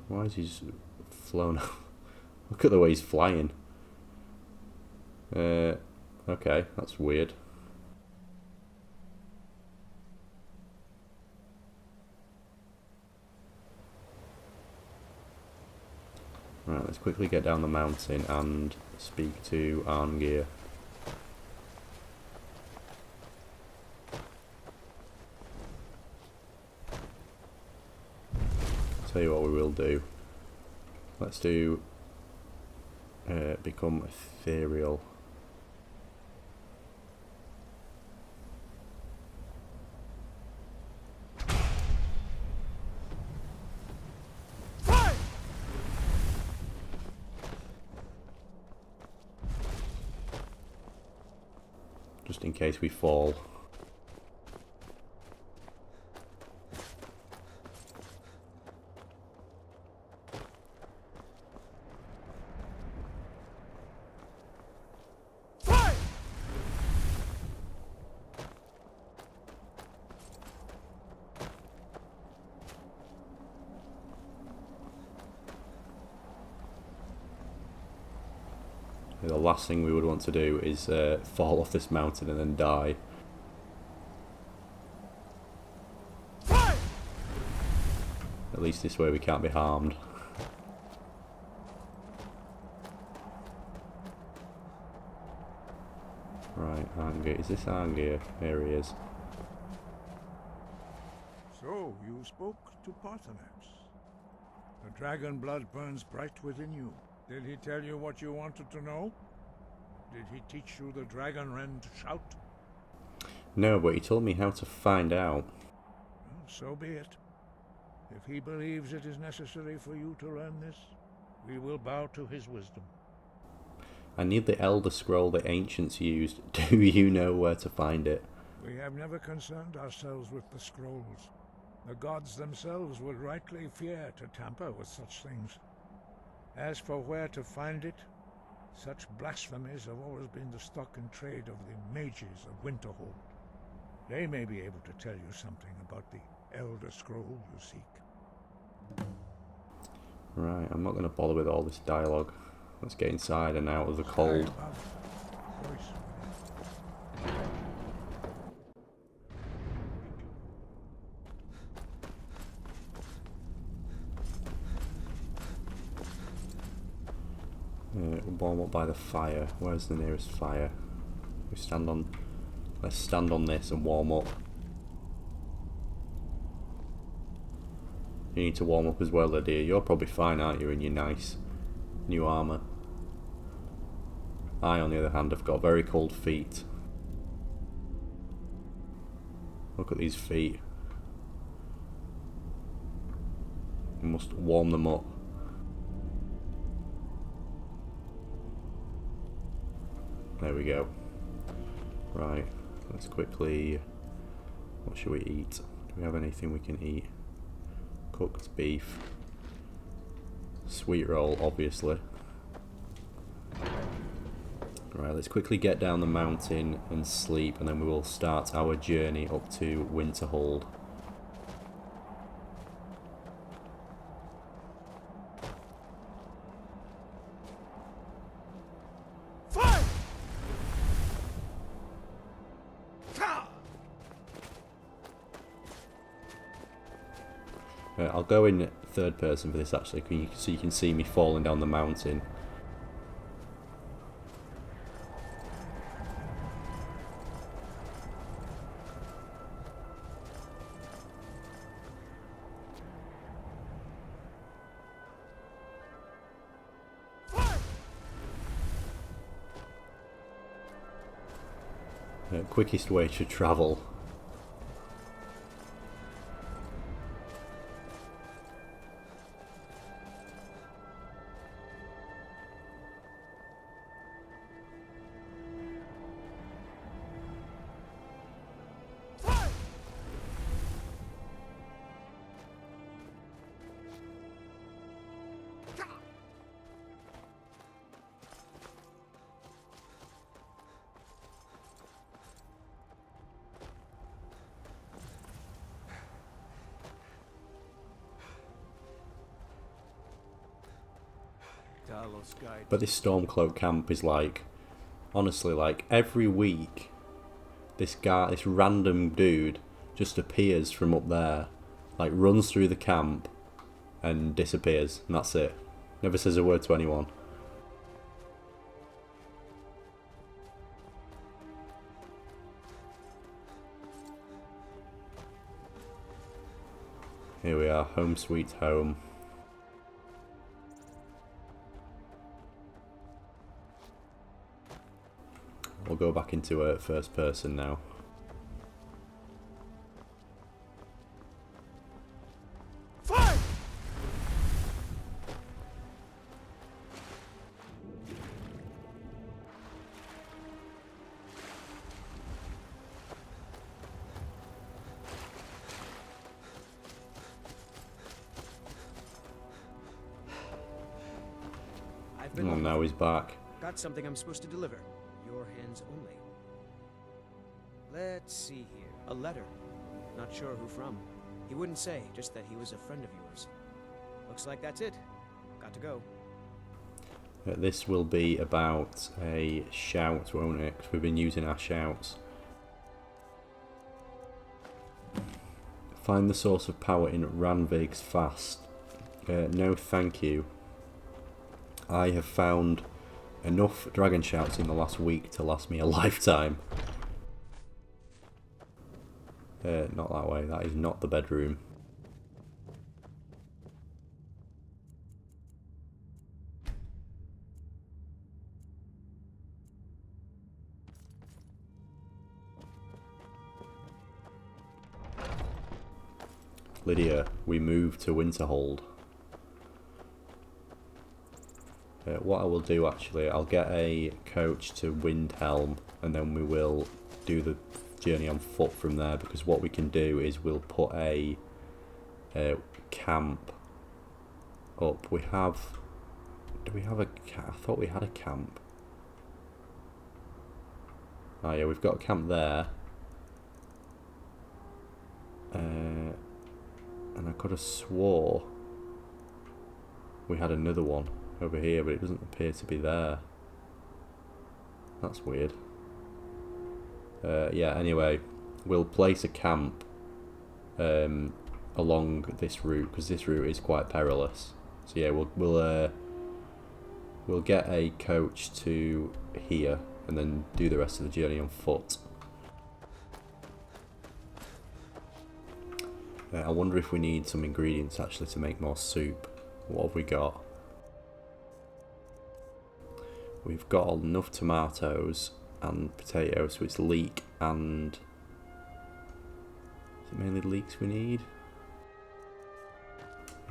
Speaker 1: Why is he just flown? Look at the way he's flying. Okay, that's weird. Right, let's quickly get down the mountain and speak to Arngeir. Tell you what we will do. Let's do become ethereal. Just in case we fall. The last thing we would want to do is fall off this mountain and then die. At least this way we can't be harmed. Right, Arngeir. Is this Arngeir? There he is.
Speaker 16: So, you spoke to Paarthurnax. The dragon blood burns bright within you. Did he tell you what you wanted to know? Did he teach you the Dragonrend shout?
Speaker 1: No, but he told me how to find out.
Speaker 16: Well, so be it. If he believes it is necessary for you to learn this, we will bow to his wisdom.
Speaker 1: I need the Elder Scroll the ancients used. Do you know where to find it?
Speaker 16: We have never concerned ourselves with the scrolls. The gods themselves would rightly fear to tamper with such things. As for where to find it, such blasphemies have always been the stock and trade of the mages of Winterhold. They may be able to tell you something about the Elder Scroll you seek.
Speaker 1: Right, I'm not going to bother with all this dialogue. Let's get inside and out of the cold. Warm up by the fire. Where's the nearest fire? Let's stand on this and warm up. You need to warm up as well, Lydia. You're probably fine, aren't you, in your nice new armour? I, on the other hand, have got very cold feet. Look at these feet. You must warm them up. There we go. Right, let's quickly... What should we eat? Do we have anything we can eat? Cooked beef. Sweet roll, obviously. Right, let's quickly get down the mountain and sleep, and then we will start our journey up to Winterhold. I'll go in third person for this actually, so you can see me falling down the mountain. Quickest way to travel. But this Stormcloak camp is like, honestly, like every week, this random dude just appears from up there, like runs through the camp and disappears, and that's it. Never says a word to anyone. Here we are, home sweet home. We'll go back into first person now.
Speaker 12: Fire!
Speaker 1: Oh, now he's back.
Speaker 10: Got something I'm supposed to deliver. Your hands only. Let's see here. A letter. Not sure who from. He wouldn't say, just that he was a friend of yours. Looks like that's it. Got to go.
Speaker 1: This will be about a shout, won't it? 'Cause we've been using our shouts. Find the source of power in Ranvig's fast. No thank you. I have found enough dragon shouts in the last week to last me a lifetime. Not that way, that is not the bedroom. Lydia, we move to Winterhold. What I will do actually, I'll get a coach to Windhelm and then we will do the journey on foot from there, because what we can do is we'll put a camp up. We have... Do we have a... I thought we had a camp. Oh yeah, we've got a camp there. And I could have swore we had another one. over here, but it doesn't appear to be there. That's weird. Yeah, anyway, we'll place a camp along this route, because this route is quite perilous. So yeah, we'll get a coach to here and then do the rest of the journey on foot. I wonder if we need some ingredients actually to make more soup. What have we got? We've got enough tomatoes and potatoes, so it's leek and... Is it mainly leeks we need?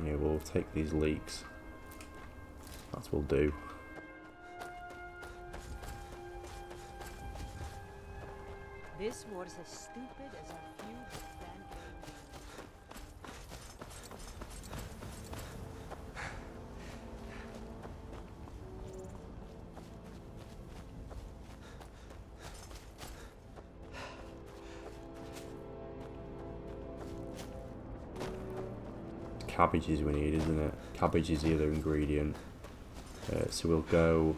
Speaker 1: Yeah, we'll take these leeks. That will do.
Speaker 6: This was as stupid as our feud with Van.
Speaker 1: Cabbages we need, isn't it? Cabbage is the other ingredient. So we'll go...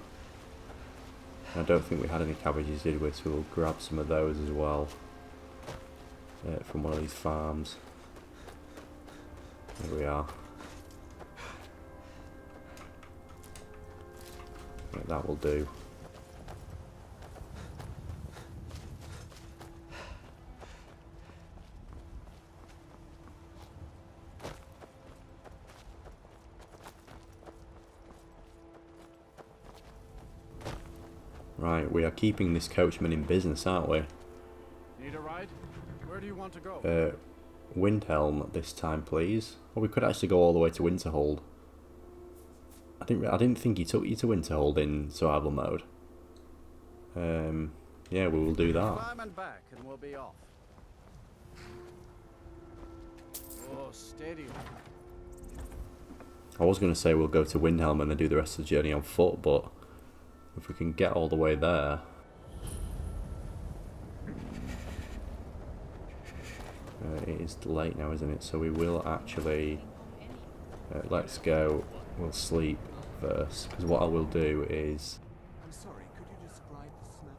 Speaker 1: I don't think we had any cabbages, did we? So we'll grab some of those as well. From one of these farms. There we are. Right, that will do. Right, we are keeping this coachman in business, aren't we?
Speaker 17: Need a ride? Where do you want to go?
Speaker 1: Windhelm this time, please. Or we could actually go all the way to Winterhold. I didn't think he took you to Winterhold in survival mode. Yeah, we will do that.
Speaker 17: Climb and back, and we'll be off. Oh, steady.
Speaker 1: I was going to say we'll go to Windhelm and then do the rest of the journey on foot, but if we can get all the way there. It is late now, isn't it? So we will actually... let's go. We'll sleep first. Because what I will do is...
Speaker 12: I'm sorry, could you describe the smell?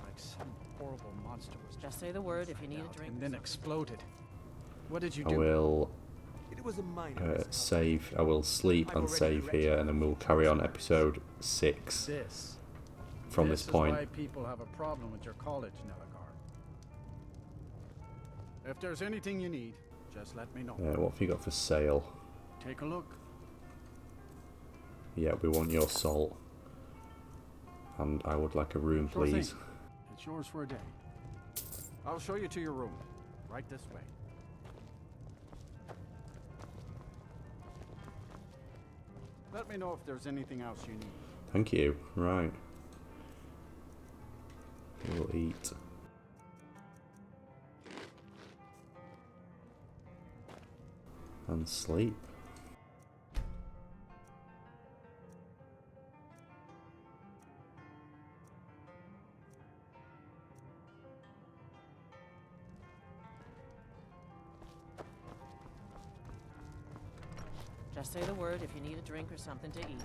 Speaker 17: Like some horrible monster was
Speaker 6: Just say the word if you need a drink.
Speaker 17: and then exploded. What did you
Speaker 1: I
Speaker 17: do?
Speaker 1: will
Speaker 12: It was a minor
Speaker 1: save. I will sleep and save here, and then we'll carry on episode 6 from this point.
Speaker 17: This is why people have a problem with your college, Nelagar. If there's anything you need, just let me know.
Speaker 1: What have you got for sale?
Speaker 17: Take a look.
Speaker 1: Yeah, we want your salt. And I would like a room,
Speaker 17: Sure
Speaker 1: please.
Speaker 17: thing. It's yours for a day. I'll show you to your room. Right this way. Let me know if there's anything else you need.
Speaker 1: Thank you. Right. We'll eat. And sleep.
Speaker 6: Just say the word if you need a drink or something to eat.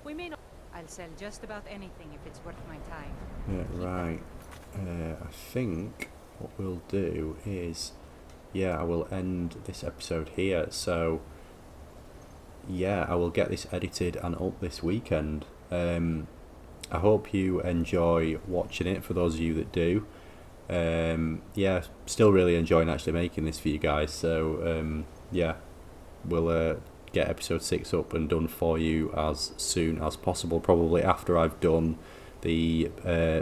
Speaker 7: We may not. I'll sell just about anything if it's worth my time.
Speaker 1: Yeah, right. I think what we'll do is, yeah, I will end this episode here. So, yeah, I will get this edited and up this weekend. I hope you enjoy watching it, for those of you that do. Yeah, still really enjoying actually making this for you guys. So, yeah, we'll get episode 6 up and done for you as soon as possible, probably after I've done the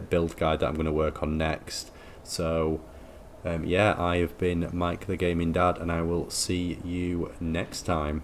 Speaker 1: build guide that I'm going to work on next. So yeah, I have been Mike the Gaming Dad, and I will see you next time.